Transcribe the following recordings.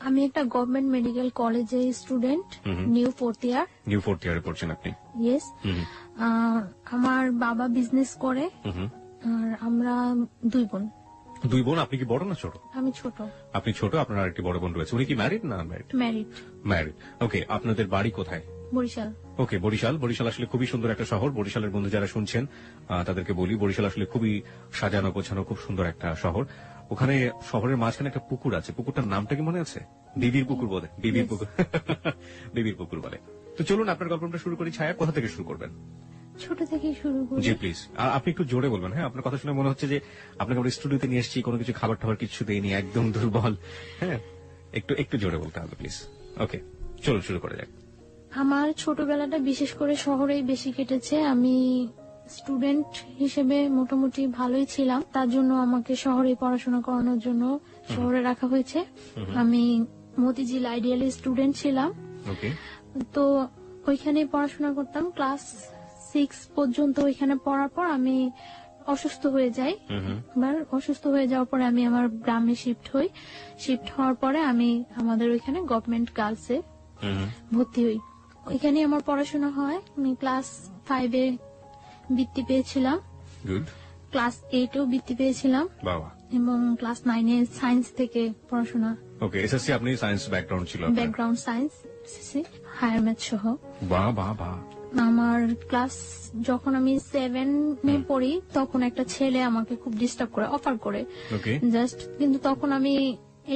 আমি একটা government medical কলেজে স্টুডেন্ট, নিউ ফোর্থ ইয়ারে পড়ছেন আপনি? ইয়েস। আমার বাবা বিজনেস করে, আর আমরা 2 বোন। 2 বোন? আপনি কি বড় না ছোট? আমি ছোট। আপনি ছোট, আপনার আরেকটি বড় বোন রয়েছে। উনি কি ম্যারিড না আনম্যারিড? ম্যারিড। ওকে, আপনাদের বাড়ি কোথায়? বরিশাল। ওকে, বরিশাল আসলে খুবই সুন্দর একটা শহর। বরিশালের বন্ধু যারা শুনছেন তাদেরকে বলি, বরিশাল আসলে খুবই সাজানো গোছানো, খুব সুন্দর একটা শহর। ওখানে শহরের মাঝখানে একটা পুকুর আছে, পুকুরটার নামটা কি মনে আছে? বিবির পুকুর বলে, বিবির পুকুর বিবির পুকুর বলে। তো চলুন আপনার গল্পটা শুরু করি। ছায়া, কোথা থেকে শুরু করবেন? ছোট থেকে শুরু করি। জি প্লিজ। আপনি একটু জোরে বলবেন। হ্যাঁ, আপনার কথা শুনে মনে হচ্ছে যে আপনাকে আমরা স্টুডিওতে নিয়ে এসেছি, কোনো কিছু খাবার টাবার কিছু দেয়নি, একদম দুর্বল। হ্যাঁ, একটু জোরে বলতে হবে প্লিজ। ওকে, চলুন শুরু করা যাক। আমার ছোটবেলাটা বিশেষ করে শহরেই বেশি কেটেছে। আমি স্টুডেন্ট হিসেবে মোটামুটি ভালোই ছিলাম, তার জন্য আমাকে শহরে পড়াশোনা করানোর জন্য শহরে রাখা হয়েছে। আমি মতিঝিল আইডিয়াল স্টুডেন্ট ছিলাম। তো ওইখানে পড়াশোনা করতাম। ক্লাস 6 পর্যন্ত ওইখানে পড়ার পর আমি অসুস্থ হয়ে যাই। অসুস্থ হয়ে যাওয়ার পরে আমি আমার গ্রামে শিফট হই। শিফট হওয়ার পরে আমি আমাদের ওইখানে গভর্নমেন্ট গার্লসে ভর্তি হই। ওইখানে আমার পড়াশোনা হয়। আমি ক্লাস 5-এ বৃত্তি পেয়েছিলাম, ক্লাস 8-এও বৃত্তি পেয়েছিলাম, এবং ক্লাস 9-এ সায়েন্স থেকে পড়াশোনা। ওকে, এসএসসি আপনি সায়েন্স ব্যাকগ্রাউন্ড ছিল? Background science, SSC, higher math সহ। বাহ বাহ বাহ। আমার ক্লাস যখন আমি 7-এ পড়ি তখন একটা ছেলে আমাকে খুব ডিস্টার্ব করে, অফার করে জাস্ট, কিন্তু তখন আমি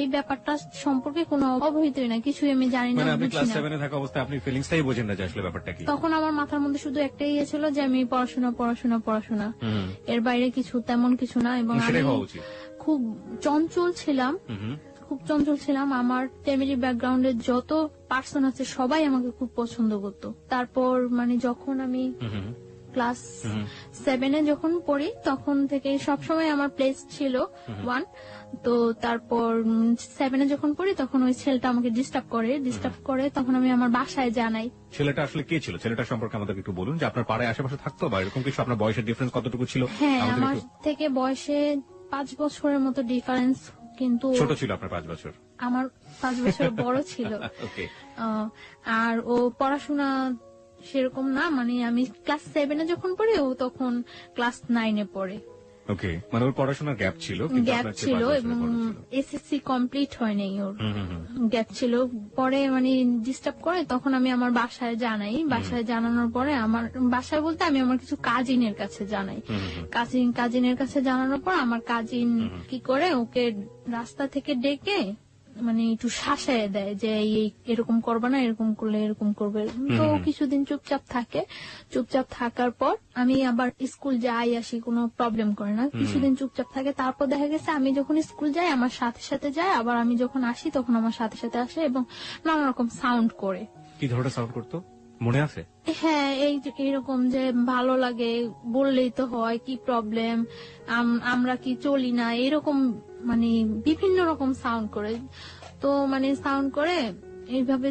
এই ব্যাপারটা সম্পর্কে কোনো অবহিতই না, কিছুই আমি জানি না। আপনি ক্লাস 7-এ থাকা অবস্থায় আপনি ফিলিংসটাই বোঝেন না যে আসলে ব্যাপারটা কি। তখন আমার মাথার মধ্যে শুধু একটাই ইয়ে ছিল যে আমি পড়াশোনা, এর বাইরে কিছু তেমন কিছু না। এবং আমি খুব চঞ্চল ছিলাম। আমার ফ্যামিলি ব্যাকগ্রাউন্ডে যত পার্সন আছে সবাই আমাকে খুব পছন্দ করতো। তারপর মানে যখন আমি ক্লাস 7-এ যখন পড়ি তখন থেকে সবসময় আমার প্লেস ছিল 1। তো তারপর 7-এ যখন পড়ি তখন ওই ছেলেটা আমাকে ডিস্টার্ব করে, তখন আমি আমার বাসায় জানাই। ছেলেটা আসলে কে ছিল? ছেলেটা সম্পর্কে আমাদের একটু বলুন, যে আপনার পাড়ায় আশেপাশে থাকতো বা এরকম কিছু? আপনার বয়সের ডিফারেন্স কতটুকু ছিল? হ্যাঁ, আমার থেকে বয়সে 5 বছরের মতো ডিফারেন্স, কিন্তু ছোট ছিল আপনার 5 বছর? আমার 5 বছর বড় ছিল। আর ও পড়াশোনা সেরকম না, মানে আমি ক্লাস 7-এ যখন পড়ি ও তখন ক্লাস 9-এ পড়ে। ওকে, মানে ওর পড়াশোনার গ্যাপ ছিল এবং এসএসসি কমপ্লিট হয়নি, ওর গ্যাপ ছিল। পরে মানে ডিস্টার্ব করে, তখন আমি আমার বাসায় জানাই। বাসায় জানানোর পরে আমার বাসায় বলতে আমি আমার কিছু কাজিনের কাছে জানাই। কাজিনের কাছে জানানোর পর আমার কাজিন কি করে ওকে রাস্তা থেকে ডেকে মানে একটু শাসায় দেয় যে এরকম করবে না, এরকম করলে এরকম করবে। তো কিছুদিন চুপচাপ থাকে। চুপচাপ থাকার পর আমি আবার স্কুল যাই আসি, কোনো প্রবলেম করে না। কিছুদিন চুপচাপ থাকে, তারপর দেখা গেছে আমি যখন স্কুল যাই আমার সাথে সাথে যায়, আবার আমি যখন আসি তখন আমার সাথে সাথে আসে, এবং নানা রকম সাউন্ড করে। কি ধরনের সাউন্ড করতো মনে আছে? হ্যাঁ, এইরকম যে ভালো লাগে বললেই তো হয়, কি প্রবলেম, আমরা কি চলি না, এরকম মানে বিভিন্ন রকম সাউন্ড করে। তো মানে সাউন্ড করে এইভাবে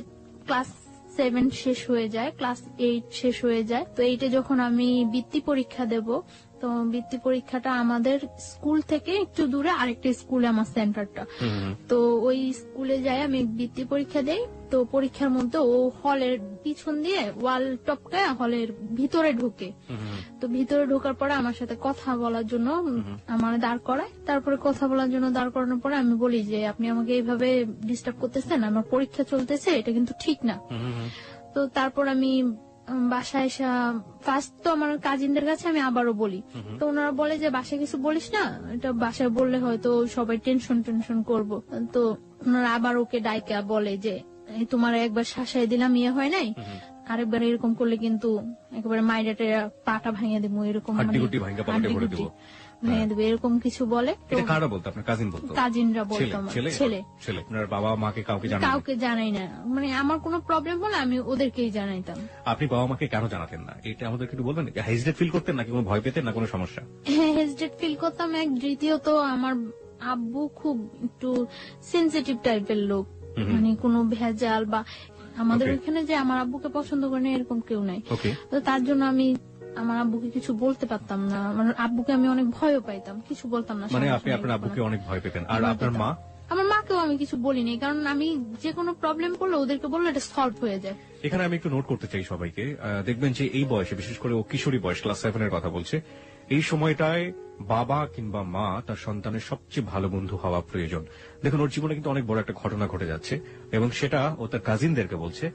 ক্লাস 7 শেষ হয়ে যায়, ক্লাস 8 শেষ হয়ে যায়। তো 8-এ যখন আমি বৃত্তি পরীক্ষা দেব, তো বৃত্তি পরীক্ষাটা আমাদের স্কুল থেকে একটু দূরে আরেকটা স্কুলে আমার সেন্টারটা। তো ওই স্কুলে যাই আমি বৃত্তি পরীক্ষা দেই। তো পরীক্ষার মধ্যে ও হলের পিছন দিয়ে ওয়াল টপকায় হলের ভিতরে ঢুকে। তো ভিতরে ঢোকার পরে আমার সাথে কথা বলার জন্য আমার দাঁড় করায়। তারপরে কথা বলার জন্য দাঁড় করানোর পরে আমি বলি যে আপনি আমাকে এইভাবে ডিস্টার্ব করতেছেন, আমার পরীক্ষা চলতেছে, এটা কিন্তু ঠিক না। তো তারপর আমি বাসায় এসে ফার্স্ট তো আমার কাজিনদের কাছে আমি আবারও বলি। তো ওনারা বলে যে বাসায় কিছু বলিস না, এটা বাসায় বললে হয়তো সবাই টেনশন করবো। তো ওনারা আবার ওকে ডাইকা বলে যে তোমার একবার শাসায় দিলাম, ইয়ে হয় নাই, আরেকবার এরকম করলে কিন্তু একেবারে মাইরাটে পাটা ভাঙিয়ে দেবো, এরকম ভেঙে দেবে, এরকম কিছু বলে। কারা বলতো? আপনার কাজিন বলতো? কাজিনরা বলতো। ছেলে আপনার বাবা মাকে কাউকে জানাই না, মানে আমার কোনো প্রবলেম হলে আমি ওদেরকেই জানাইতাম। আপনি বাবা মাকে কেন জানাতেন না এটা আমাদের একটু বলবেন? হেজিটেট ফিল করতেন নাকি কোনো ভয় পেতেন না কোনো সমস্যা? হ্যাঁ, হেজিটেট ফিল করতাম। দ্বিতীয়ত আমার আব্বু খুব একটু সেনসিটিভ টাইপের লোক, মানে কোনো ভেজাল বা আমাদের ওইখানে যে আমার আব্বুকে পছন্দ করে না এরকম কেউ নাই। তো তার জন্য আমি আমার আব্বুকে কিছু বলতে পারতাম না। আমার আব্বুকে আমি অনেক ভয়ও পাইতাম, কিছু বলতাম না। মানে আপনি আপনার আব্বুকে অনেক ভয় পেতেন। আর আপনার মা? আমার মা মাকেও আমি কিছু বলিনি, কারণ আমি যে কোনো প্রবলেম পড়লে ওদেরকে বললে এটা সলভ হয়ে যায়। এখানে আমি একটু নোট করতে চাই সবাইকে, দেখবেন যে এই বয়সে, বিশেষ করে ও কিশোরী বয়স, ক্লাস 7 এর কথা বলছে, এই সময়টায় বাবা কিংবা মা তার সন্তানের সবচেয়ে ভালো বন্ধু হওয়া প্রয়োজন। দেখুন, ওর জীবনে কিন্তু অনেক বড় একটা ঘটনা ঘটে যাচ্ছে এবং সেটা ও তার কাজিনদেরকে বলছে।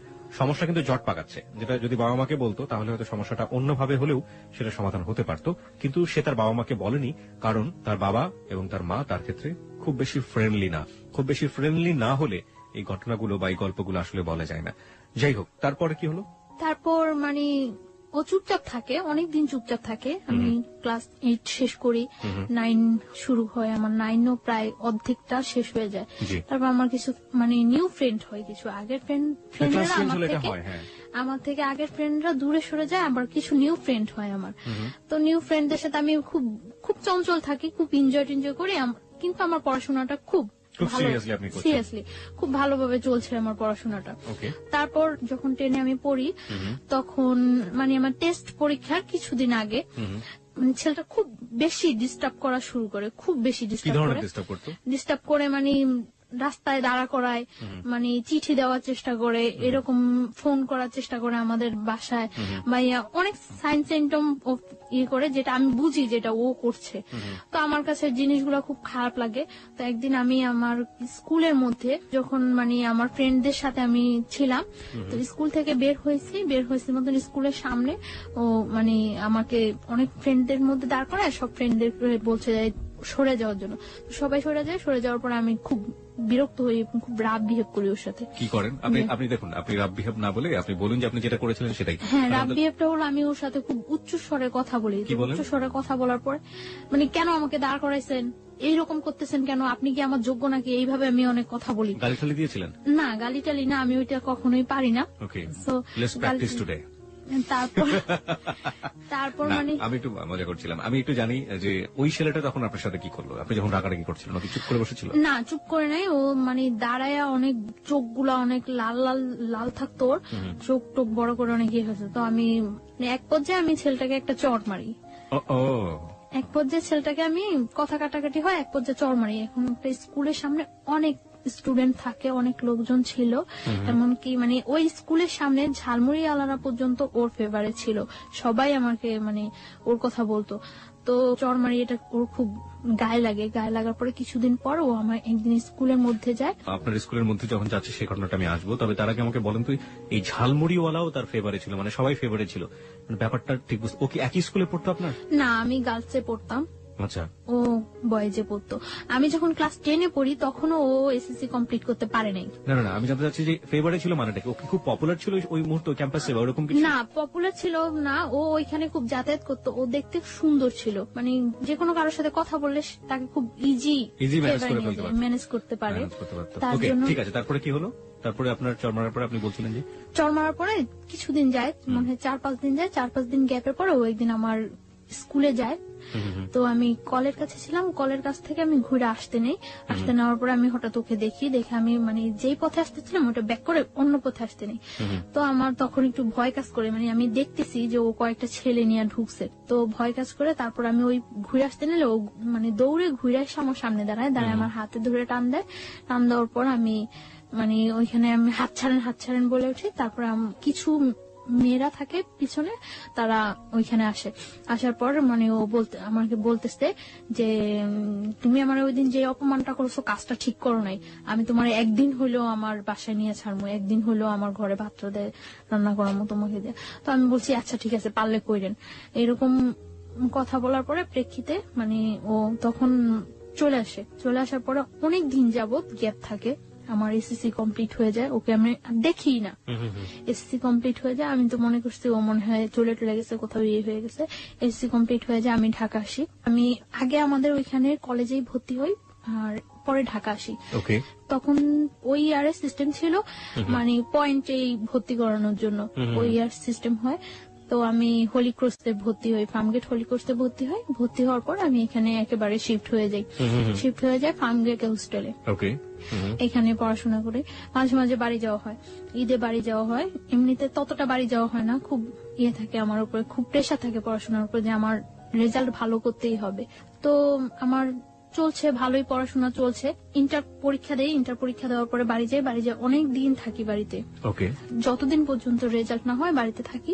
সমস্যা কিন্তু জট পাকাচ্ছে, যেটা যদি বাবা মাকে বলতো তাহলে হয়তো সমস্যাটা অন্যভাবে হলেও সেটা সমাধান হতে পারত, কিন্তু সে তার বাবা মাকে বলেনি, কারণ তার বাবা এবং তার মা তার ক্ষেত্রে খুব বেশি ফ্রেন্ডলি না। খুব বেশি ফ্রেন্ডলি না হলে এই ঘটনাগুলো বা এই গল্পগুলো আসলে বলা যায় না। যাই হোক, তারপরে কি হলো? তারপর মানে ও চুপচাপ থাকে, অনেকদিন চুপচাপ থাকে। আমি ক্লাস 8 শেষ করি, 9 শুরু হয় আমার, 9ও প্রায় অর্ধেকটা শেষ হয়ে যায়। জি। তারপর আমার কিছু মানে নিউ ফ্রেন্ড হয়, কিছু আগের ফ্রেন্ডরা Class 10 হলে এটা হয়, হ্যাঁ। আমার থেকে আগের ফ্রেন্ডরা দূরে সরে যায়, আবার কিছু নিউ ফ্রেন্ড হয় আমার। তো নিউ ফ্রেন্ডদের সাথে আমি খুব খুব চঞ্চল থাকি, খুব এনজয় করি, কিন্তু আমার পড়াশোনাটা খুব খুব ভালো, seriously আপনি করছেন। সিরিয়াসলি খুব ভালোভাবে চলছে আমার পড়াশোনাটা। ওকে। তারপর যখন 10-এ আমি পড়ি, তখন মানে আমার টেস্ট পরীক্ষার কিছুদিন আগে মানে ছেলেটা খুব বেশি ডিস্টার্ব করা শুরু করে, খুব বেশি কি ডিস্টার্ব ধরনের করে। ডিস্টার্ব করতো? ডিস্টার্ব করে মানে রাস্তায় দাঁড়া করায়, মানে চিঠি দেওয়ার চেষ্টা করে, এরকম ফোন করার চেষ্টা করে আমাদের বাসায়, বা অনেক সাইন সিম্পটম করে, যেটা আমি বুঝি যেটা ও করছে। তো আমার কাছে জিনিসগুলো খুব খারাপ লাগে। তো একদিন আমি আমার স্কুলের মধ্যে যখন মানে আমার ফ্রেন্ডদের সাথে আমি ছিলাম, তো স্কুল থেকে বের হয়েছি মতন স্কুলের সামনে ও মানে আমাকে অনেক ফ্রেন্ডদের মধ্যে দাঁড় করায়, সব ফ্রেন্ডদের বলছে সরে যাওয়ার জন্য। সবাই সরে যাওয়ার পর আমি খুব বিরক্ত হই, খুব রাফ বিহেভ করি ওর সাথে। কি করেন আপনি? দেখুন, আপনি রাব বিহেভ না বলে আপনি বলুন যে আপনি যেটা করেছিলেন সেটাই। হ্যাঁ, রাফ বিহেভটা হলো আমি ওর সাথে খুব উচ্চ স্বরে কথা বলি। উচ্চ স্বরে কথা বলার পর মানে, কেন আমাকে দাঁড় করাইছেন, এইরকম করতেছেন কেন, আপনি কি আমার যোগ্য নাকি, এইভাবে আমি অনেক কথা বলি। গালি টালি দিয়েছিলেন? না, গালি টালি না, আমি ওইটা কখনোই পারি না। ওকে, So, লেটস প্র্যাকটিস টুডে। তারপর মানে আমি একটু মজা করছিলাম। আমি একটু জানি যে ওই ছেলেটা তখন আপনার সাথে কি করলো, আপনি যখন রাগারাগি করছিলেন? ওকে চুপ করে বসেছিল? না, চুপ করে নাই, ও মানে দাঁড়ায়া অনেক চোখগুলা অনেক লাল লাল লাল থাকতো, ওর চোখ টোক বড় করে অনেক ইয়ে হয়েছে। তো আমি মানে এক পর্যায়ে আমি ছেলেটাকে একটা চড় মারি। ও, এক পর্যায়ে ছেলেটাকে আমি কথা কাটাকাটি হয়, এক পর্যায়ে চড় মারি। এখন একটা স্কুলের সামনে অনেক স্টুডেন্ট থাকে, অনেক লোকজন ছিল, এমনকি মানে ওই স্কুলের সামনে ঝালমুড়ি আলারা পর্যন্ত ওর ফেভারে ছিল, সবাই আমাকে মানে ওর কথা বলতো। তো চড় মারি, এটা ওর খুব গায়ে লাগে। গায়ে লাগার পরে কিছুদিন পর ও আমার একদিন স্কুলের মধ্যে যায়। আপনার স্কুলের মধ্যে যখন যাচ্ছে সেই ঘটনাটা আমি আসবো, তবে তার আগে আমাকে বলেন তো, এই ঝালমুড়িওয়ালাও তার ফেভারে ছিল, মানে সবাই ফেভারে ছিল, মানে ব্যাপারটা ঠিক বুঝতে। ও কি একই স্কুলে পড়তো আপনার? না, আমি গার্লসে পড়তাম, আচ্ছা। ও বয়েজে পড়তো। আমি যখন ক্লাস 10-এ পড়ি তখনও ও এসএসসি কমপ্লিট করতে পারে নাই। না, আমি জানতে চাচ্ছি যে ফেভারে ছিল মানেটা কি? ও কি খুব পপুলার ছিল ওই মুহূর্তে ক্যাম্পাসে বা ওরকম কিছু? না, পপুলার ছিল না, ও ওইখানে খুব যাতায়াত করতো, ও দেখতে সুন্দর ছিল, মানে যে কোনো কারোর সাথে কথা বললে তাকে খুব ইজি ম্যানেজ করতে পারে। তার ওকে, জন্য ঠিক আছে। তারপরে কি হলো? তারপরে আপনার চড় মারার পরে আপনি বলছিলেন যে চড় মারার পরে কিছুদিন যায়, মনে হয় 4-5 দিন যায়। 4-5 দিন গ্যাপের পরে ও একদিন আমার স্কুলে যায়। তো আমি কলের কাছে ছিলাম, কলের কাছ থেকে আমি ঘুরে আসতে নেওয়ার পরে আমি হঠাৎ ওকে দেখে আমি মানে যেই পথে আসতেছিলাম ওটা ব্যাক করে অন্য পথে আসতে নেই। তো আমার তখন একটু ভয় কাজ করে, মানে আমি দেখতেছি যে ও কয়েকটা ছেলে নিয়ে ঢুকছে, তো ভয় কাজ করে। তারপর আমি ওই ঘুরে আসতে নিলে ও মানে দৌড়ে ঘুরে এসে আমার সামনে দাঁড়ায় আমার হাতে ধরে টান দেওয়ার পর আমি মানে ওইখানে আমি হাত ছাড়েন বলে উঠি। তারপর কিছু মেয়েরা থাকে পিছনে, তারা ওইখানে আসার পর মানে ও আমাকে বলতেছে যে তুমি আমার ওই দিন যে অপমানটা করছো কাজটা ঠিক করো নাই, আমি তোমার একদিন হইলেও আমার বাসায় নিয়ে ছাড়বো, একদিন হইলেও আমার ঘরে ভাত রান্না করার মতো তোমাকে দিয়ে। তো আমি বলছি আচ্ছা ঠিক আছে, পারলে কইরেন। এরকম কথা বলার পরে প্রেক্ষিতে মানে ও তখন চলে আসার পরে অনেক দিন যাবত গ্যাপ থাকে। আমার এসএসসি কমপ্লিট হয়ে যায়, ওকে আমি দেখি না। এসএসসি কমপ্লিট হয়ে যায়, আমি তো মনে করছি ও মনে হয় চলে গেছে, কোথাও ইয়ে হয়ে গেছে। এসএসসি কমপ্লিট হয়ে যায়, আমি ঢাকা আসি। আমি আগে আমাদের ওইখানে কলেজেই ভর্তি হই, আর পরে ঢাকা আসি। তখন ওই ইয়ারের সিস্টেম ছিল মানে পয়েন্টেই ভর্তি করানোর জন্য ওই ইয়ার সিস্টেম হয়। তো আমি হোলি ক্রসে ভর্তি হই, ফার্মগেট হোলি ক্রসে ভর্তি হওয়ার পর আমি এখানে একেবারে শিফট হয়ে যাই ফার্মগেট হোস্টেলে। এখানে পড়াশোনা করে মাঝে মাঝে বাড়ি যাওয়া হয়, ঈদে বাড়ি যাওয়া হয়। এমনিতে ততটা বাড়ি যাওয়া হয় না, খুব ইয়ে থাকে আমার উপরে, খুব প্রেশার থাকে পড়াশোনার উপর যে আমার রেজাল্ট ভালো করতেই হবে। তো আমার চলছে, ভালোই পড়াশোনা চলছে। ইন্টার পরীক্ষা দেওয়ার পরে বাড়ি যাই অনেক দিন থাকি বাড়িতে। ওকে। যতদিন পর্যন্ত রেজাল্ট না হয় বাড়িতে থাকি।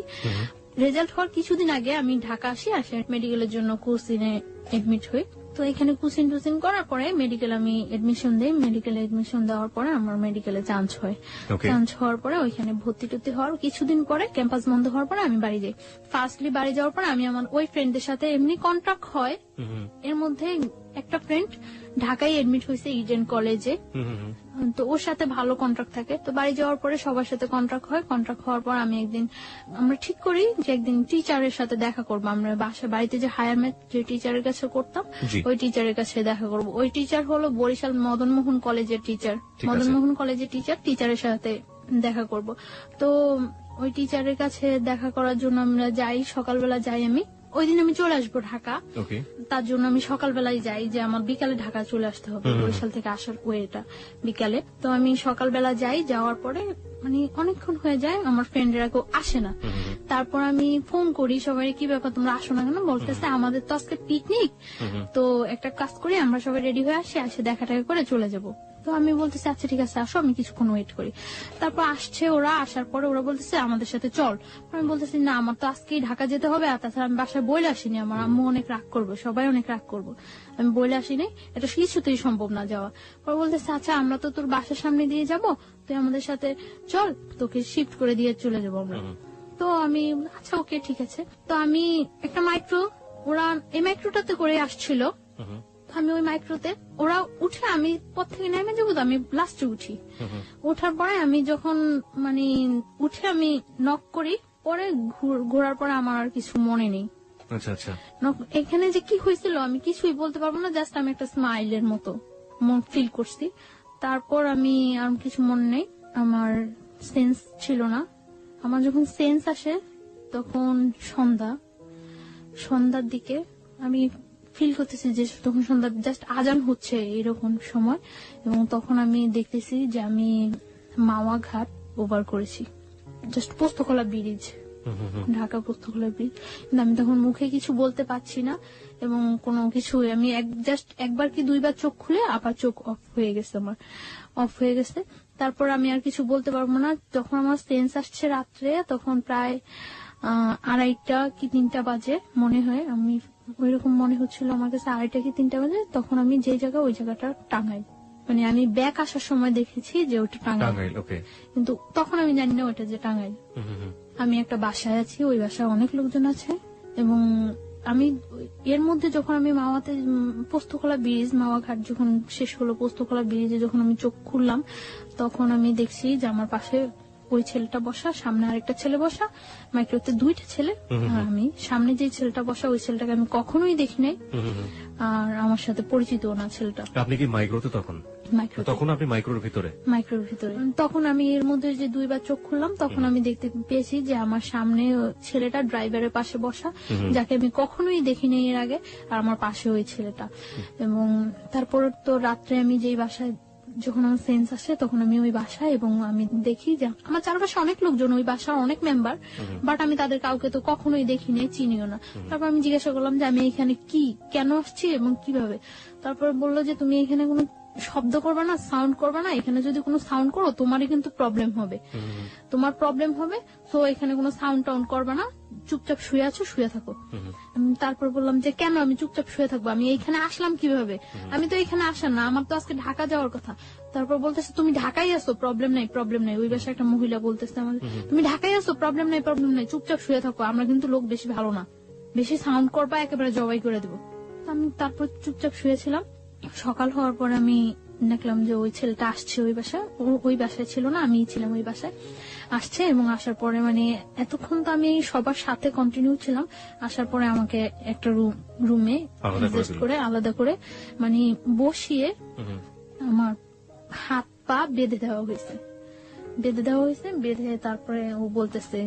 রেজাল্ট হওয়ার কিছুদিন আগে আমি ঢাকা আসি মেডিকেলের জন্য কোচিনে এডমিট হই। তো এখানে কোচিন টুচিন করার পরে মেডিকেল আমি এডমিশন দেই। মেডিকেলে এডমিশন দেওয়ার পরে আমার মেডিকেলে চান্স হয়। চান্স হওয়ার পরে ওইখানে ভর্তি টর্তি হওয়ার কিছুদিন পরে ক্যাম্পাস বন্ধ হওয়ার পরে আমি বাড়ি যাই। ফার্স্টলি বাড়ি যাওয়ার পরে আমি আমার ওই ফ্রেন্ডদের সাথে এমনি কন্ট্রাক্ট হয়। এর মধ্যে একটা ফ্রেন্ড ঢাকায় এডমিট হয়েছে ইডেন কলেজে, তো ওর সাথে ভালো কন্ট্রাক্ট থাকে। তো বাড়ি যাওয়ার পরে সবার সাথে কন্ট্রাক্ট হয়। কন্ট্রাক্ট হওয়ার পর আমরা ঠিক করি যে একদিন টিচারের সাথে দেখা করবো। আমরা বাড়িতে যে হায়ার ম্যাথ যে টিচারের কাছে করতাম ওই টিচারের কাছে দেখা করবো। ওই টিচার হলো বরিশাল মদনমোহন কলেজের টিচার। টিচারের সাথে দেখা করব। তো ওই টিচারের কাছে দেখা করার জন্য আমরা যাই, সকালবেলা যাই। আমি ওই দিন আমি চলে আসবো ঢাকা, তার জন্য আমি সকালবেলায় যাই যে আমার বিকালে ঢাকা চলে আসতে হবে। বরিশাল থেকে আসার ওয়েটা বিকালে। তো আমি সকালবেলা যাই, যাওয়ার পরে মানে অনেকক্ষণ হয়ে যায়, আমার ফ্রেন্ডেরা কেউ আসে না। তারপর আমি ফোন করি সবাই, কি ব্যাপার তোমরা আসো না কেন? বলতেছে আমাদের তো আজকে পিকনিক, তো একটা কাজ করি আমরা সবাই রেডি হয়ে আসি দেখা টাকা করে চলে যাব। তো আমি বলতেছি আচ্ছা ঠিক আছে আসো, আমি কিছুক্ষণ ওয়েট করি। তারপর আসছে ওরা, আসার পরে ওরা বলতেছে আমাদের সাথে চল। আমি বলতেছি না আমার তো আজকেই ঢাকা যেতে হবে, আর তাছাড়া আমি বাসায় বলে আসিনি, আমার আম্মু অনেক রাগ করবে, সবাই অনেক রাগ করবো, আমি বলে আসিনি, এটা কিছুতেই সম্ভব না যাওয়া। পরে বলতেছে আচ্ছা আমরা তো তোর বাসার সামনে দিয়ে যাব, তুই আমাদের সাথে চল, তোকে শিফট করে দিয়ে চলে যাবো আমরা। তো আমি আচ্ছা ওকে ঠিক আছে। তো আমি একটা মাইক্রো, ওরা এই মাইক্রোটাতে করে আসছিল, আমি ওই মাইক্রোতে ওরা উঠে আমি পথ থেকে নেমে যাবো, তো আমি লাস্টে উঠি। ওঠার পরে আমি যখন মানে উঠে আমি নক করি, পরে ঘোরার পরে আমার আর কিছু মনে নেই। আচ্ছা আচ্ছা, এখানে যে কি হয়েছিল আমি কিছুই বলতে পারবো না, জাস্ট আমি একটা স্মাইলের মতো ফিল করছি। তারপর আমি আর কিছু মনে নেই, আমার সেন্স ছিল না। আমার যখন সেন্স আসে তখন সন্ধ্যার দিকে আমি ফিল করতেছি যে তখন সন্ধ্যা জাস্ট আজান হচ্ছে এরকম সময়, এবং তখন আমি দেখতেছি যে আমি মাওয়া ঘাট ওভার করেছি, just Postogola bridge, Dhaka Postogola bridge. কিন্তু আমি তখন মুখে কিছু বলতে পারছি না এবং কোনো কিছু, আমি জাস্ট একবার কি দুইবার চোখ খুলে আবার চোখ অফ হয়ে গেছে। তারপর আমি আর কিছু বলতে পারবো না। যখন আমার সেন্স আসছে রাত্রে, তখন প্রায় 2:30 কি 3টা বাজে মনে হয়, আমি ওইরকম মনে হচ্ছিল আমার কাছে 2:30 কি 3টা বাজে। তখন আমি যে জায়গা, ওই জায়গাটা টাঙ্গাইল, মানে আমি ব্যাক আসার সময় দেখেছি যে ওটা টাঙ্গাইল, কিন্তু তখন আমি জানি না ওটা যে টাঙ্গাইল। আমি একটা বাসায় আছি, ওই বাসায় অনেক লোকজন আছে, এবং আমি এর মধ্যে যখন আমি মাওয়াতে পোস্তকলা ব্রিজ, মাওয়া ঘাট যখন শেষ হলো, পোস্তকলা ব্রিজে যখন আমি চোখ খুললাম, তখন আমি দেখছি যে আমার পাশে ওই ছেলেটা বসা, সামনে আরেকটা ছেলে বসা, মাইক্রোতে 2টা ছেলে, আর আমি সামনে যে ছেলেটা বসা, ওই ছেলেটাকে আমি কখনোই দেখি নাই, আর আমার সাথে পরিচিত না ছেলেটা। আপনি কি মাইক্রোতে তখন? তখন আপনি মাইক্রোর ভিতরে? তখন আমি এর মধ্যে যে 2বার চোখ খুললাম, তখন আমি দেখতে পেয়েছি যে আমার সামনে ছেলেটা ড্রাইভারের পাশে বসা, যাকে আমি কখনোই দেখিনি এর আগে, আর আমার পাশে ওই ছেলেটা। এবং তারপর তো রাত্রে আমি যেই বাসায়, যখন আমার সেন্স আসে তখন আমি ওই বাসায়, এবং আমি দেখি যে আমার চারপাশে অনেক লোকজন, ওই বাসার অনেক মেম্বার, বাট আমি তাদের কাউকে তো কখনোই দেখিনি, চিনিও না। তারপর আমি জিজ্ঞাসা করলাম যে আমি এখানে কেন আসছি এবং কিভাবে। তারপর বললো যে তুমি এখানে কোনো শব্দ করবে না, সাউন্ড করবে না, এখানে যদি কোনো সাউন্ড করো তোমারই কিন্তু প্রবলেম হবে, তো এখানে কোনো সাউন্ড টাউন্ড করবে না, চুপচাপ শুয়ে থাকো। তারপর বললাম যে কেন আমি চুপচাপ শুয়ে থাকবো, আমি এইখানে আসলাম কিভাবে, আমি তো এখানে আসা না, আমার তো আজকে ঢাকা যাওয়ার কথা। তারপর বলতেছে তুমি ঢাকায় আসো, প্রবলেম নাই। ওই বাসায় একটা মহিলা বলতেছে আমাদের, তুমি ঢাকায় আসো, প্রবলেম নাই, চুপচাপ শুয়ে থাকো, আমরা কিন্তু লোক বেশি ভালো না, বেশি সাউন্ড করবা একেবারে জবাই করে দেবো। আমি তারপর চুপচাপ শুয়েছিলাম। সকাল হওয়ার পর আমি দেখলাম যে ওই ছেলেটা আসছে ওই বাসায় ছিল না, আমি ছিলাম ওই বাসায়, আসছে, এবং আসার পরে মানে এতক্ষণ তো আমি সবার সাথে কন্টিনিউ ছিলাম। আসার পরে আমাকে একটা রুমে আলাদা করে মানে বসিয়ে আমার হাত পা বেঁধে দেওয়া হয়েছে। বেঁধে তারপরে ও বলতেছে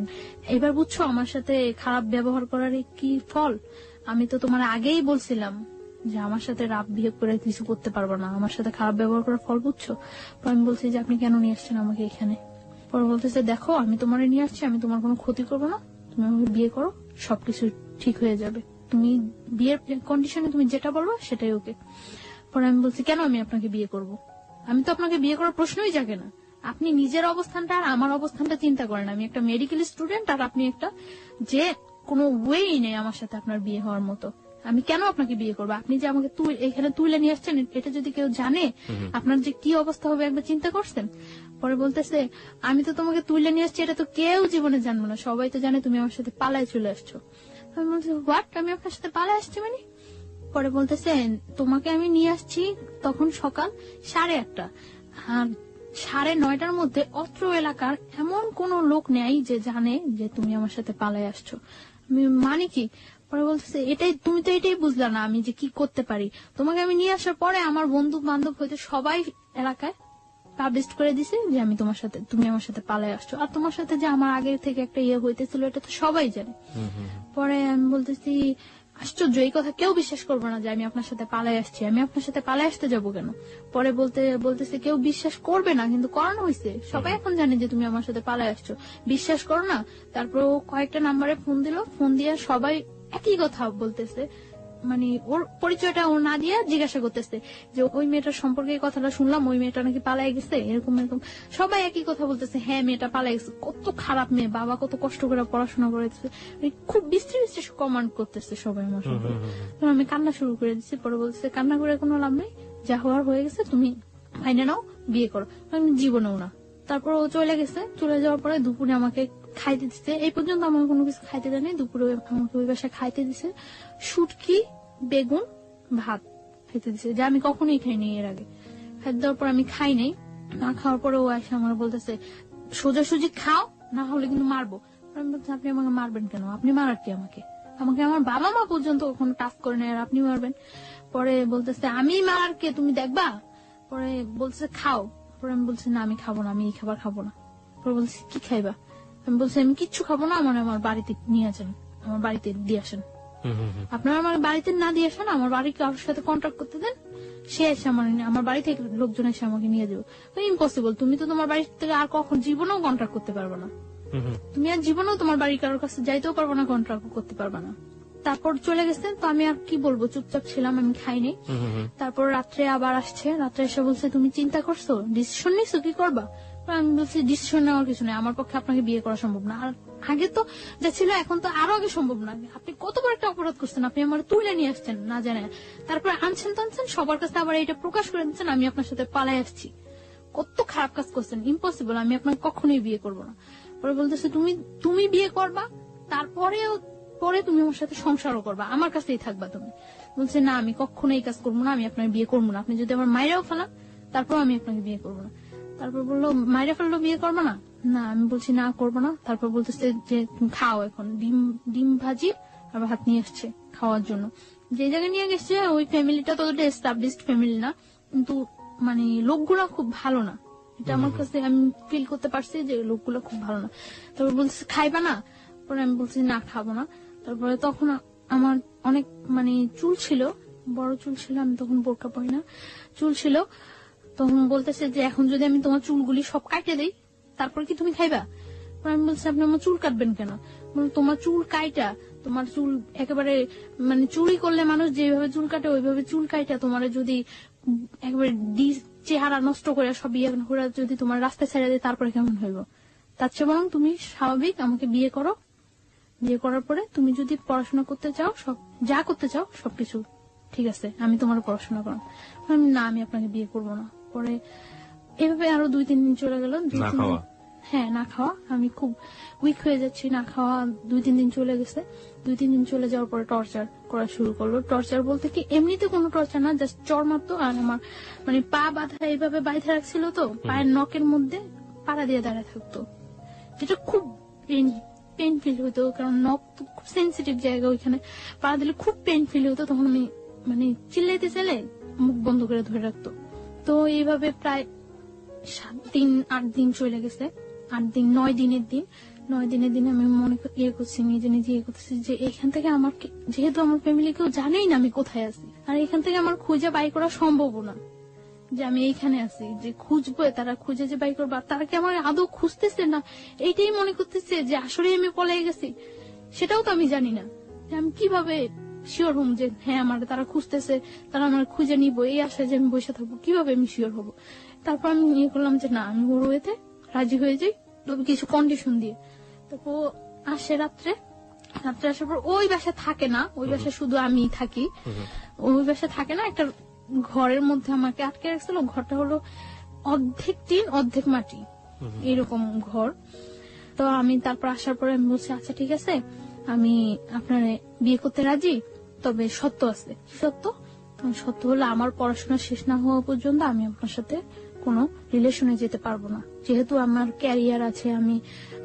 এবার বুঝছো আমার সাথে খারাপ ব্যবহার করার কি ফল, আমি তো তোমার আগেই বলছিলাম যে আমার সাথে রাফ বিহেভ করে কিছু করতে পারবো না, আমার সাথে খারাপ ব্যবহার করার ফল বুঝছো। আমি বলছি যে আপনি কেন নিয়ে আসছেন আমাকে এখানে। পরে বলতেছে দেখো আমি তোমার নিয়ে আসছি, আমি তোমার কোনো ক্ষতি করবো না, তুমি আমাকে বিয়ে করো, সবকিছু ঠিক হয়ে যাবে, তুমি বিয়ের কন্ডিশনে তুমি যেটা বলবো সেটাই ওকে। পরে আমি বলছি কেন আমি আপনাকে বিয়ে করব? আমি তো আপনাকে বিয়ে করার প্রশ্নই জাগে না। আপনি নিজের অবস্থানটা আর আমার অবস্থানটা চিন্তা করেন। আমি একটা মেডিকেল স্টুডেন্ট আর আপনি একটা, যে কোনো ওয়েই নেই আমার সাথে আপনার বিয়ে হওয়ার মতো। আমি কেন আপনাকে বিয়ে করবো? আপনি যে আমাকে এখানে তুলে নিয়ে আসছেন, এটা যদি কেউ জানে আপনার যে কি অবস্থা হবে একবার চিন্তা করছেন? পরে বলতেছে আমি তো তোমাকে তুলে নিয়ে আসছি, এটা তো কেউ জীবনে জানবো না, সবাই তো জানে তুমি আমার সাথে পালায় চলে আসছো। আমি বলছি হোয়াট, আমি আপনার সাথে পালায় আসছি মানে? পরে বলতেছে তোমাকে আমি নিয়ে আসছি তখন সকাল 8:30, আর 9:30টার মধ্যে অত্র এলাকার এমন কোন লোক নেই যে জানে যে তুমি আমার সাথে পালায় আসছো। আমি মানে কি? পরে বলতেছে তুমি তো এটাই বুঝলা না আমি যে কি করতে পারি। তোমাকে আমি নিয়ে আসার পরে আমার বন্ধু বান্ধব হয়তো সবাই এলাকায় পাবলিশ করে দিছে যে তুমি আমার সাথে পালায় আসছো, আর তোমার সাথে যে আমার আগে থেকে একটা ইয়ে হইতেছিল এটা তো সবাই জানে। পরে আমি বলতেছি আশ্চর্য, এই কথা কেউ বিশ্বাস করবে না যে আমি আপনার সাথে পালায় আসছি। আমি আপনার সাথে পালায় আসতে যাবো কেন? পরে বলতেছে কেউ বিশ্বাস করবে না, কিন্তু করানো হয়েছে, সবাই এখন জানে যে তুমি আমার সাথে পালায় আসছো, বিশ্বাস করো না। তারপর ও কয়েকটা নাম্বারে ফোন দিল, ফোন দিয়ে সবাই একই কথা বলতেছে, মানে ওর পরিচয়টা ও না দিয়ে জিজ্ঞাসা করতেছে যে ওই মেয়েটার সম্পর্কে এই কথাটা শুনলাম, ওই মেয়েটা নাকি পালাই গেছে, এরকম এরকম সবাই একই কথা বলতেছে, হ্যাঁ মেয়েটা পালাই গেছে, কত খারাপ মেয়ে, বাবা কত কষ্ট করে পড়াশোনা করেছে, খুব বিশ্রী কমান্ড করতেছে সবাই আমার সাথে। আমি কান্না শুরু করে দিচ্ছি। পরে বলতেছে কান্না করে কোনো লাভ নেই, যা হওয়ার হয়ে গেছে, তুমি মাইনে নাও, বিয়ে করো। আমি জীবনেও না। তারপর ও চলে গেছে, চলে যাওয়ার পরে দুপুরে আমাকে খাইতে দিচ্ছে, এই পর্যন্ত আমাকে কোনো কিছু খাইতে দেয়নি, দুপুরে আমাকে ওই বাসায় খাইতে দিছে শুটকি, বেগুন, ভাত খাইতে দিছে, যা আমি কখনোই খাইনি এর আগে। খাইতে দেওয়ার পর আমি খাই নাই, না খাওয়ার পরে ও এসে আমার বলতেছে সোজাসুজি খাও, না হলে কিন্তু মারবো। আমি বলছি আপনি আমাকে মারবেন কেন? আপনি মারার কি আমাকে? আমাকে আমার বাবা মা পর্যন্ত কখনো টাচ করে নেয়, আর আপনি মারবেন? পরে বলতেছে আমি মারার কে, তুমি দেখবা। পরে বলতেছে খাও। পরে আমি বলছি না আমি খাবো না, আমি এই খাবার খাবো না। পরে বলছি কি খাইবা? আমি বলছি আমি কিচ্ছু খাবো না, আমার বাড়িতে নিয়ে আসেন, আমার বাড়িতে দিয়ে আসেন। আপনারা আমার বাড়িতে না দিয়ে আসেন, আমার বাড়ি কারোর সাথে কন্ট্যাক্ট করতে দেন, সে এসে আমার বাড়ি থেকে লোকজন এসে আমাকে নিয়ে যাবে। ইম্পসিবল, তুমি তো তোমার বাড়ি থেকে আর কখন জীবনেও কন্ট্যাক্ট করতে পারবে না, তুমি আর জীবনেও তোমার বাড়ি কারোর কাছে যাইতেও পারবো না, কন্ট্যাক্ট করতে পারবে না। তারপর চলে গেছে, তো আমি আর কি বলবো, চুপচাপ ছিলাম, আমি খাইনি। তারপর রাত্রে আবার আসছে, রাত্রে এসে বলছে তুমি চিন্তা করছো, ডিসিশন নিছো, কি করবা? আমি বলছি ডিসিশন নেওয়ার কিছু নেই, আমার পক্ষে আপনাকে বিয়ে করা সম্ভব না, আর আগে তো যা ছিল এখন তো আরো আগে সম্ভব না। আপনি কত বড় একটা অপরাধ করছেন, আপনি আমার তুলে নিয়ে আসছেন না জানে, তারপর আনছেন টানছেন সবার কাছে, আবার এটা প্রকাশ করে দিচ্ছেন আমি আপনার সাথে পালাই আসছি। কত খারাপ কাজ করছেন, ইম্পসিবল, আমি আপনাকে কখনোই বিয়ে করবো না। পরে বলতেছে তুমি বিয়ে করবা, পরে তুমি আমার সাথে সংসারও করবা, আমার কাছেই থাকবা তুমি। বলছে না আমি কখনো এই কাজ করবো না, আমি আপনার বিয়ে করবো না, আপনি যদি আমার মায়েরাও ফেলান তারপর আমি আপনাকে বিয়ে করবো না। তারপর বললো মায়েরা ফেললো বিয়ে করবো না? না, আমি বলছি না করবো না। তারপর বলতেছে যে খাও, এখন ডিম ভাজি আর ভাত নিয়ে আসছে খাওয়ার জন্য। যে জায়গায় নিয়ে গেছে ওই ফ্যামিলিটা ততটা এস্টাবলিশড ফ্যামিলি না, কিন্তু মানে লোকগুলা খুব ভালো না, এটা আমার কাছে আমি ফিল করতে পারছি যে লোকগুলো খুব ভালো না। তারপর বলছে খাইবা না? পরে আমি বলছি না খাবো না। তারপরে তখন আমার অনেক মানে চুল ছিল, বড় চুল ছিল, আমি তখন বোরকা পরি না, চুল ছিল। তখন বলতেছে যে এখন যদি আমি তোমার চুলগুলি সব কাটে দিই তারপর কি তুমি খাইবা? আমি বলছি আপনি আমার চুল কাটবেন কেন? তোমার চুল কাইটা, তোমার চুল একেবারে মানে চুরি করলে মানুষ যেভাবে চুল কাটে ওইভাবে চুল কাইটা তোমার যদি একেবারে চেহারা নষ্ট করে সব ইয়ে করে যদি তোমার রাস্তায় ছেড়ে দেয় তারপরে কেমন হইব? তার চেয়ে বরং তুমি স্বাভাবিক আমাকে বিয়ে করো, বিয়ে করার পরে তুমি যদি পড়াশোনা করতে চাও, সব যা করতে চাও সবকিছু ঠিক আছে, আমি তোমার পড়াশোনা করাম। না আমি আপনাকে বিয়ে করবো না। পরে এভাবে আরো 2-3 দিন চলে গেল। হ্যাঁ না খাওয়া, আমি খুব উইক হয়ে যাচ্ছি, না খাওয়া 2-3 দিন চলে গেছে। 2-3 দিন চলে যাওয়ার পরে টর্চার করা শুরু করলো। টর্চার বলতে কি এমনিতে কোনো টর্চার না, জাস্ট চর মারতো, আর আমার মানে পা বাঁধা এইভাবে বাইধে রাখছিল, তো পায়ের নখের মধ্যে পাড়া দিয়ে দাঁড়ায় থাকতো, যেটা খুব পেন ফিল হতো, কারণ নখ তো খুব সেন্সিটিভ জায়গা, ওইখানে পাড়া দিলে খুব পেন ফিল হতো। তখন আমি মানে চিল্লাইতে চাইলে মুখ বন্ধ করে ধরে রাখতো। তো এইভাবে প্রায় 7-8 দিন চলে গেছে। 8 দিন 9 দিনের দিন 9 দিনের দিন আমি মনে করছি, নিজে নিজে করতেছি যে এখান থেকে আমার, যেহেতু আমার ফ্যামিলি কেউ জানেই না আমি কোথায় আছি, আর এখান থেকে আমার খুঁজে বাই করা সম্ভব না যে আমি এইখানে আছি, যে খুঁজবো তারা খুঁজে যে বাই করবো, তারা কি আমার আদৌ খুঁজতেছে না এইটাই মনে করতেছে যে আসলে আমি পলাই গেছি, সেটাও তো আমি জানি না যে আমি কিভাবে শিওর হম যে হ্যাঁ আমার তারা খুঁজতেছে, তারা আমার খুঁজে নিবো, এই আশায় যে আমি বসে থাকবো, কিভাবে আমি শিওর হবো। তারপর আমি ইয়ে করলাম যে না, আমি ওর ওয়েতে রাজি হয়ে যাই, তবে কিছু কন্ডিশন দিয়ে। তারপর ও আসে রাত্রে আসার পর ওই বাসায় থাকে না, ওই বাসায় শুধু আমি থাকি। ওই বাসায় থাকে না, একটা ঘরের মধ্যে আমাকে আটকে রাখছিল। ঘরটা হলো অর্ধেক টিন অর্ধেক মাটি, এরকম ঘর। তো আমি তারপর আসার পরে আমি বলছি আচ্ছা ঠিক আছে, আমি আপনার বিয়ে করতে রাজি, তবে সত্য আছে। সত্য সত্য হলো আমার পড়াশোনা শেষ না হওয়া পর্যন্ত আমি আপনার সাথে কোনো রিলেশনে যেতে পারবো না। যেহেতু আমার ক্যারিয়ার আছে, আমি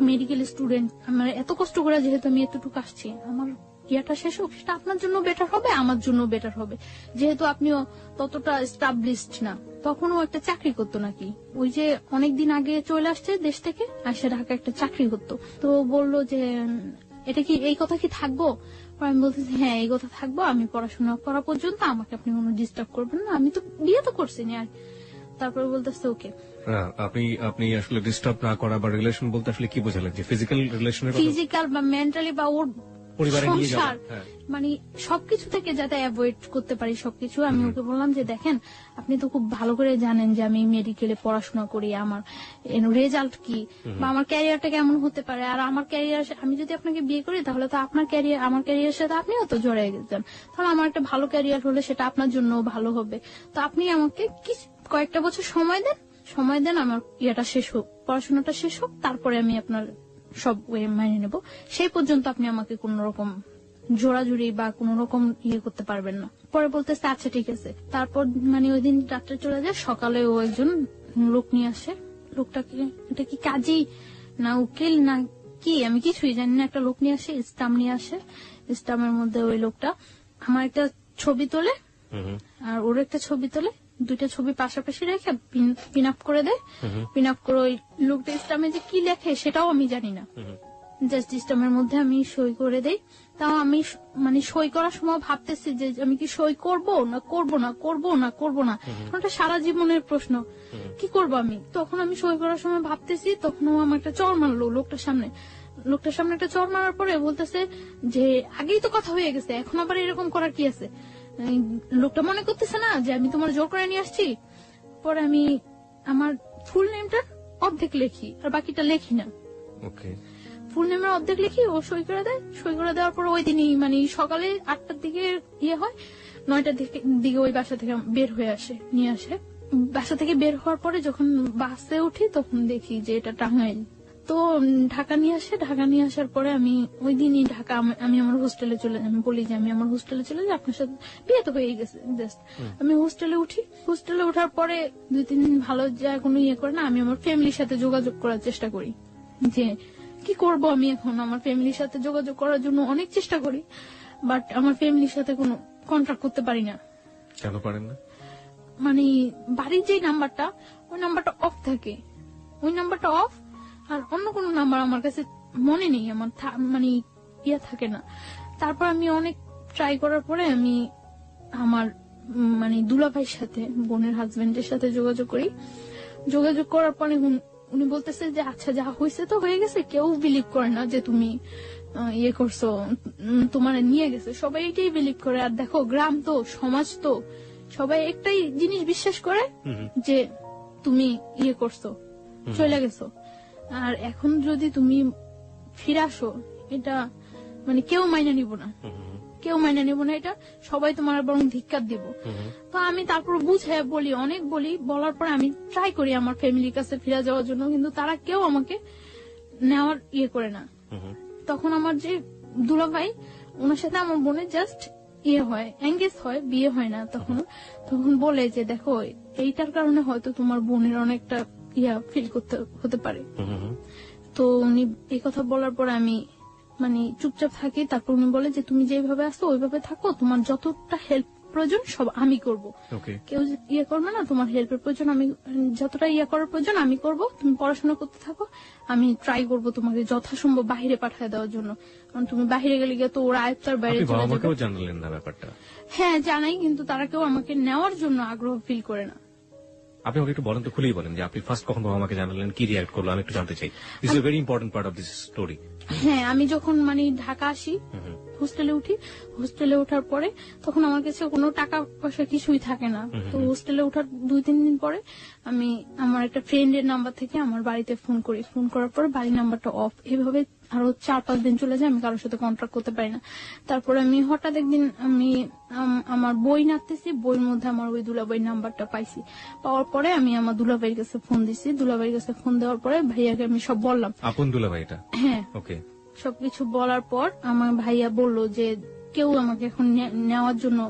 মেডিকেল স্টুডেন্ট, আমার এত কষ্ট করে যেহেতু আমি এতটুকু আসছি, আমার ইয়াটা শেষ হোক, সেটা আপনার জন্য বেটার হবে, আমার জন্য বেটার হবে। যেহেতু আপনিও ততটা এস্টাবলিশড না, তখনও একটা চাকরি করতো নাকি, ওই যে অনেকদিন আগে চলে আসছে দেশ থেকে, আসে ঢাকা একটা চাকরি করতো। তো বললো যে এটা কি, এই কথা কি থাকবো? আমি বলতেছি হ্যাঁ এই কথা থাকবো, আমি পড়াশোনা করা পর্যন্ত আমাকে আপনি কোনো ডিস্টার্ব করবেন না, আমি তো বিয়ে তো করছি না। আর তারপরে বলতেছে ওকে। আপনি আপনি আসলে ডিস্টার্ব না করা বা রিলেশন বলতে আসলে কি বোঝালেন, যে ফিজিক্যাল রিলেশনের কথা? ফিজিক্যাল বা মেন্টালি বা ওর পরিবারে নিয়ে সংসার, যাওয়া, হ্যাঁ। মানে সবকিছু থেকে যাতে অ্যাভয়েড করতে পারি সবকিছু। আমি ওকে বললাম যে দেখেন, আপনি তো খুব ভালো করে জানেন যে আমি মেডিকেলে পড়াশোনা করি, আমার রেজাল্ট কি বা আমার ক্যারিয়ারটা কেমন হতে পারে। আর আমার ক্যারিয়ার, আমি যদি আপনাকে বিয়ে করি তাহলে তো আপনার ক্যারিয়ার, আমার ক্যারিয়ারের সাথে আপনিও তো জড়িয়ে গেছেন, তাহলে আমার একটা ভালো ক্যারিয়ার হলে সেটা আপনার জন্য ভালো হবে। তো আপনি আমাকে কয়েকটা বছর সময় দেন, আমার ইয়েটা শেষ হোক, পড়াশোনাটা শেষ হোক, তারপরে আমি আপনার সব ওয়ে মাইনে নেব। সেই পর্যন্ত আপনি আমাকে কোন রকম জোড়াজুড়ি বা কোন রকম ইয়ে করতে পারবেন না। পরে বলতেছে আচ্ছা ঠিক আছে। তারপর মানে ওই দিন রাত্রে চলে যায়, সকালে ও একজন লোক নিয়ে আসে। লোকটাকে, এটা কি কাজী না উকিল না কি আমি কিছুই জানি না, একটা লোক নিয়ে আসে, স্টাম্প নিয়ে আসে। স্টাম্পের মধ্যে ওই লোকটা আমার একটা ছবি তোলে আর ওর একটা ছবি তোলে, দুইটা ছবি পাশাপাশি রেখে পিন আপ করে দেয়। পিন আপ করে ওই লোকটা স্টাম্পে যে কি লেখে সেটাও আমি জানি না, জাস্ট স্টাম্পের মধ্যে আমি সই করে দেই। তাও আমি মানে সই করার সময় ভাবতেছি যে আমি কি সই করব না করব না করব না করব না, ওটা সারা জীবনের প্রশ্ন, কি করব আমি। তখন আমি সই করার সময় ভাবতেছি, তখন ও আমার একটা চড় মারলো লোকটার সামনে একটা চড় মারার পরে বলতেছে যে আগেই তো কথা হয়ে গেছে, এখন আবার এরকম করার কি আছে। লোকটা মনে করতেছে না যে আমি তোমার জোর করে নিয়ে আসছি। পরে আমি আমার ফুল নেমটা অর্ধেক লিখি আর বাকিটা লেখি না। ফুল নেমের অর্ধেক লিখি, ও সই করে দেয়। সই করে দেওয়ার পর ওই দিনই মানে সকালে 8টার দিকে ইয়ে হয়, 9টার দিকে ওই বাসা থেকে বের হয়ে আসে, নিয়ে আসে। বাসা থেকে বের হওয়ার পরে যখন বাসে উঠি তখন দেখি যে এটা টাঙ্গাইল। তো ঢাকা নিয়ে আসে, ঢাকা নিয়ে আসার পরে আমি ওই দিনই ঢাকা, আমি আমার হোস্টেলে চলে যাই। আমি বলি যে আমি আমার হোস্টেলে চলে যাই, আপনার সাথে বিয়ে তো হয়ে গেছে। জাস্ট আমি হোস্টেলে উঠি। হোস্টেলে ওঠার পরে 2-3 দিন ভালো যায়, কোনো ইয়ে করে না। আমি আমার ফ্যামিলির সাথে যোগাযোগ করার চেষ্টা করি যে কি করব আমি এখন। আমার ফ্যামিলির সাথে যোগাযোগ করার জন্য অনেক চেষ্টা করি, বাট আমার ফ্যামিলির সাথে কোনো কন্ট্যাক্ট করতে পারি না। কেন পারেন না? মানে বাড়ির যে নাম্বারটা, ওই নাম্বারটা অফ থাকে, ওই নাম্বারটা অফ। আর অন্য কোনো নাম্বার আমার কাছে মনে নেই, আমার মানে ইয়া থাকে না। তারপর আমি অনেক ট্রাই করার পরে আমি আমার মানে দুলাভাইয়ের সাথে, বোনের হাজবেন্ডের সাথে যোগাযোগ করি। যোগাযোগ করার পরে উনি বলতেছে যে আচ্ছা যা হয়েছে তো হয়ে গেছে, কেউ বিলিভ করে না যে তুমি ইয়ে করছো, তোমার নিয়ে গেছে, সবাই এটাই বিলিভ করে। আর দেখো গ্রাম তো, সমাজ তো, সবাই একটাই জিনিস বিশ্বাস করে যে তুমি ইয়ে করছো, চলে গেছো। আর এখন যদি তুমি ফিরে আসো, এটা মানে কেউ মাইনা নিব না, কেউ মাইনা নিব না, এটা সবাই তোমার বরং ধিক্কার দিব। তো আমি তারপর বুঝে বলি, অনেক বলার পরে আমি ট্রাই করি আমার ফ্যামিলির কাছে ফিরে যাওয়ার জন্য, কিন্তু তারা কেউ আমাকে নেওয়ার ইয়ে করে না। তখন আমার যে দুলাভাই, ওনার সাথে আমার বোনের জাস্ট ইয়ে হয়, এঙ্গেজ হয়, বিয়ে হয় না। তখন বলে যে দেখো এইটার কারণে হয়তো তোমার বোনের অনেকটা ইয়া ফিল করতে হতে পারে। তো উনি এই কথা বলার পর আমি মানে চুপচাপ থাকি। তারপর উনি বলে যে তুমি যেভাবে আসো ওইভাবে থাকো, তোমার যতটা হেল্প প্রয়োজন সব আমি করব, কেউ ইয়ে করবে না। তোমার হেল্পের প্রয়োজন, আমি যতটা ইয়ে করার প্রয়োজন আমি করব, তুমি পড়াশোনা করতে থাকো, আমি ট্রাই করব তোমাকে যথাসম্ভব বাহিরে পাঠিয়ে দেওয়ার জন্য। কারণ তুমি বাহিরে গেলে গিয়ে তো ওরা আয়ত্তার বাইরে চলে যাবে। জানালেন না ব্যাপারটা? হ্যাঁ জানাই, কিন্তু তারা কেউ আমাকে নেওয়ার জন্য আগ্রহ ফিল করে না। আপনি আমাকে একটু বলেন তো, খুলেই বলেন যে আপনি ফার্স্ট কখন বাবা মাকে জানালেন, কি রিয়াক্ট করলো, আমি একটু জানতে চাই। This is a very important part of this story. হ্যাঁ, আমি যখন মানে ঢাকা আসি, হোস্টেলে উঠি, হোস্টেলে ওঠার পরে তখন আমার কাছে কোনো টাকা পয়সা কিছুই থাকে না। তো হোস্টেলে ওঠার 2-3 দিন পরে আমি আমার একটা ফ্রেন্ডের নাম্বার থেকে আমার বাড়িতে ফোন করি। ফোন করার পরে বাড়ির নাম্বারটা অফ। এভাবে আরো 4-5 দিন চলে যায়, আমি কারোর সাথে কন্ট্যাক্ট করতে পারি না। তারপরে আমি হঠাৎ একদিন আমি আমার বই নাড়তেছি, বইয়ের মধ্যে আমার ওই দুলাভাইয়ের নাম্বারটা পাইছি। পাওয়ার পরে আমি আমার দুলাভাইয়ের কাছে ফোন দিছি। দুলাভাইয়ের কাছে ফোন দেওয়ার পরে ভাইয়াকে আমি সব বললাম। আপন দুলাভাই এটা? হ্যাঁ। ওকে। সবকিছু বলার পর আমার ভাইয়া বলল যে কেউ আমাকে এখন নেওয়ার জন্য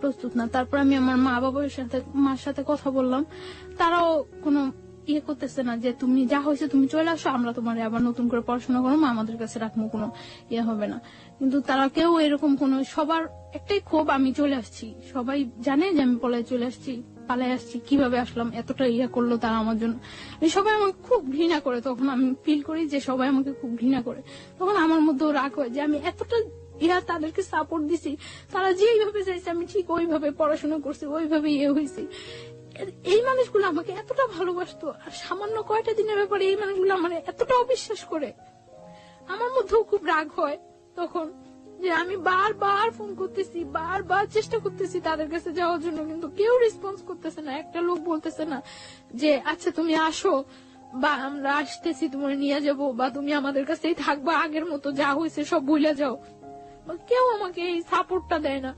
প্রস্তুত না। তারপর আমি আমার মা বাবার সাথে, মার সাথে কথা বললাম। তারাও কোনো ইয়ে করতেছে না যে তুমি যা হয়েছে তুমি চলে আসো, আমরা তোমার আবার নতুন করে পড়াশোনা করবো, আমাদের কাছে রাখবো, কোনো ইয়ে হবে না। কিন্তু তারা কেউ এরকম কোন, সবার একটাই ক্ষোভ আমি চলে আসছি। সবাই জানে যে আমি পলায় চলে আসছি, পালাই আসছি, কিভাবে আসলাম, এতটা ইয়ে করলো তারা আমার জন্য। সবাই আমাকে খুব ঘৃণা করে। তখন আমি ফিল করি যে সবাই আমাকে খুব ঘৃণা করে। তখন আমার মধ্যেও রাগ হয় যে আমি এতটা তাদেরকে সাপোর্ট দিছি, তারা যেইভাবে চাইছে আমি ঠিক ওইভাবে পড়াশোনা করছি, ওইভাবে ইয়ে হয়েছি। এই মানুষগুলো আমাকে এতটা ভালোবাসতো, আর সামান্য কয়টা দিনের ব্যাপারে এই মানুষগুলো আমার এতটা অবিশ্বাস করে। আমার মধ্যেও খুব রাগ হয় তখন, যে আমি বারবার ফোন করতেছি, বারবার চেষ্টা করতেছি তাদের কাছে যাওয়ার জন্য, কিন্তু কেউ রেসপন্স করতেছে না। একটা লোক বলতেছে না যে আচ্ছা তুমি আসো, বা আমরা আসতেছি তোমার নিয়ে যাবো, বা তুমি আমাদের কাছেই থাকবা, আগের মতো যা হয়েছে সব ভুলে যাও। কেউ আমাকে এই সাপোর্টটা দেয় না।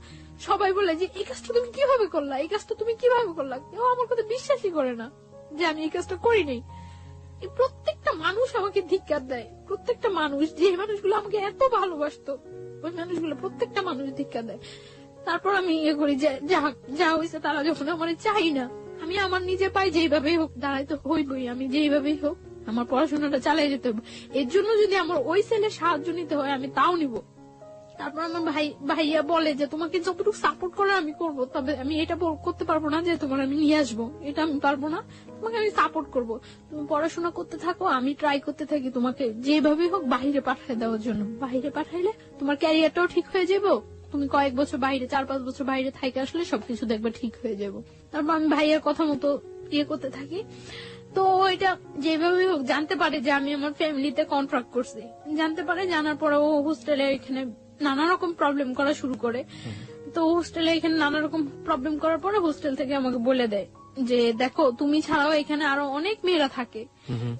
সবাই বলে যে এই কাজটা তুমি কিভাবে করলা, এই কাজটা তুমি কিভাবে করলা। কেউ আমার কথা বিশ্বাসই করে না যে আমি এই কাজটা করি নাই। প্রত্যেকটা মানুষ আমাকে ধিক্কার দেয়, প্রত্যেকটা মানুষ, যে মানুষগুলো আমাকে এত ভালোবাসতো ওই মানুষগুলো প্রত্যেকটা মানুষ ধিক্কার দেয়। তারপর আমি ইয়ে করি যে যা হয়েছে, তারা যখন আমার চাই না, আমি আমার নিজে পাই যেইভাবেই হোক দাঁড়াইতে হইবই, আমি যেইভাবেই হোক আমার পড়াশোনাটা চালিয়ে যেতে হবে। এর জন্য যদি আমার ওই ছেলের সাহায্য নিতে হয় আমি তাও নিব। তারপর আমার ভাইয়া বলে যে তোমাকে যতটুকু সাপোর্ট করে আমি করব, তবে আমি এটা করতে পারবো না যে তোমার আমি নিয়ে আসবো, এটা আমি পারবো না। তোমাকে আমি সাপোর্ট করব, তুমি পড়াশোনা করতে থাকো, আমি ট্রাই করতে থাকি তোমাকে যেভাবে হোক বাহিরে পাঠিয়ে দেওয়ার জন্য। বাহিরে পাঠাইলে তোমার ক্যারিয়ারটাও ঠিক হয়ে যাবো, তুমি কয়েক বছর বাইরে, 4-5 বছর বাইরে থাইকে আসলে সবকিছু দেখবে ঠিক হয়ে যাবো। তারপর আমি ভাইয়ার কথা মতো ইয়ে করতে থাকি। তো এটা যেভাবে হোক জানতে পারে যে আমি আমার ফ্যামিলিতে কন্ট্রাক্ট করছি, জানতে পারে। জানার পরে ও হোস্টেলে এখানে নানা রকম প্রবলেম করা শুরু করে। তো হোস্টেলে এখানে নানা রকম প্রবলেম করার পরে হোস্টেল থেকে আমাকে বলে দেয় যে দেখো তুমি ছাড়াও এখানে আরো অনেক মেয়েরা থাকে,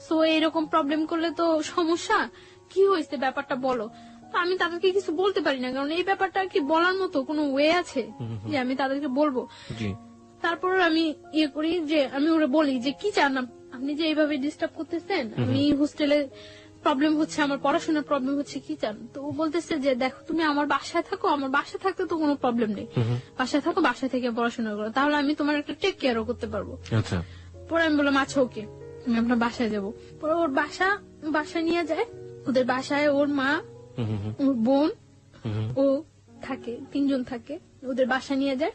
সো এরকম প্রবলেম করলে তো সমস্যা, কি হয়েছে ব্যাপারটা বলো। তো আমি তাদেরকে কিছু বলতে পারি না, কারণ এই ব্যাপারটা কি বলার মতো কোনো ওয়ে আছে যে আমি তাদেরকে বলবো। তারপর আমি ইয়ে করি যে আমি ওরা বলি যে কি চান আপনি, যে এইভাবে ডিস্টার্ব করতেছেন, আমি হোস্টেলে প্রবলেম হচ্ছে, আমার পড়াশোনার প্রবলেম হচ্ছে, কি চান। তো ও বলতেছে যে দেখো তুমি আমার বাসায় থাকো, আমার বাসায় থাকতে তো কোনো প্রবলেম নেই, বাসায় থাকো, বাসায় থেকে পড়াশোনা করো, তাহলে আমি তোমার একটা টেক কেয়ারও করতে পারবো। পরে আমি বললাম আচ্ছা ওকে, আমি আপনার বাসায় যাবো। পরে ওর বাসায় নিয়ে যায়। ওদের বাসায় ওর মা, ওর বোন, ও থাকে, 3 জন থাকে। ওদের বাসা নিয়ে যায়।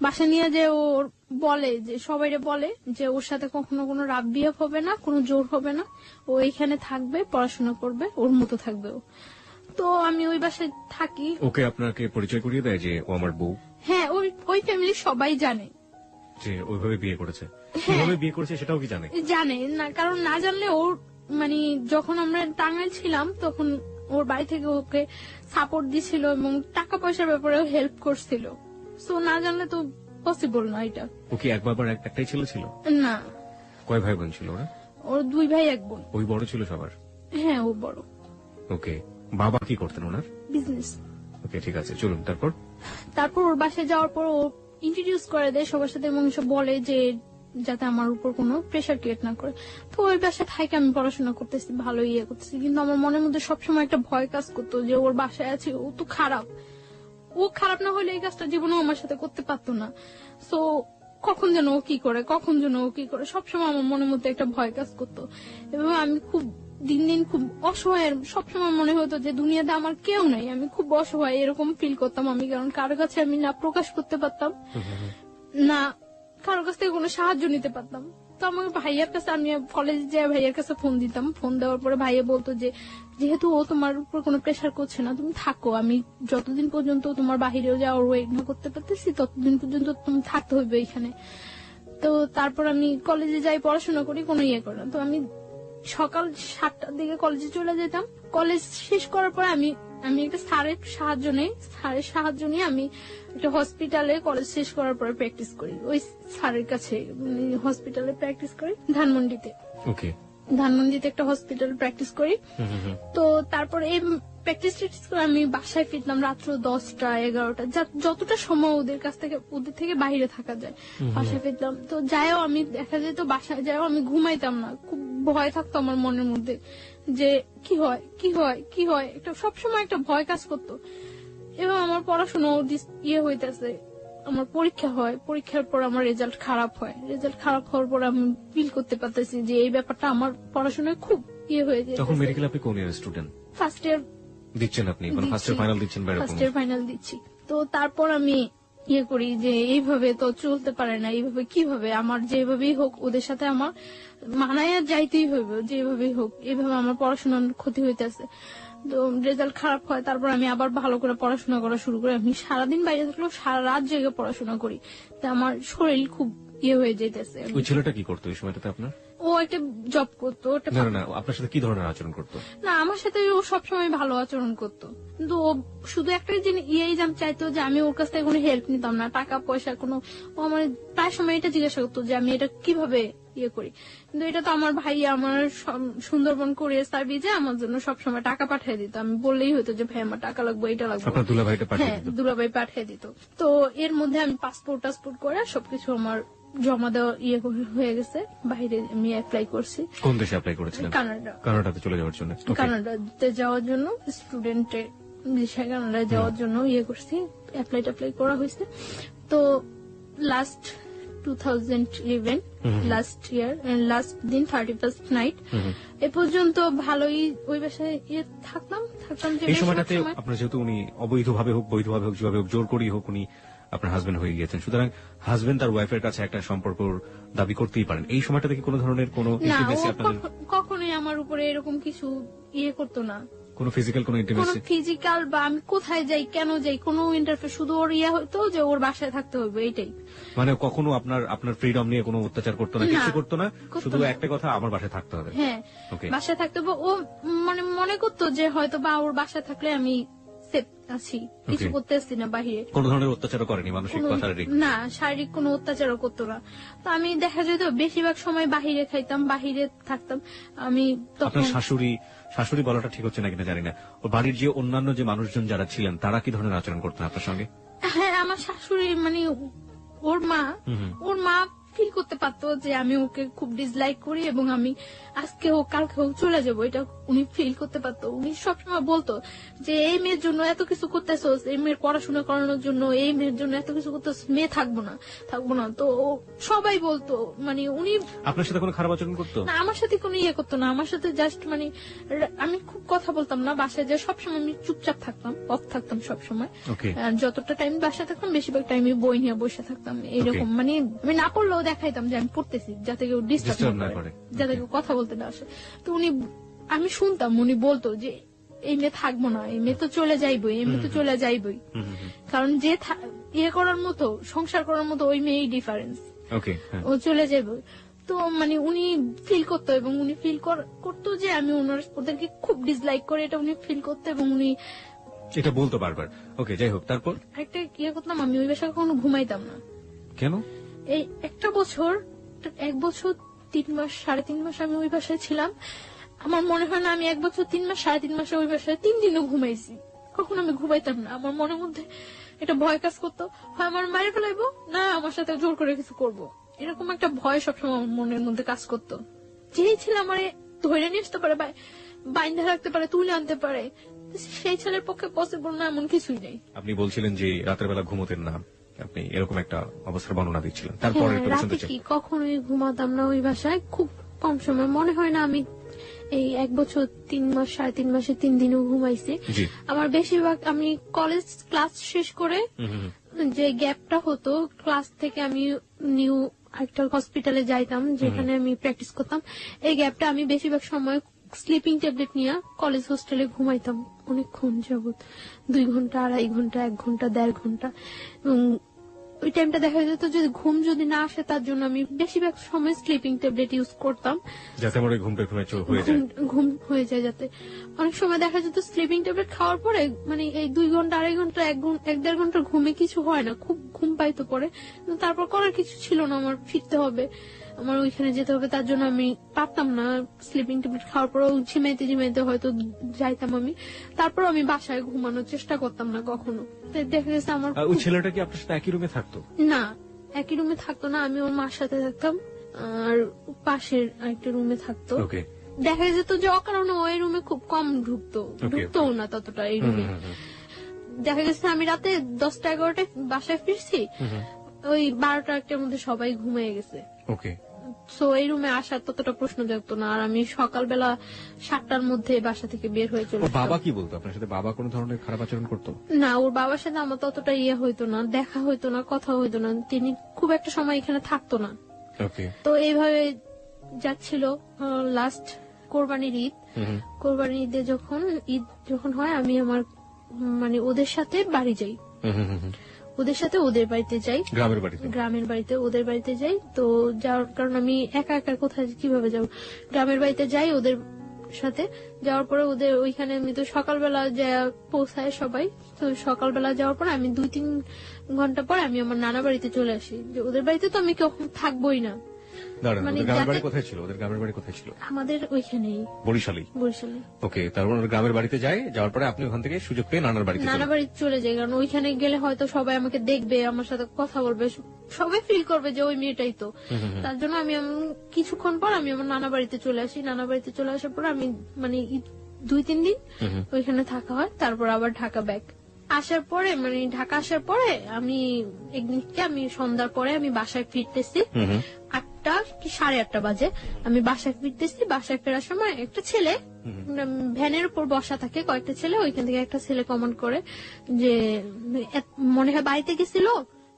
বাসা নিয়ে যে ওর বলে যে সবাইরে বলে যে ওর সাথে কখনো কোনো রাব বিহেভ হবে না, কোনো জোর হবে না, ও এখানে থাকবে, পড়াশোনা করবে, ওর মতো থাকবে ও। তো আমি ওই বাসায় থাকি। ওকে আপনাকে পরিচয় করিয়ে দেয় যে ও আমার বউ? হ্যাঁ, ওই ফ্যামিলির সবাই জানে যে ওইভাবে বিয়ে করেছে। কিভাবে বিয়ে করেছে সেটাও কি জানে? জানে না, কারণ না জানলে ওর মানে যখন আমরা টাঙ্গাইল ছিলাম তখন ওর বাড়ি থেকে ওকে সাপোর্ট দিছিল এবং টাকা পয়সার ব্যাপারে হেল্প করছিল। সো না জানলে তো পসিবল না এটা। ও কি একটাই ছেলে ছিল? না। কয় ভাই বোন ছিল ওরা? ওর 2 ভাই 1 বোন। ওই বড় ছিল সবার? হ্যাঁ, ও বড়। ওকে। বাবা কি করতেন ওনার? বিজনেস। ওকে, ঠিক আছে, চলুন। তারপর ওর বাসায় যাওয়ার পর ও ইন্ট্রোডিউস করে দেয় সবার সাথে এবং সব বলে যে যাতে আমার উপর কোনো প্রেশার ক্রিয়েট না করে। তো ওই বাসায় থাকি, আমি পড়াশোনা করতেছি, ভালো ইয়ে করতেছি, কিন্তু আমার মনের মধ্যে সবসময় একটা ভয় কাজ করতো যে ওর বাসায় আছে, ও তো খারাপ, ও খারাপ না হলে এই কাজটা জীবনেও আমার সাথে করতে পারতো না। সো কখন যেন ও কি করে সবসময় আমার মনের মধ্যে একটা ভয় কাজ করতো। এবং আমি খুব দিন দিন খুব অসহায়, সবসময় মনে হতো যে দুনিয়াতে আমার কেউ নাই, আমি খুব অসহায়, এরকম ফিল করতাম আমি। কারণ কারো কাছে আমি না প্রকাশ করতে পারতাম, না কারো কাছ থেকে কোনো সাহায্য নিতে পারতাম। তো আমার ভাইয়ার কাছে, আমি কলেজে যাই ভাইয়ার কাছে ফোন দিতাম। ফোন দেওয়ার পরে ভাইয়া বলতো যে যেহেতু ও তোমার উপর কোনো প্রেশার করছে না, তুমি থাকো, আমি যতদিন পর্যন্ত তোমার বাহিরেও যাওয়ার ওয়েট না করতে পারতেছি ততদিন পর্যন্ত তুমি থাকতে হইবে এখানে। তো তারপর আমি কলেজে যাই, পড়াশোনা করি, কোনো ইয়ে করি না। তো আমি সকাল 7টার দিকে কলেজে চলে যেতাম। কলেজ শেষ করার পর আমি একটা স্যারের সাহায্য নিয়ে আমি একটা হসপিটালে কলেজ শেষ করার পরে প্র্যাকটিস করি, ওই স্যারের কাছে হসপিটালে প্র্যাকটিস করি ধানমন্ডিতে। ওকে, ধানমন্ডিতে একটা হসপিটাল প্র্যাকটিস করি। তো তারপর এই প্র্যাকটিস করে আমি বাসায় ফিরতাম রাত্র 10টা 11টা, যতটা সময় ওদের থেকে বাইরে থাকা যায় বাসায় ফিরতাম। তো যাইও আমি দেখা যেত বাসায় যাইও আমি ঘুমাইতাম না, খুব ভয় থাকতো আমার মনের মধ্যে যে কি হয় একটা সবসময় একটা ভয় কাজ করতো। এবং আমার পড়াশোনা ইয়ে হইতেছে, আমার পরীক্ষা হয়, পরীক্ষার পর আমার রেজাল্ট খারাপ হয়, রেজাল্ট খারাপ হওয়ার পর আমি ফিল করতে পারতেছি যে এই ব্যাপারটা আমার পড়াশোনায় খুব ইয়ে হয়ে যায়। তখন মেডিকেল আপনি কোন ইয়ার স্টুডেন্ট? ফার্স্ট ইয়ার দিচ্ছেন আপনি, মানে ফার্স্ট ইয়ার ফাইনাল দিচ্ছেন? ফার্স্ট ইয়ার ফাইনাল দিচ্ছি। তো তারপর আমি ইয়ে করি যে এইভাবে তো চলতে পারে না, এইভাবে কিভাবে আমার যেভাবেই হোক ওদের সাথে আমার মানায় যাইতেই হইবে, যেভাবেই হোক এইভাবে আমার পড়াশোনার ক্ষতি হইতেছে। তো রেজাল্ট খারাপ হয়, তারপর আমি আবার ভালো করে পড়াশোনা করা শুরু করি। আমি সারাদিন বাইরে থাকলেও সারা রাত জেগে পড়াশোনা করি, তো আমার শরীর খুব ইয়ে হয়ে যেতেছে। ওই ছেলেটা কি করতো এই সময়টাতে আপনার? ও একটা জব করতো। না, আপনার সাথে কি ধরনের আচরণ করতো? না, আমার সাথে ও সবসময় ভালো আচরণ করতো, কিন্তু ও শুধু একটা চাইতো যে আমি ওর কাছ থেকে কোনো হেল্প নিতাম না, টাকা পয়সা কোনো। ও আমার প্রায় সময় এটা জিজ্ঞাসা করতো যে আমি এটা কিভাবে ইয়ে করি, কিন্তু এটা তো আমার ভাই আমার সুন্দরবন কুরিয়ার সার্ভিসে আমার জন্য সবসময় টাকা পাঠিয়ে দিত। আমি বললেই হতো যে ভাই আমার টাকা লাগবে, এটা লাগবে, আপনার দুলাভাইটা পাঠিয়ে দিত? হ্যাঁ, দুলাভাই পাঠিয়ে দিত। তো এর মধ্যে আমি পাসপোর্ট করে সবকিছু আমার জমা দেওয়া হয়ে গেছে। বাইরে আমি অ্যাপ্লাই করছি। কোন দেশে অ্যাপ্লাই করেছিলেন? কানাডাতে চলে যাওয়ার জন্য? কানাডাতে যাওয়ার জন্য স্টুডেন্টের বিষয় কানাডায় যাওয়ার জন্য করছি, অ্যাপ্লাই করা হয়েছে। তো লাস্ট 2011 লাস্ট ইয়ার লাস্ট দিন 31st নাইট এ পর্যন্ত ভালোই ওই বাসায় থাকতাম। এই সময়টাতে আপনার যেহেতু উনি অবৈধভাবে হোক বৈধভাবে হোক যেভাবে হোক জোর করেই হোক উনি আপনার হাজবেন্ড হয়ে গিয়েছেন, সুতরাং হাজবেন্ড তার ওয়াইফের কাছে একটা সম্পর্ক দাবি করতেই পারেন। এই সময়টা থেকে কোনো ধরনের কোনো ইন্টিমেসি আপনাদের? কখনোই আমার উপরে এরকম কিছু করতো না, কোনো ফিজিক্যাল কোনো ইন্টিমেসি? ফিজিক্যাল বা আমি কোথায় যাই কেন যাই কোনো ইন্টারফেয়ার, শুধু ওর হইতো যে ওর বাসায় থাকতে হবে, এইটাই। মানে কখনো আপনার ফ্রিডম নিয়ে কোনো অত্যাচার করতো না, কিছু করতো না, শুধু একটা কথা আমার বাসায় থাকতে হবে? হ্যাঁ, বাসায় থাকতে হবে। ও মানে মনে করতো যে হয়তো বা ওর বাসায় থাকলে আমি সেফ আছি, কিছু করতে আসছি না বাহিরে। কোনো ধরনের অত্যাচারও করেনি, মানসিক বা শারীরিক? না, শারীরিক কোনো অত্যাচারও করতো না। তো আমি দেখা যেত বেশিরভাগ সময় বাহিরে খাইতাম, বাহিরে থাকতাম। আমি আপনার শাশুড়ি বলাটা ঠিক হচ্ছে না কিনা জানি না, ও বাড়ির যে অন্যান্য যে মানুষজন যারা ছিলেন তারা কি ধরনের আচরণ করতেন আপনার সঙ্গে? হ্যাঁ, আমার শাশুড়ি মানে ওর মা ফিল করতে পারতো যে আমি ওকে খুব ডিসলাইক করি এবং আমি আজকে হোক কালকে হোক চলে যাবো, এটা উনি ফিল করতে পারতো। উনি সবসময় বলতো যে এই মেয়ের জন্য এত কিছু করতেছোস, এই মেয়ের পড়াশোনা করানোর জন্য, এই মেয়ের জন্য এত কিছু করতেছ, মেয়ে থাকবো না। তো সবাই বলতো, মানে উনি আপনার সাথে কোনো খারাপ আচরণ করতো না, আমার সাথে কোনো করতো না। আমার সাথে জাস্ট মানে আমি খুব কথা বলতাম না বাসায়, যে সবসময় আমি চুপচাপ থাকতাম, অফ থাকতাম সবসময়। যতটা টাইম বাসায় থাকতাম বেশিরভাগ টাইমে বই নিয়ে বসে থাকতাম, এইরকম। মানে আমি না পড়লেও দেখাইতাম যে আমি পড়তেছি, যাতে কেউ ডিস্টার্ব না করে, যাতে কেউ কথা বলতে না আসে। তো আমি শুনতাম উনি বলতো যে এই মেয়ে থাকবো না, এই মেয়ে তো চলে যাইবই, এই মেয়ে তো চলে যাইবই, কারণ যে করার মতো সংসার করার মতো ওই মেয়েই ডিফারেন্স, ও চলে যাইবই। তো মানে উনি ফিল করতো এবং উনি ফিল করতো যে আমি ওদেরকে খুব ডিসলাইক করে, এটা উনি ফিল করতো এবং উনি এটা বলতো বারবার। ওকে, যাই হোক, তারপর একটা করতাম, আমি ওই বাসায় কখনো ঘুমাইতাম না। কেন? এই 1 বছর 3 মাস 3.5 মাস আমি ওই বাসায় ছিলাম। আমার মনে হয় না আমি 1 বছর 3 মাস 3.5 মাসে ওই বাসায় 3 দিনও ঘুমাইছি। কখনো আমি ঘুমাইতাম না। আমার মনের মধ্যে এটা ভয় কাজ করতো, হয় আমার মায়ের ফেলাইবো, না আমার সাথে জোর করে কিছু করবো, এরকম একটা ভয় সবসময় মনের মধ্যে কাজ করতো। যেই ছেলে আমার ধরে নিয়ে আসতে পারে, বাইন্ধা রাখতে পারে, তুলে আনতে পারে, সেই ছেলের পক্ষে পসিবল না এমন কিছুই নেই। আপনি বলছিলেন যে রাতের বেলা ঘুমোতেন না, আপনি এরকম একটা অবস্থার বর্ণনা দিচ্ছিলেন। তারপরে রাতে কি কখনোই ঘুমাতাম না ওই বাসায়, খুব কম সময়। মনে হয় না আমি এই 1 বছর 3 মাস 3.5 মাসে 3 দিনও ঘুমাইছি। আমার বেশিরভাগ আমি কলেজ ক্লাস শেষ করে যে গ্যাপটা হতো, ক্লাস থেকে আমি নিউ একটা হসপিটালে যাইতাম যেখানে আমি প্র্যাকটিস করতাম, এই গ্যাপটা আমি বেশিরভাগ সময় স্লিপিং ট্যাবলেট নিয়ে কলেজ হোস্টেলে ঘুমাইতাম অনেকক্ষণ যাবত, 2 ঘন্টা 2.5 ঘন্টা 1 ঘন্টা 1.5 ঘন্টা। এবং ওই টাইমটা দেখা যেত যদি ঘুম যদি না আসে তার জন্য আমি বেশিরভাগ সময় স্লিপিং ট্যাবলেট ইউজ করতাম, যাতে আমার ওই ঘুমটা একটু হয়ে যায়। ঘুম হয়ে যায় যাতে। অনেক সময় দেখা যেত স্লিপিং ট্যাবলেট খাওয়ার পরে মানে এই 2 ঘন্টা 2.5 ঘন্টা 1-1.5 ঘন্টার ঘুমে কিছু হয় না, খুব ঘুম পাইতো পরে, কিন্তু তারপর করার কিছু ছিল না, আমার ফিরতে হবে, আমার ওইখানে যেতে হবে, তার জন্য আমি পারতাম না স্লিপিং ট্যাবলেট খাওয়ার পরেও ঝিমাইতে ঝিমাইতে হয়তো যাইতাম আমি, তারপর আমি বাসায় ঘুমানোর চেষ্টা করতাম না কখনো। তো দেখা গেছে আমার ওই ছেলেটা কি আপনার সাথে একই রুমে থাকতো? না, একই রুমে থাকতো না, আমি ওর মার সাথে থাকতাম আর পাশের আরেকটা রুমে থাকতো। ওকে। দেখা যেত যে অকারণে ওই রুমে খুব কম ঢুকতো না ততটা এই রুমে। দেখা গেছে আমি রাতে 10টা-11টায় বাসায় ফিরছি, ওই 12টা-1টার মধ্যে সবাই ঘুমিয়ে গেছে। ওকে। সো এই রুমে আসার ততটা প্রশ্ন জাগতো না, আর আমি সকালবেলা 7টার মধ্যে বাসা থেকে বের হয়ে চলে যেতাম। বাবা কি বলতো আপনার সাথে? বাবা কোনো ধরনের খারাপ আচরণ করতো? না, ওর বাবার সাথে আমার ততটা হইতো না, দেখা হইতো না, কথা হইতো না, তিনি খুব একটা সময় এখানে থাকতো না। ওকে। তো এইভাবে যাচ্ছিল। লাস্ট কোরবানির ঈদ, কোরবানির ঈদে যখন হয় আমি আমার মানে ওদের সাথে বাড়ি যাই, ওদের সাথে ওদের বাড়িতে যাই, গ্রামের বাড়িতে ওদের বাড়িতে যাই। তো যাওয়ার কারণ আমি একা একা কোথায় কিভাবে যাব, গ্রামের বাড়িতে যাই ওদের সাথে। যাওয়ার পরে ওদের ওইখানে আমি তো সকালবেলা যা পৌঁছায় সবাই, তো সকালবেলা যাওয়ার পর আমি 2-3 ঘন্টা পর আমি আমার নানা বাড়িতে চলে আসি, যে ওদের বাড়িতে তো আমি কখন থাকবোই না। মানে গ্রামের বাড়ি কোথায় ছিল? ওদের গ্রামের বাড়ি কোথায় ছিল? আমাদের ওইখানেই, বরিশালে। ওকে, তারপর গ্রামের বাড়িতে যায়, যাওয়ার পরে আপনি ওখান থেকে সুযোগ পেয়ে নানা বাড়িতে চলে যাই, কারণ ওইখানে গেলে হয়তো সবাই আমাকে দেখবে, আমার সাথে কথা বলবে, সবাই ফিল করবে যে ওই মেয়েটাই তো। তার জন্য আমি কিছুক্ষণ পর আমি আমার নানা বাড়িতে চলে আসি। নানা বাড়িতে চলে আসার পর আমি মানে 2-3 দিন ওইখানে থাকা হয়, তারপর আবার ঢাকা ব্যাক আসার পরে মানে ঢাকা আসার পরে আমি একদিনকে আমি সন্ধ্যার পরে আমি বাসায় ফিরতেছি, 8টা কি 8:30 বাজে আমি বাসায় ফিরতেছি। বাসায় ফেরার সময় একটা ছেলে ভ্যানের উপর বসা থাকে, কয়েকটা ছেলে, ওইখান থেকে একটা ছেলে কমেন্ট করে যে মনে হয় বাড়িতে গেছিল,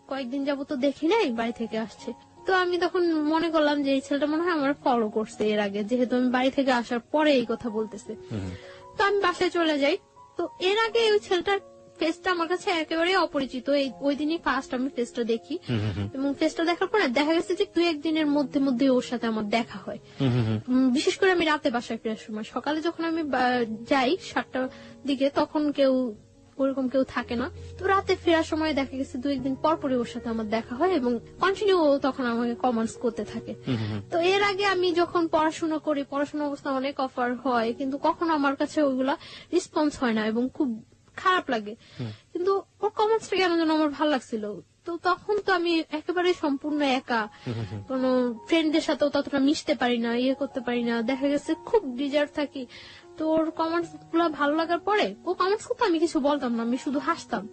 কয়েকদিন যাবো তো দেখি নাই, বাড়ি থেকে আসছে। তো আমি তখন মনে করলাম যে এই ছেলেটা মনে হয় আমার ফলো করছে এর আগে, যেহেতু আমি বাড়ি থেকে আসার পরে এই কথা বলতেছে। তো আমি বাসায় চলে যাই। তো এর আগে ওই ছেলেটার ফেসটা আমার কাছে একেবারে অপরিচিত, ওই দিনই ফার্স্ট আমি ফেসটা দেখি, এবং ফেসটা দেখার পরে দেখা গেছে যে 2-1 দিনের মধ্যে ওর সাথে আমার দেখা হয়। বিশেষ করে আমি রাতে বাসায় ফেরার সময়, সকালে যখন আমি যাই 7টার দিকে তখন ওরকম কেউ থাকে না। তো রাতে ফেরার সময় দেখা গেছে 2-1 দিন পর ওর সাথে আমার দেখা হয়, এবং কন্টিনিউ তখন আমাকে কমেন্টস করতে থাকে। তো এর আগে আমি যখন পড়াশোনা করি, পড়াশোনা অবস্থা অনেক অফার হয়, কিন্তু কখনো আমার কাছে ওইগুলা রেসপন্স হয় না এবং খুব খারাপ লাগে, কিন্তু ওর কমেন্টসটা কেন যেন আমার ভালো লাগছিল। তো তখন তো আমি একেবারে সম্পূর্ণ একা, কোন ফ্রেন্ডদের সাথেও ততটা মিশতে পারি না, করতে পারি না, দেখা গেছে খুব ডিজার্ভ থাকি। তো ওর কমেন্টস গুলো ভালো লাগার পরে ও কমেন্টস করতে আমি কিছু বলতাম না, আমি শুধু হাসতাম।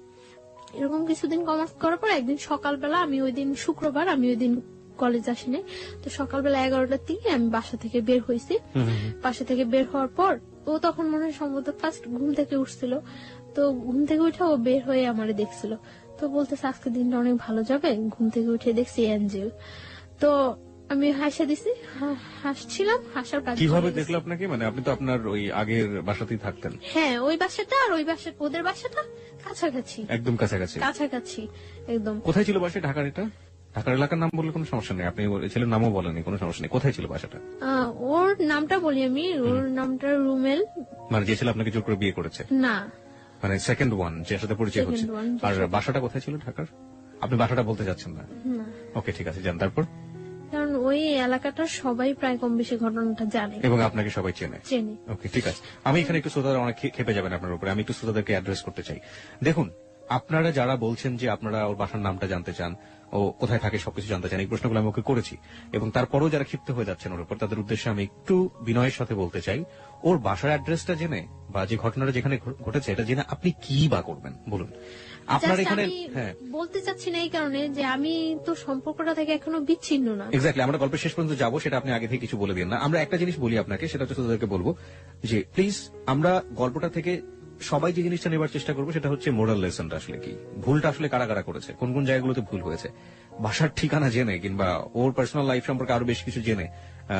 এরকম কিছুদিন কমেন্টস করার পর একদিন সকালবেলা, আমি ওই দিন শুক্রবার, আমি ওই দিন কলেজ আসিনি, তো সকালবেলা 11টার দিকে আমি বাসা থেকে বের হয়েছি। বাসা থেকে বের হওয়ার পর ও তখন মনে হয় সম্ভবত ফার্স্ট ঘুম থেকে উঠছিল, তো ঘুম থেকে উঠে ও বের হয়ে আমারে দেখছিল, তো বলতেছে আজকের দিনটা অনেক ভালো যাবে। ঘুম থেকে উঠে দেখছি অ্যাঞ্জেল, তো আমি হাসা দিছি, হাসছিলাম, হাসার কাজ। কিভাবে দেখলো আপনাকে? মানে আপনি তো আপনার ওই আগের বাসাতেই থাকতেন। হ্যাঁ, ওই বাসাটা আর ওই বাসা, ওদের বাসাটা কাছাকাছি, একদম কাছাকাছি একদম। কোথায় ছিল বাসা? ঢাকার এটা ঢাকার এলাকার নাম বললে কোনো সমস্যা নেই, আপনি ছেলের নামও বলেনি, কোনো সমস্যা নেই। কোথায় ছিল বাসাটা? ওর নামটা বলি আমি, ওর নামটা রুমেল। মানে যে ছেলে আপনাকে জোর করে বিয়ে করেছে? না, মানে সেকেন্ড ওয়ান, যার সাথে পরিচয় হচ্ছে। আর বাসাটা কোথায় ছিল ঢাকার? আপনি বাসাটা বলতে যাচ্ছেন না? ওকে, ঠিক আছে, যান। তারপর? কারণ ওই এলাকাটার সবাই প্রায় কম বেশি ঘটনাটা জানে এবং আপনাকে সবাই চেনে। ওকে, ঠিক আছে। আমি এখানে একটু শ্রোতারা অনেক খেপে যাবেন আপনার উপরে, আমি একটু শ্রোতাদেরকে অ্যাড্রেস করতে চাই। দেখুন, আপনারা যারা বলছেন যে আপনারা ওর বাসার নামটা জানতে চান, ও কোথায় থাকে সবকিছু জানতে চান, এই প্রশ্নগুলো আমি ওকে করেছি, এবং তারপরও যারা ক্ষিপ্ত হয়ে যাচ্ছেন ওর উপর, তাদের উদ্দেশ্যে আমি একটু বিনয়ের সাথে বলতে চাই, ওর বাসার অ্যাড্রেসটা জেনে বা যে ঘটনাটা যেখানে ঘটেছে এটা জেনে আপনি কি বা করবেন বলুন। আপনার এখানে বলতে চাচ্ছি না এই কারণে যে আমি তো সম্পর্কটা থেকে এখনো বিচ্ছিন্ন না। এক্স্যাক্টলি, আমরা গল্পের শেষ পর্যন্ত যাবো, সেটা আপনি আগে থেকে কিছু বলে দিন না। আমরা একটা জিনিস বলি আপনাকে, সেটা হচ্ছে তাদেরকে বলবো যে প্লিজ আমরা গল্পটা থেকে সবাই যে জিনিসটা নেবার চেষ্টা করবো সেটা হচ্ছে মোরাল লেসনটা আসলে কি, ভুলটা আসলে কারা কারা করেছে, কোন কোন জায়গাগুলোতে ভুল হয়েছে। বাসার ঠিকানা জেনে কিংবা ওর পার্সোনাল লাইফ সম্পর্কে আরো বেশ কিছু জেনে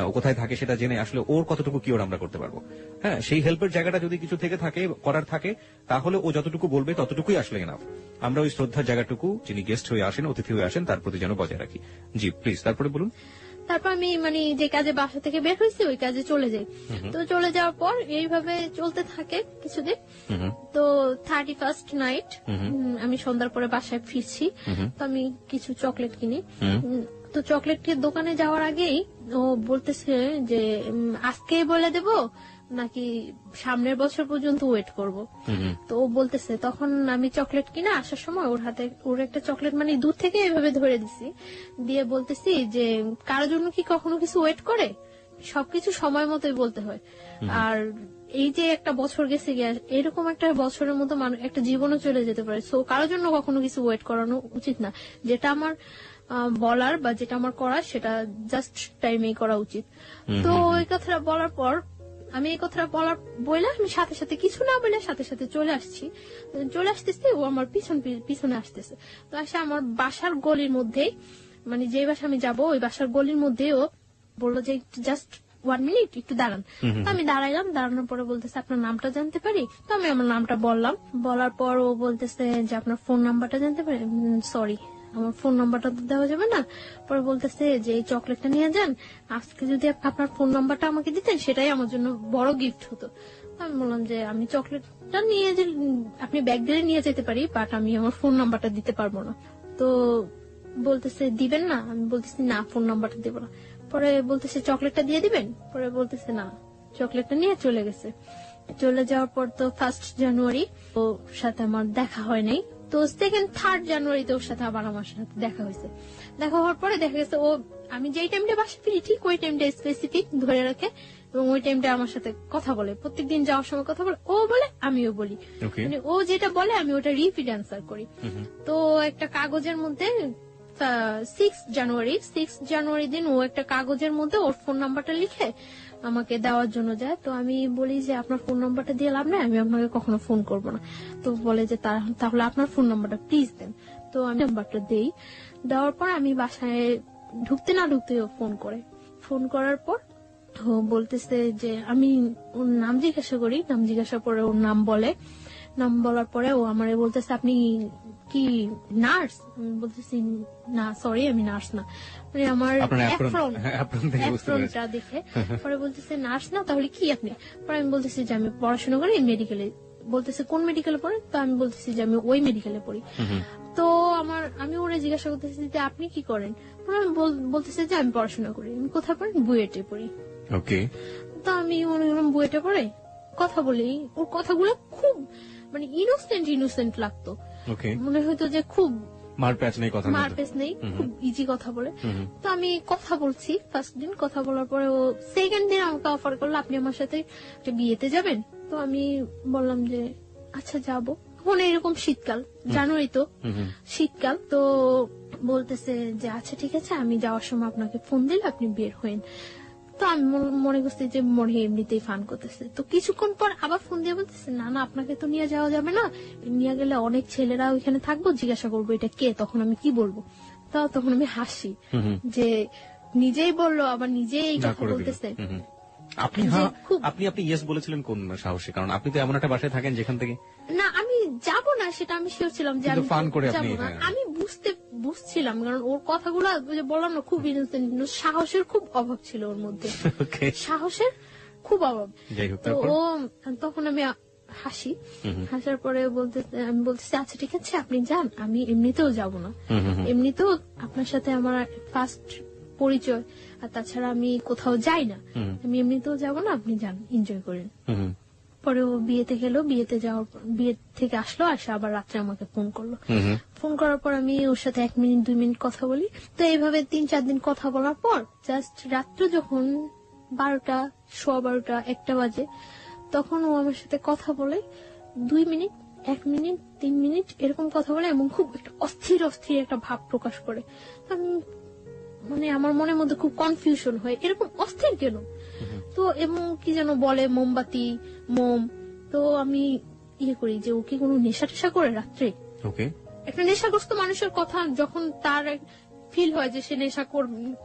ও কোথায় থাকে সেটা জেনে আসলে ওর কতটুকু কিওর আমরা করতে পারবো। হ্যাঁ, সেই হেল্পের জায়গাটা যদি কিছু থেকে থাকে, করার থাকে, তাহলে ও যতটুকু বলবে ততটুকুই আসলে এনাফ। আমরা ওই শ্রদ্ধার জায়গাটুকু যিনি গেস্ট হয়ে আসেন, অতিথি হয়ে আসেন, তার প্রতি যেন বজায় রাখি। জি প্লিজ, তারপরে বলুন। তারপর আমি মানে যে কাজে বাসা থেকে বের হয়েছি ওই কাজে চলে যাই। তো চলে যাওয়ার পর এইভাবে চলতে থাকে কিছুদিন। তো 31st নাইট আমি সন্ধ্যার পরে বাসায় ফিরছি। তো আমি কিছু চকলেট কিনি। তো চকলেটের দোকানে যাওয়ার আগেই ও বলতেছে যে আজকে বলে দেব নাকি সামনের বছর পর্যন্ত ওয়েট করব। তো ও বলতেছে, তখন আমি চকলেট কিনা আসার সময় ওর হাতে ওর একটা চকলেট মানে দূর থেকে এভাবে ধরে দিছি, দিয়ে বলতেছি যে কারোর জন্য কি কখনো কিছু ওয়েট করে, সবকিছু সময় মতোই বলতে হয়। আর এই যে একটা বছর গেছে গিয়ে, এরকম একটা বছরের মতো একটা জীবনও চলে যেতে পারে। সো কারোর জন্য কখনো কিছু ওয়েট করানো উচিত না। যেটা আমার বলার বা যেটা আমার করার সেটা জাস্ট টাইমেই করা উচিত। তো ওই কথাটা বলার পর আমি এই কথাটা বলে আমি সাথে সাথে কিছু না বলে সাথে সাথে চলে আসতেছি। ও আমার পিছনে আসতেছে। তো আসে আমার বাসার গলির মধ্যে, মানে যে বাসা আমি যাবো ওই বাসার গলির মধ্যে ও বললো যে জাস্ট 1 মিনিট একটু দাঁড়ান। তো আমি দাঁড়াইলাম, দাঁড়ানোর পরে বলতেছে আপনার নামটা জানতে পারি? তো আমি আমার নামটা বললাম। বলার পর ও বলতেছে যে আপনার ফোন নাম্বারটা জানতে পারি? সরি, আমার ফোন নাম্বারটা তো দেওয়া যাবে না। পরে বলতেছে যে এই চকলেটটা নিয়ে যান, আজকে যদি আপনার ফোন নাম্বারটা আমাকে দিতেন সেটাই আমার জন্য বড় গিফট হতো। আমি বললাম যে আমি চকলেটটা নিয়ে যে আপনি ব্যাগ দিয়ে নিয়ে যেতে পারি, বাট আমি আমার ফোন নাম্বারটা দিতে পারবো না। তো বলতেছে দিবেন না? আমি বলতেছি না, ফোন নাম্বারটা দেবো না। পরে বলতেছে চকলেটটা দিয়ে দিবেন? পরে বলতেছে না, চকলেটটা নিয়ে চলে গেছে। চলে যাওয়ার পর তো 1st জানুয়ারি ওর সাথে আমার দেখা হয় নাই। তো 2nd 3rd জানুয়ারিতে ওর সাথে আবার আমার সাথে দেখা হয়েছে। দেখা হওয়ার পরে দেখা গেছে ও আমি যেই টাইমটা বাসা ফিরি ঠিক ওই টাইমটা স্পেসিফিক ধরে রাখে এবং ওই টাইমটা আমার সাথে কথা বলে। প্রত্যেকদিন যাওয়ার সময় কথা বলে, ও বলে আমিও বলি। মানে ও যেটা বলে আমি ওটা রিপিট অ্যান্সার করি। তো একটা কাগজের মধ্যে 6 জানুয়ারি দিন ও একটা কাগজের মধ্যে ওর ফোন নাম্বারটা লিখে আমাকে দেওয়ার জন্য যায়। তো আমি বলি যে আপনার ফোন নাম্বারটা দিয়ে লাভ নেই, আমি আপনাকে কখনো ফোন করবো না। তো বলে যে তাহলে আপনার ফোন নাম্বারটা প্লিজ দেন। তো আমি নাম্বারটা দেই। দেওয়ার পর আমি বাসায় ঢুকতে না ঢুকতে ফোন করার পর ও বলতেছে যে আমি ওর নাম জিজ্ঞাসা করে ওর নাম বলার পরে ও আমারে বলতেছে আপনি কি নার্স? আমি বলতেছি না, সরি আমি নার্স না। মানে আমার অ্যাপ্রনটা দেখে পরে বলতেছে নার্স না, তাহলে কি আপনি? পরে আমি বলতেছি যে আমি পড়াশোনা করি মেডিকেলে। বলতেছে কোন মেডিকেলে পড়ে? তো আমি বলতেছি যে আমি ওই মেডিকেলে পড়ি। তো আমি ওরা জিজ্ঞাসা করতেছি যে আপনি কি করেন? বলতেছে যে আমি পড়াশোনা করি। আমি কোথায় পড়ি? বুয়েটে পড়ি। ওকে। তো আমি মনে করলাম বুয়েটে পড়ে, কথা বলি। ওর কথাগুলো খুব মানে ইনোসেন্ট লাগতো। মনে হয়তো যে খুব মারপ্যাচ নেই, খুব ইজি কথা বলে। তো আমি কথা বলছি। 1st দিন কথা বলার পরে ও 2nd দিন আমাকে অফার করলো আপনি আমার সাথে একটা বিয়েতে যাবেন। তো আমি বললাম যে আচ্ছা যাবো। এখন এরকম শীতকাল, জানুয়ারি তো শীতকাল। তো বলতেছে যে আচ্ছা ঠিক আছে, আমি যাওয়ার সময় আপনাকে ফোন দিলে আপনি বের হইন। তো আমি মনে করছি যে মনে এমনিতেই ফান করতেছে। তো কিছুক্ষণ পর আবার ফোন দিয়ে বলতেছে না আপনাকে তো নিয়ে যাওয়া যাবে না, নিয়ে গেলে অনেক ছেলেরা ওইখানে থাকবো, জিজ্ঞাসা করবো এটা কে, তখন আমি কি বলবো? তখন আমি হাসি যে নিজেই বললো আবার নিজেই এই কথা বলতেছে। আপনি ইয়েস বলেছিলেন কোন সাহসে? কারণ আপনি তো এমন একটা বাসায় থাকেন যেখান থেকে না আমি যাব না সেটা আমি শিওর ছিলাম যে আমি যাব না। আমি বুঝছিলাম কারণ ওর কথাগুলো বললাম না খুব ইনোসেন্ট, সাহসের খুব অভাব ছিল ওর মধ্যে। সাহসের খুব অভাব। তো ও তখন আমি হাসার পরে আমি বলতেছি আচ্ছা ঠিক আছে আপনি যান, আমি এমনিতেও যাব না। এমনিতেও আপনার সাথে আমার 1st পরিচয়, আর তাছাড়া আমি কোথাও যাই না, আমি এমনিতেও যাব না, আপনি যান, এনজয় করেন। পরে ও বিয়েতে গেল, বিয়ে থেকে আসলো, আসে আবার রাত্রে আমাকে ফোন করলো। ফোন করার পর আমি ওর সাথে 1 মিনিট 2 মিনিট কথা বলি। তো এইভাবে 3-4 দিন কথা বলার পর জাস্ট রাত্রে যখন 12টা, 12:15, 1টা বাজে, তখন ও আমার সাথে কথা বলে 2 মিনিট, 1 মিনিট, 3 মিনিট এরকম কথা বলে এবং খুব একটা অস্থির একটা ভাব প্রকাশ করে। মানে আমার মনের মধ্যে খুব কনফিউশন হয়, এরকম অস্থির কেন? তো এবং কি যেন বলে মোমবাতি, মোম। তো আমি করি যে ও কি কোনো নেশা টেশা করে রাত্রে? একটা নেশাগ্রস্ত মানুষের কথা যখন তার ফিল হয় যে সে নেশা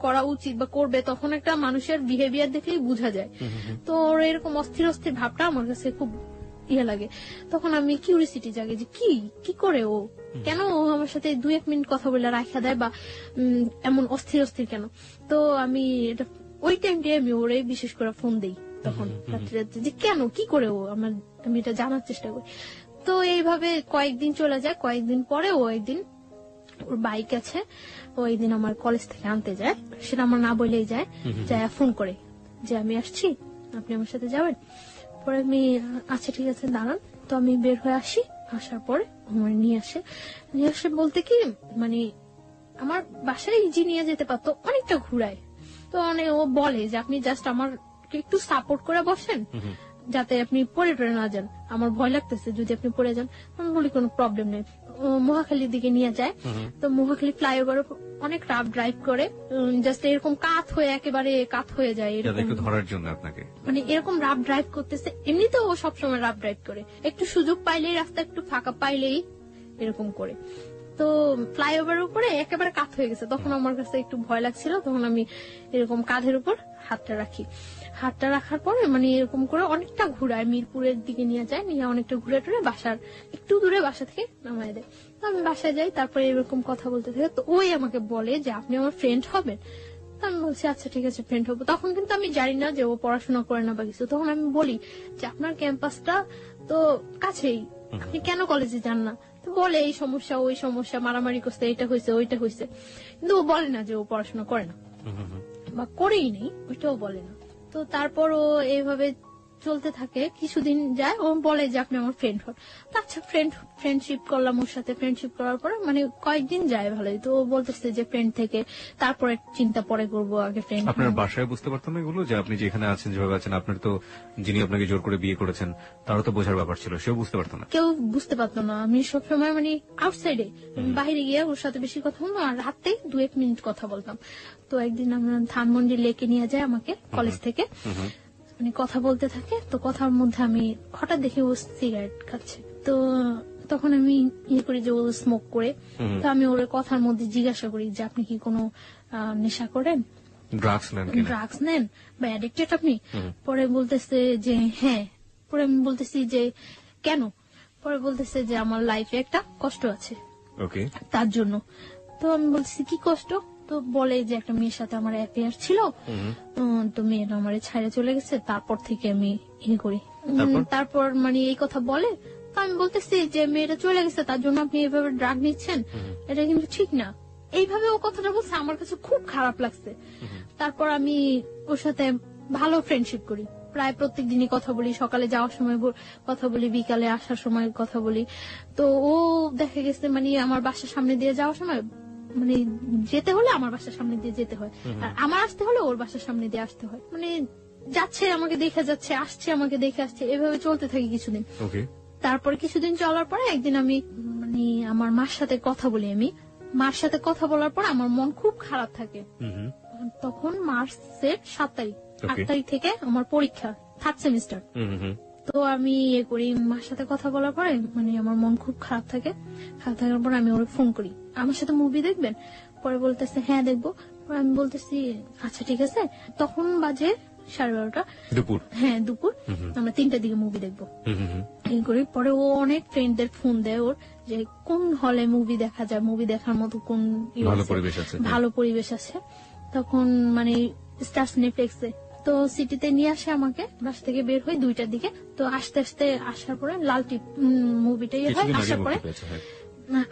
করা উচিত বা করবে, তখন একটা মানুষের বিহেভিয়ার দেখলেই বোঝা যায়। তো ওর এরকম অস্থির অস্থির ভাবটা আমার কাছে খুব ইয়ে লাগে। তখন আমি কিউরিসিটি জাগে যে কি করে ও, কেন ও আমার সাথে 2-1 মিনিট কথা বলে রাখা দেয় বা এমন অস্থির অস্থির কেন। তো আমি এটা ওই টাইমটাই আমি ওরে বিশেষ করে ফোন দেই তখন রাত্রে রাত্রে, যে কেন কি করে ও আমি এটা জানার চেষ্টা করি। তো এইভাবে কয়েকদিন চলে যায়। কয়েকদিন পরে ও একদিন, ওর বাইক আছে, ও একদিন আমার কলেজ থেকে আনতে যায়, সেটা আমার না বলেই যায়, যায় ফোন করে যে আমি আসছি, আপনি আমার সাথে যাবেন। পরে আমি আচ্ছা ঠিক আছে দাঁড়ান। তো আমি বের হয়ে আসি, আসার পরে আমার নিয়ে আসে বলতে কি মানে আমার বাসায় ইজি নিয়ে যেতে পারতো, অনেকটা ঘুরায়। তো ও বলে যে আপনি জাস্ট আমার একটু সাপোর্ট করে বসেন, যাতে আপনি পড়ে টরে না যান, আমার ভয় লাগতেছে যদি আপনি পড়ে যান। আমি বলি কোনো প্রবলেম নেই। মহাখালীর দিকে নিয়ে যায়। তো মহাখালী ফ্লাইওভার অনেক রাফ ড্রাইভ করে, জাস্ট এরকম একেবারে কাত হয়ে যায় এরকম একটু ধরার জন্য আপনাকে, মানে এরকম রাফ ড্রাইভ করতেছে। এমনিতেও ও সবসময় রাফ ড্রাইভ করে, একটু সুযোগ পাইলেই, রাস্তা একটু ফাঁকা পাইলেই এরকম করে। তো ফ্লাইওভারের উপরে একেবারে কাত হয়ে গেছে। তখন আমার কাছে একটু ভয় লাগছিল, তখন আমি এরকম কাঁধের উপর হাতটা রাখি। হাতটা রাখার পরে মানে এরকম করে অনেকটা ঘুরায়, মিরপুরের দিকে নিয়ে যায়, নিয়ে অনেকটা ঘুরে টুরে বাসার একটু দূরে বাসা থেকে নামায় দেয়। তো আমি বাসায় যাই, তারপরে এরকম কথা বলতে থাকে। তো ওই আমাকে বলে যে আপনি আমার ফ্রেন্ড হবেন। আমি বলছি আচ্ছা ঠিক আছে ফ্রেন্ড হবো। তখন কিন্তু আমি জানি না যে ও পড়াশোনা করে না বা কিছু। তখন আমি বলি যে আপনার ক্যাম্পাসটা তো কাছেই, আপনি কেন কলেজে যান না? তো বলে এই সমস্যা ওই সমস্যা, মারামারি করছে, এটা হয়েছে ওইটা হয়েছে, কিন্তু ও বলে না যে ও পড়াশোনা করে না বা করেই নেই, ওইটাও বলে না। তো তারপর ও এইভাবে চলতে থাকে, কিছুদিন যায়, ও বলে যে আপনি আমার ফ্রেন্ড হন। তো আচ্ছা ফ্রেন্ডশিপ করলাম ওর সাথে। ফ্রেন্ডশিপ করার পরে মানে কয়েকদিন যায় ভালোই। তো ও বলতেছে যে ফ্রেন্ড থেকে তারপরে চিন্তা পরে করবো, আগে ফ্রেন্ড। আপনার বাসায় বুঝতে পারতাম না এগুলো, যে আপনি যেখানে আছেন যেভাবে আছেন, আপনার তো যিনি আপনাকে জোর করে বিয়ে করেছেন তারও তো বোঝার ব্যাপার ছিল, সেও বুঝতে পারতো না? কেউ বুঝতে পারতো না। আমি সবসময় মানে আউটসাইডে বাইরে গিয়ে ওর সাথে বেশি কথা বলতাম, আর রাতে 2-1 মিনিট কথা বলতাম। তো একদিন আমরা ধানমন্ডি লেকে নিয়ে যায় আমাকে কলেজ থেকে, মানে কথা বলতে থাকে। তো কথার মধ্যে আমি হঠাৎ দেখি ও সিগারেট খাচ্ছে। তো তখন আমি ইয়ে করি যে ও স্মোক করে। তো আমি ওর কথার মধ্যে জিজ্ঞাসা করি যে আপনি কি কোনো নেশা করেন, ড্রাগস নেন বা অ্যাডিক্টেড আপনি? পরে বলতেছে যে হ্যাঁ। পরে আমি বলতেছি যে কেন? পরে বলতেছে যে আমার লাইফে একটা কষ্ট আছে, তার জন্য। তো আমি বলতেছি কি কষ্ট? তো বলে যে একটা মেয়ের সাথে আমার অ্যাফেয়ার ছিল, তো মেয়েটা আমার ছাইড়ে চলে গেছে, তারপর থেকে আমি ইয়ে করি। তারপর মানে এই কথা বলে। তো আমি বলতেছি যে মেয়েটা চলে গেছে তার জন্য আপনি এইভাবে ড্রাগ নিচ্ছেন, এটা কিন্তু ঠিক না। এইভাবে ও কথাটা বলছে, আমার কাছে খুব খারাপ লাগছে। তারপর আমি ওর সাথে ভালো ফ্রেন্ডশিপ করি, প্রায় প্রত্যেক দিনই কথা বলি, সকালে যাওয়ার সময় কথা বলি, বিকালে আসার সময় কথা বলি। তো ও দেখা গেছে মানে আমার বাসার সামনে দিয়ে যাওয়ার সময়, মানে যেতে হলে আমার বাসার সামনে দিয়ে যেতে হয়, আর আমার আসতে হলে ওর বাসার সামনে দিয়ে আসতে হয়। মানে যাচ্ছে আমাকে দেখে যাচ্ছে, আসছে আমাকে দেখে আসছে, এভাবে চলতে থাকি কিছুদিন। তারপরে কিছুদিন চলার পরে একদিন আমি মানে আমার মার সাথে কথা বলি। আমি মার সাথে কথা বলার পর আমার মন খুব খারাপ থাকে। তখন মার্চের 7 তারিখ, 8 তারিখ থেকে আমার পরীক্ষা, 3rd সেমিস্টার। তো আমি ইয়ে করি, মার সাথে কথা বলার পরে মানে আমার মন খুব খারাপ থাকে। খারাপ থাকার পর আমি ওরে ফোন করি, আমার সাথে মুভি দেখবেন? পরে বলতেছে হ্যাঁ দেখবো। আমি বলতেছি আচ্ছা ঠিক আছে। তখন বাজে 12:30 দুপুর। হ্যাঁ দুপুর, আমরা 3টার দিকে মুভি দেখবো। এই করি। পরে ও অনেক ফ্রেন্ডদের ফোন দেয় ওর, যে কোন হলে মুভি দেখা যায়, মুভি দেখার মতো কোন ভালো পরিবেশ আছে। তখন মানে স্টার সিনেপ্লেক্সে, তো সিটিতে নিয়ে আসে আমাকে। বাসা থেকে বের হই 2টার দিকে। তো আস্তে আস্তে আসার পরে লাল টিপ মুভিটাই হয়।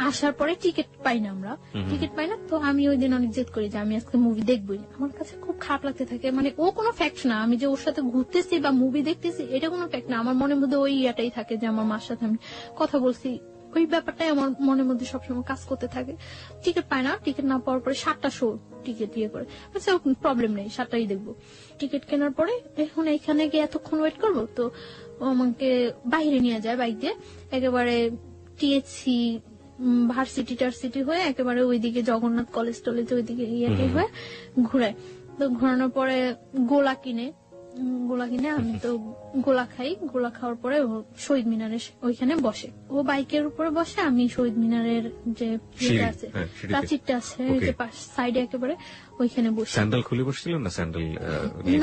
আসার পরে টিকিট পাই না, আমরা টিকিট পাই না। তো আমি ওই দিন অনেক জেদ করি যে আমি আজকে মুভি দেখবই। আমার কাছে খুব খারাপ লাগতে থাকে, মানে ও কোনো ফ্যাক্ট না, আমি যে ওর সাথে ঘুরতেছি বা মুভি দেখতেছি এটা কোনো ফ্যাক্ট না। আমার মনের মধ্যে ওই ইয়াটাই থাকে যে আমার মার সাথে আমি কথা বলছি, ওই ব্যাপারটাই আমার মনের মধ্যে সবসময় কাজ করতে থাকে। টিকিট পায় না, টিকিট না পাওয়ার পরে 7টা শো টিকিট ইয়ে করে, আচ্ছা প্রবলেম নেই 7টাই দেখবো। টিকিট কেনার পরে এখন এইখানে গিয়ে এতক্ষণ ওয়েট করবো। তো ও আমাকে বাইরে নিয়ে যায় বাইক দিয়ে, একেবারে টিএসসি ভার্সিটি টার্সিটি হয়ে একেবারে ওইদিকে জগন্নাথ কলেজ টলেজ ওইদিকে ইয়ে হয়ে ঘুরায়। তো ঘোরানোর পরে গোলা কিনে, গোলা কিনে, আমি তো গোলা খাই। গোলা খাওয়ার পরে ও শহীদ মিনারের ওইখানে বসে, ও বাইকের উপরে বসে, আমি শহীদ মিনারের যে সিঁড়ি, আছে সিঁড়িতে। প্রাচীরটা আছে Okay. যে সাইডে একেবারে ওইখানে বসে। স্যান্ডেল খুলে বসছিলেন না স্যান্ডেল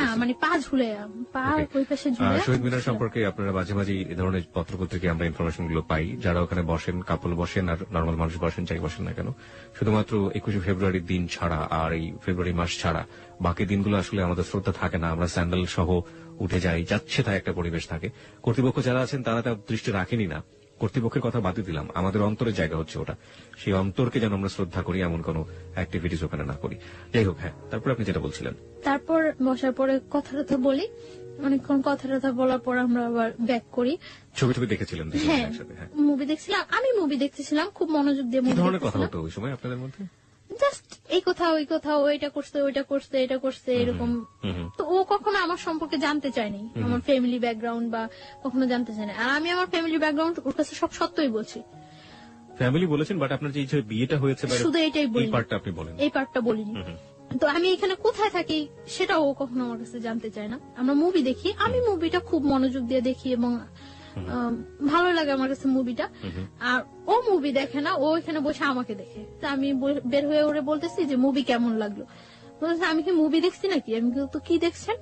না মানে পা ঝুলে, পা Okay. ওই পাশে ঝুলে। শহীদ মিনার সম্পর্কে আপনারা মাঝে মাঝে এই ধরনের পত্রপত্রিকায় আমরা ইনফরমেশন গুলো পাই, যারা ওখানে বসেন, কাপল বসেন আর নর্মাল মানুষ বসেন, যাই বসেন না কেন, শুধুমাত্র 21শে ফেব্রুয়ারির দিন ছাড়া আর এই ফেব্রুয়ারি মাস ছাড়া বাকি দিনগুলো আসলে আমাদের শ্রদ্ধা থাকে না, আমরা স্যান্ডেল সহ উঠে যাই, যাচ্ছে তাই একটা পরিবেশ থাকে। কর্তৃপক্ষ যারা আছেন তারা তা দৃষ্টি রাখেনি না, কর্তৃপক্ষের কথা বাদই দিলাম, আমাদের অন্তরের জায়গা হচ্ছে ওটা, সেই অন্তরকে যেন আমরা শ্রদ্ধা করি, এমন কোন অ্যাক্টিভিটিস ওখানে না করি। যাই হোক, হ্যাঁ, তারপর আপনি যেটা বলছিলেন। তারপর বসার পরে কথা টথা বলি, অনেকক্ষণ কথা টথা বলার পর আমরা আবার ব্যাক করি। ছবি টবি দেখেছিলেন দুজনে হ্যাঁ, একসাথে? হ্যাঁ। মুভি দেখছিলাম, আমি মুভি দেখতেছিলাম, খুব মনোযোগ দিয়ে কি মুভি ধরনের কথা দেখতেছিলাম। হতো ওই সময় আপনাদের মধ্যে? জাস্ট এই কথা ওই কথা, ও এটা করছে ওইটা করছে এটা করছে এরকম। তো ও কখনো আমার সম্পর্কে জানতে চায়নি, আমার ফ্যামিলি ব্যাকগ্রাউন্ড বা কখনো জানতে চায় না। আর আমি আমার ফ্যামিলি ব্যাকগ্রাউন্ড ওর কাছে সব সত্যই বলছি, ফ্যামিলি বলেছেন, বাট আপনার যে বিয়েটা হয়েছে বা শুধু এটাই এই বলি, পার্টটা আপনি বলেন। এই পার্টটা বলিনি। তো আমি এখানে কোথায় থাকি সেটা ও কখনো আমার কাছে জানতে চায় না। আমরা মুভি দেখি, আমি মুভিটা খুব মনোযোগ দিয়ে দেখি এবং ভালো লাগে আমার কাছে মুভিটা। আর ও মুভি দেখে না, ও এখানে বসে আমাকে দেখে। তা আমি বের হয়ে ওরে বলতেছি যে মুভি কেমন লাগলো, বলতেছে আমি কি মুভি দেখছি নাকি? আমি তো কি দেখছেন?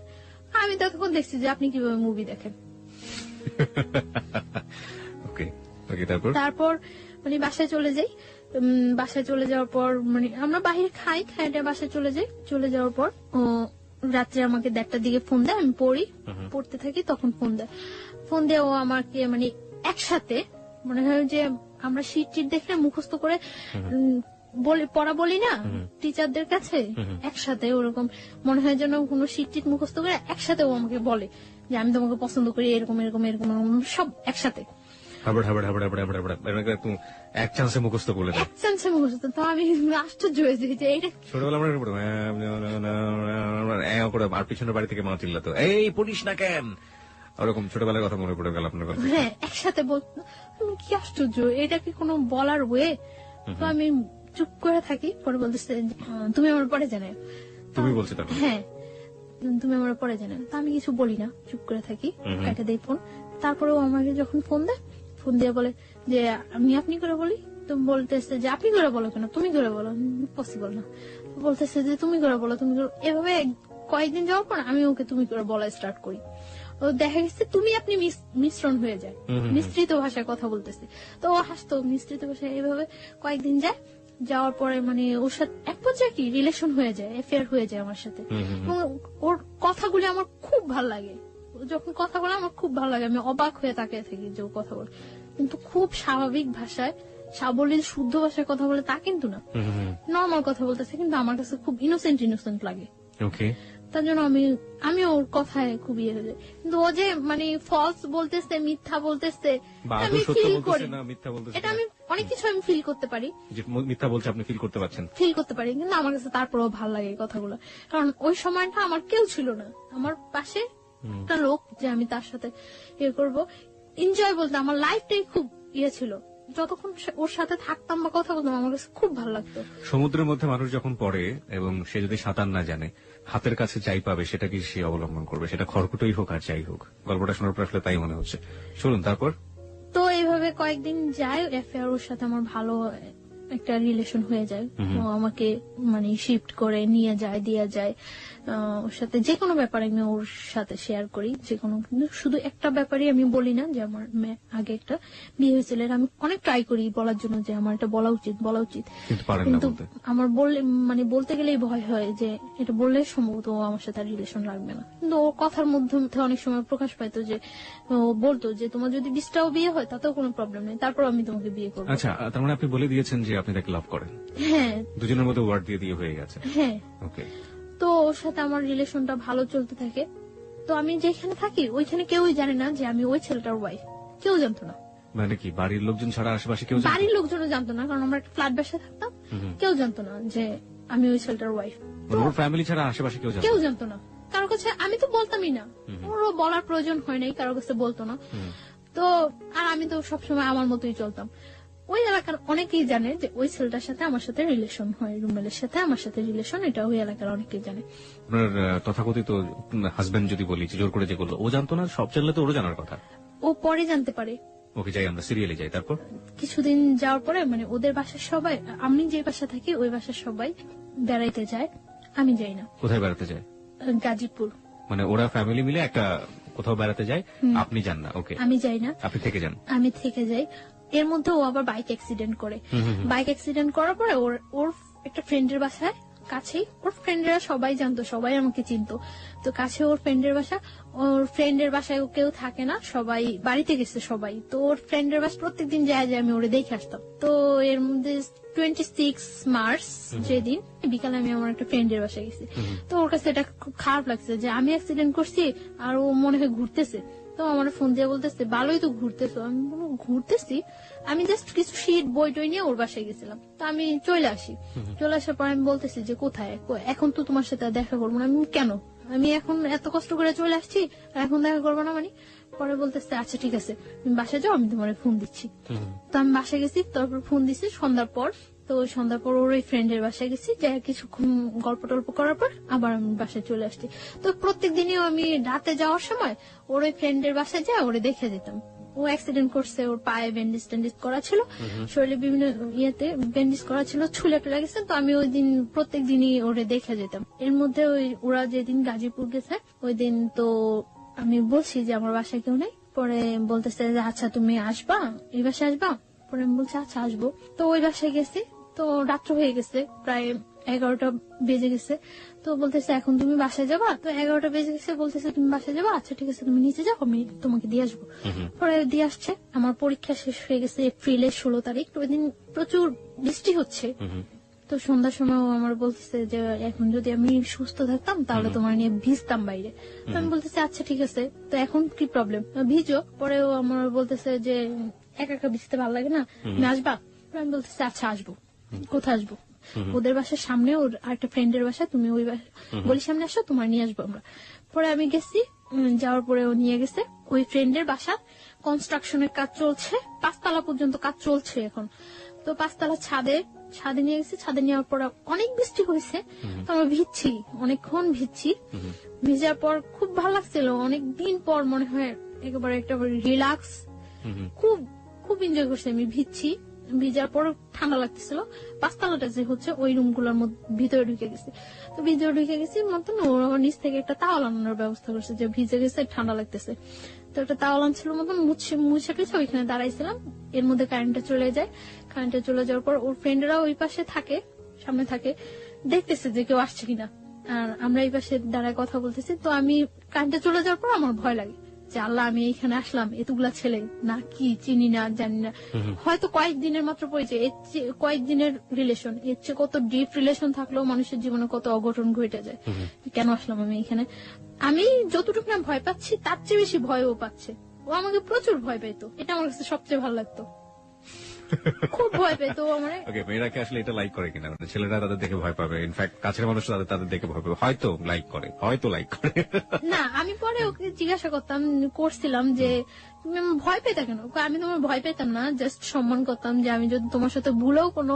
আমি ততক্ষণ দেখছি যে আপনি কিভাবে মুভি দেখেন। ওকে ওকে, তারপর মানে বাসায় চলে যাই। বাসায় চলে যাওয়ার পর মানে আমরা বাইরে খাইটা বাসায় চলে যাই। চলে যাওয়ার পর ও রাত্রে আমাকে 1:30টার দিকে ফোন দেয়, আমি পড়তে থাকি, তখন ফোন দিয়ে ও আমাকে মানে একসাথে মনে হয় যে আমরা শীট টিট দেখলে মুখস্থ করে পড়া বলি না টিচারদের কাছে, একসাথে ওরকম মনে হয় যেন কোনো শীট টিট মুখস্থ করে একসাথে ও আমাকে বলে যে আমি তোমাকে পছন্দ করি, এরকম এরকম এরকম সব একসাথে এক চান্সে মুখস্থ করলে এক চান্সে মুখস্থ। তো আমি আশ্চর্য হয়ে যাই যে এটা ছোটবেলা আমরা আর পিছনের বাড়ি থেকে মা চিল্লাতো, এই পড়িস না কেন, ওরকম ছোটবেলার কথা মনে পড়ে গেল আপনার কথা। হ্যাঁ, একসাথে বলতো। আমি কি আশ্চর্য, এটা কি কোনো বলার ওয়ে? তো আমি চুপ করে থাকি। পরে বলতেছে তুমি আমার পরে জানাও। তুমি বলছো তারপর? হ্যাঁ, তুমি আমার পরে জানাও। তা আমি কিছু বলি না, চুপ করে থাকি, কেটে দেই ফোন। তারপরেও আমাকে যখন ফোন দেয়, ফোন দিয়ে বলে যে আমি আপনি করে বলি। তুমি বলতেছে যে আপনি করে বলো কেন, তুমি করে বলো, পসিবল না। বলতেছে যে তুমি করে বলো, তুমি করে। এভাবে কয়েকদিন যাওয়ার পর আমি ওকে তুমি করে বলা স্টার্ট করি। ও দেখা গেছে তুমি আপনি মিশ্রণ হয়ে যায়, মিশ্রিত ভাষায় কথা বলতেছে। তো ও হাসতো মিশ্রিত ভাষায়। এইভাবে কয়েকদিন যায়, যাওয়ার পরে মানে ওর সাথে এক পর্যায়ে কি রিলেশন হয়ে যায়, অ্যাফেয়ার হয়ে যায় আমার সাথে। এবং ওর কথাগুলি আমার খুব ভালো লাগে, যখন কথা বলে আমার খুব ভালো লাগে, আমি অবাক হয়ে তাকিয়ে থাকি যে ও কথা বলে, কিন্তু খুব স্বাভাবিক ভাষায়, সাবলীল শুদ্ধ ভাষায় কথা বলে তা কিন্তু না, নর্মাল কথা বলতেছে, কিন্তু আমার কাছে খুব ইনোসেন্ট লাগে। ওকে, তার জন্য আমি ওর কথায় খুব ইয়ে হয়ে যায়। কিন্তু ও যে মানে ফলস বলতেছে, মিথ্যা বলতেছে, আমি ফিল করি, এটা আমি অনেক কিছু আমি ফিল করতে পারি, মিথ্যা বলছে আপনি ফিল করতে পারছেন, কিন্তু আমার কাছে তারপরেও ভালো লাগে এই কথাগুলো। কারণ ওই সময়টা আমার কেউ ছিল না, আমার পাশে একটা লোক যে আমি তার সাথে ইয়ে করবো, এনজয় বলতে আমার লাইফটাই খুব ইয়ে ছিল। যতক্ষণ ওর সাথে থাকতাম বা কথা বলতাম আমার কাছে খুব ভালো লাগতো। সমুদ্রের মধ্যে মানুষ যখন পড়ে এবং সে যদি সাঁতার না জানে, হাতের কাছে যাই পাবে সেটাকে সে অবলম্বন করবে, সেটা খড়কুটোই হোক আর যাই হোক। গল্পটা শোনার পর আসলে তাই মনে হচ্ছে। শুনুন তারপর। তো এইভাবে কয়েকদিন যায়, অ্যাফেয়ার ওর সাথে আমার ভালো একটা রিলেশন হয়ে যায়। ও আমাকে মানে শিফট করে নিয়ে যায়, দিয়ে যায়। ওর সাথে যে কোনো ব্যাপারে আমি ওর সাথে শেয়ার করি, যে কোনো, কিন্তু শুধু একটা ব্যাপারে আমি বলি না যে আমার আগে একটা বিয়ে হয়েছিল। আমি অনেক ট্রাই করি বলার জন্য যে আমার এটা বলা উচিত, কিন্তু আমার বলতে গেলেই ভয় হয় যে এটা বললে সম্ভবত ও আমার সাথে রিলেশন রাখবে না। কিন্তু ওর কথার মধ্যে অনেক সময় প্রকাশ পাইতো যে ও বলতো যে তোমার যদি 20টাও বিয়ে হয় তাতেও কোনো প্রবলেম নেই, তারপর আমি তোমাকে বিয়ে করবো। আচ্ছা, তার মানে আপনি বলে দিয়েছেন যে আপনি তাকে লাভ করেন? হ্যাঁ, দুজনের মধ্যে ওয়ার্ড দিয়ে হয়ে গেছে। হ্যাঁ, ওকে। তো ওর সাথে আমার রিলেশনটা ভালো চলতে থাকে। তো আমি যেখানে থাকি ওইখানে কেউই জানে না যে আমি ওই ছেলেটার ওয়াইফ, কেউ জানতো না। মানে কি বাড়ির লোকজন ছাড়া আশেপাশে কেউ? বাড়ির লোকজনও জানতো না, কারণ আমরা একটা ফ্ল্যাট বাসায় থাকতাম, কেউ জানতো না যে আমি ওই ছেলেটার ওয়াইফ। ওর ফ্যামিলি ছাড়া আশেপাশে কেউ জানতো না, কারো কাছে আমি তো বলতামই না, ওরও বলার প্রয়োজন হয় নাই, কারো কাছে বলতো না। তো আর আমি তো সবসময় আমার মতোই চলতাম। ওই এলাকার অনেকেই জানে যে ওই ছেলেটার সাথে আমার সাথে রিলেশন হয়, রুমেলের সাথে আমার সাথে রিলেশন, এটা ওই এলাকার অনেকেই জানে। আপনার তথাকথিত হাজবেন্ড যদি বলি যে জোর করে যে করলো, ও জানতো না? সব জানলে তো ওরও জানার কথা। ও পরে জানতে পারে। ওকে, যাই আমরা সিরিয়ালে যাই। তারপর কিছুদিন যাওয়ার পরে মানে ওদের বাসার সবাই, আমি যে বাসা থাকি ওই বাসার সবাই বেড়াইতে যায়, আমি যাই না। কোথায় বেড়াতে যায়? গাজীপুর। মানে ওরা ফ্যামিলি মিলে একটা কোথাও বেড়াতে যায়, আপনি যান না? ওকে, আমি যাই না, আপনি থেকে যান। আমি থেকে যাই। এর মধ্যে ও আবার বাইক অ্যাক্সিডেন্ট করে। বাইক অ্যাক্সিডেন্ট করার পরে ওর একটা ফ্রেন্ডের বাসায় কাছেই, ওর ফ্রেন্ডরা সবাই জানতো, সবাই আমাকে চিনতো, তো কাছে ওর ফ্রেন্ডের বাসা। ওর ফ্রেন্ডের বাসায় কেউ থাকে না, সবাই বাড়িতে গেছে সবাই, তো ওর ফ্রেন্ডের বাসা প্রত্যেকদিন যায় আমি ওরে দেখে আসতাম। তো এর মধ্যে 26 মার্চ যেদিন বিকালে আমি আমার একটা ফ্রেন্ডের বাসায় গেছি, তো ওর কাছে এটা খুব খারাপ লাগছে যে আমি অ্যাক্সিডেন্ট করছি আর ও মনে হয় ঘুরতেছে। তো আমার ফোন দিয়ে বলতেছে ভালোই তো ঘুরতেছো। আমি বলবো ঘুরতেছি, আমি জাস্ট কিছু শীট বই টই নিয়ে ওর বাসায় গেছিলাম, তো আমি চলে আসি। চলে আসার পর আমি বলতেছি যে কোথায়, এখন তো তোমার সাথে আর দেখা করবো না। আমি কেন, আমি এখন এত কষ্ট করে চলে আসছি আর এখন দেখা করবো না মানে? পরে বলতেছে আচ্ছা ঠিক আছে তুমি বাসায় যাও, আমি তোমার ফোন দিচ্ছি। তো আমি বাসায় গেছি, তারপর ফোন দিচ্ছি সন্ধ্যার পর। তো সন্ধ্যার পর ওর ওই ফ্রেন্ডের বাসায় গেছি, যাই কিছুক্ষণ গল্প টল্প করার পর আবার আমি বাসায় চলে আসছি। তো প্রত্যেক দিনই আমি রাতে যাওয়ার সময় ওর ওই ফ্রেন্ডের বাসায় যা ওরে দেখে যেতাম। ও অ্যাক্সিডেন্ট করছে, ওর পায়ে ব্যান্ডেজ ট্যান্ডেজ করা ছিল, শরীরে বিভিন্ন ইয়েতে ব্যান্ডেজ করা ছিল, ছুলে টুলে গেছে। তো আমি ওই দিন প্রত্যেক দিনই ওরে দেখে যেতাম। এর মধ্যে ওরা যেদিন গাজীপুর গেছে ওই দিন তো আমি বলছি যে আমার বাসায় কেউ নেই। পরে বলতেছে যে আচ্ছা তুমি আসবা, এই বাসায় আসবা? পরে আমি বলছি আচ্ছা আসবো। তো ওই বাসায় গেছি, তো রাত্র হয়ে গেছে, প্রায় 11টা বেজে গেছে। তো বলতেছে এখন তুমি বাসায় যাবা? তো 11টা বেজে গেছে, বলতেছে তুমি বাসায় যাবা? আচ্ছা ঠিক আছে তুমি নিচে যাও, আমি তোমাকে দিয়ে আসবো। পরে দিয়ে আসছে। আমার পরীক্ষা শেষ হয়ে গেছে এপ্রিলের 16 তারিখ। ওই দিন প্রচুর বৃষ্টি হচ্ছে। তো সন্ধ্যার সময় ও আমার বলতেছে যে এখন যদি আমি সুস্থ থাকতাম তাহলে তোমার নিয়ে ভিজতাম বাইরে। তো আমি বলতেছি আচ্ছা ঠিক আছে, তো এখন কি প্রবলেম, ভিজো। পরে ও আমার বলতেছে যে একা একা ভিজতে ভালো লাগে না, তুমি আসবা? আমি বলতেছি আচ্ছা আসবো। কোথায় আসবো? ওদের বাসার সামনে ওর আরেকটা ফ্রেন্ডের বাসা, তুমি ওই বলি সামনে আসো, তোমার নিয়ে আসবো আমরা। পরে আমি গেছি, যাওয়ার পরে ও নিয়ে গেছে ওই ফ্রেন্ডের বাসা। কনস্ট্রাকশনের কাজ চলছে, 5 তলা পর্যন্ত কাজ চলছে এখন। তো 5 তলা ছাদে নিয়ে গেছি। ছাদে নেওয়ার পর অনেক বৃষ্টি হয়েছে, তো আমরা ভিজছি, অনেকক্ষণ ভিজছি। ভিজার পর খুব ভালো লাগছিল, অনেকদিন পর মনে হয় একেবারে একটা রিল্যাক্স, খুব খুব এনজয় করছি আমি। ভিজার পর ঠান্ডা লাগতেছিল। 5 তলাটা যে হচ্ছে ওই রুম গুলোর ভিতরে ঢুকে গেছি। তো ভিতরে ঢুকে গেছি মতন ওর নিচ থেকে একটা তাওয়াল আনানোর ব্যবস্থা করছে, যে ভিজে গেছে ঠান্ডা লাগতেছে। তো একটা তাওয়াল আনছিল মতন মুছে টুছে ওইখানে দাঁড়াইছিলাম। এর মধ্যে কারেন্টটা চলে যায়। কারেন্টটা চলে যাওয়ার পর ওর ফ্রেন্ডরা ওই পাশে থাকে, সামনে থাকে, দেখতেছে যে কেউ আসছে কিনা। আর আমরা এই পাশে দাঁড়ায় কথা বলতেছি। তো আমি কারেন্টটা চলে যাওয়ার পর আমার ভয় লাগে যে আল্লাহ আমি এখানে আসলাম, এতগুলা ছেলে না কি চিনি না জানি না, হয়তো কয়েকদিনের মাত্র পরিচয়, এর চেয়ে কয়েকদিনের রিলেশন, এর চেয়ে কত ডিপ রিলেশন থাকলেও মানুষের জীবনে কত অঘটন ঘটে যায়। কেন আসলাম আমি এখানে? আমি যতটুকু না ভয় পাচ্ছি তার চেয়ে বেশি ভয় ও পাচ্ছে। ও আমাকে প্রচুর ভয় পেতো, এটা আমার কাছে সবচেয়ে ভালো লাগতো। খুব ভয় পেতো আমার। ওকে, মেয়েরাকে আসলে এটা লাইক করে কিনা? মানে ছেলেরা তাদের দেখে ভয় পাবে, ইনফ্যাক্ট কাছের মানুষ তাদের দেখে ভয় পাবে, হয়তো লাইক করে না, আমি পরে ওকে জিজ্ঞাসা করছিলাম যে তুমি আমার ভয় পেতা কেন? আমি তোমার ভয় পেতাম না, জাস্ট সম্মান করতাম যে আমি যদি তোমার সাথে ভুলেও কোনো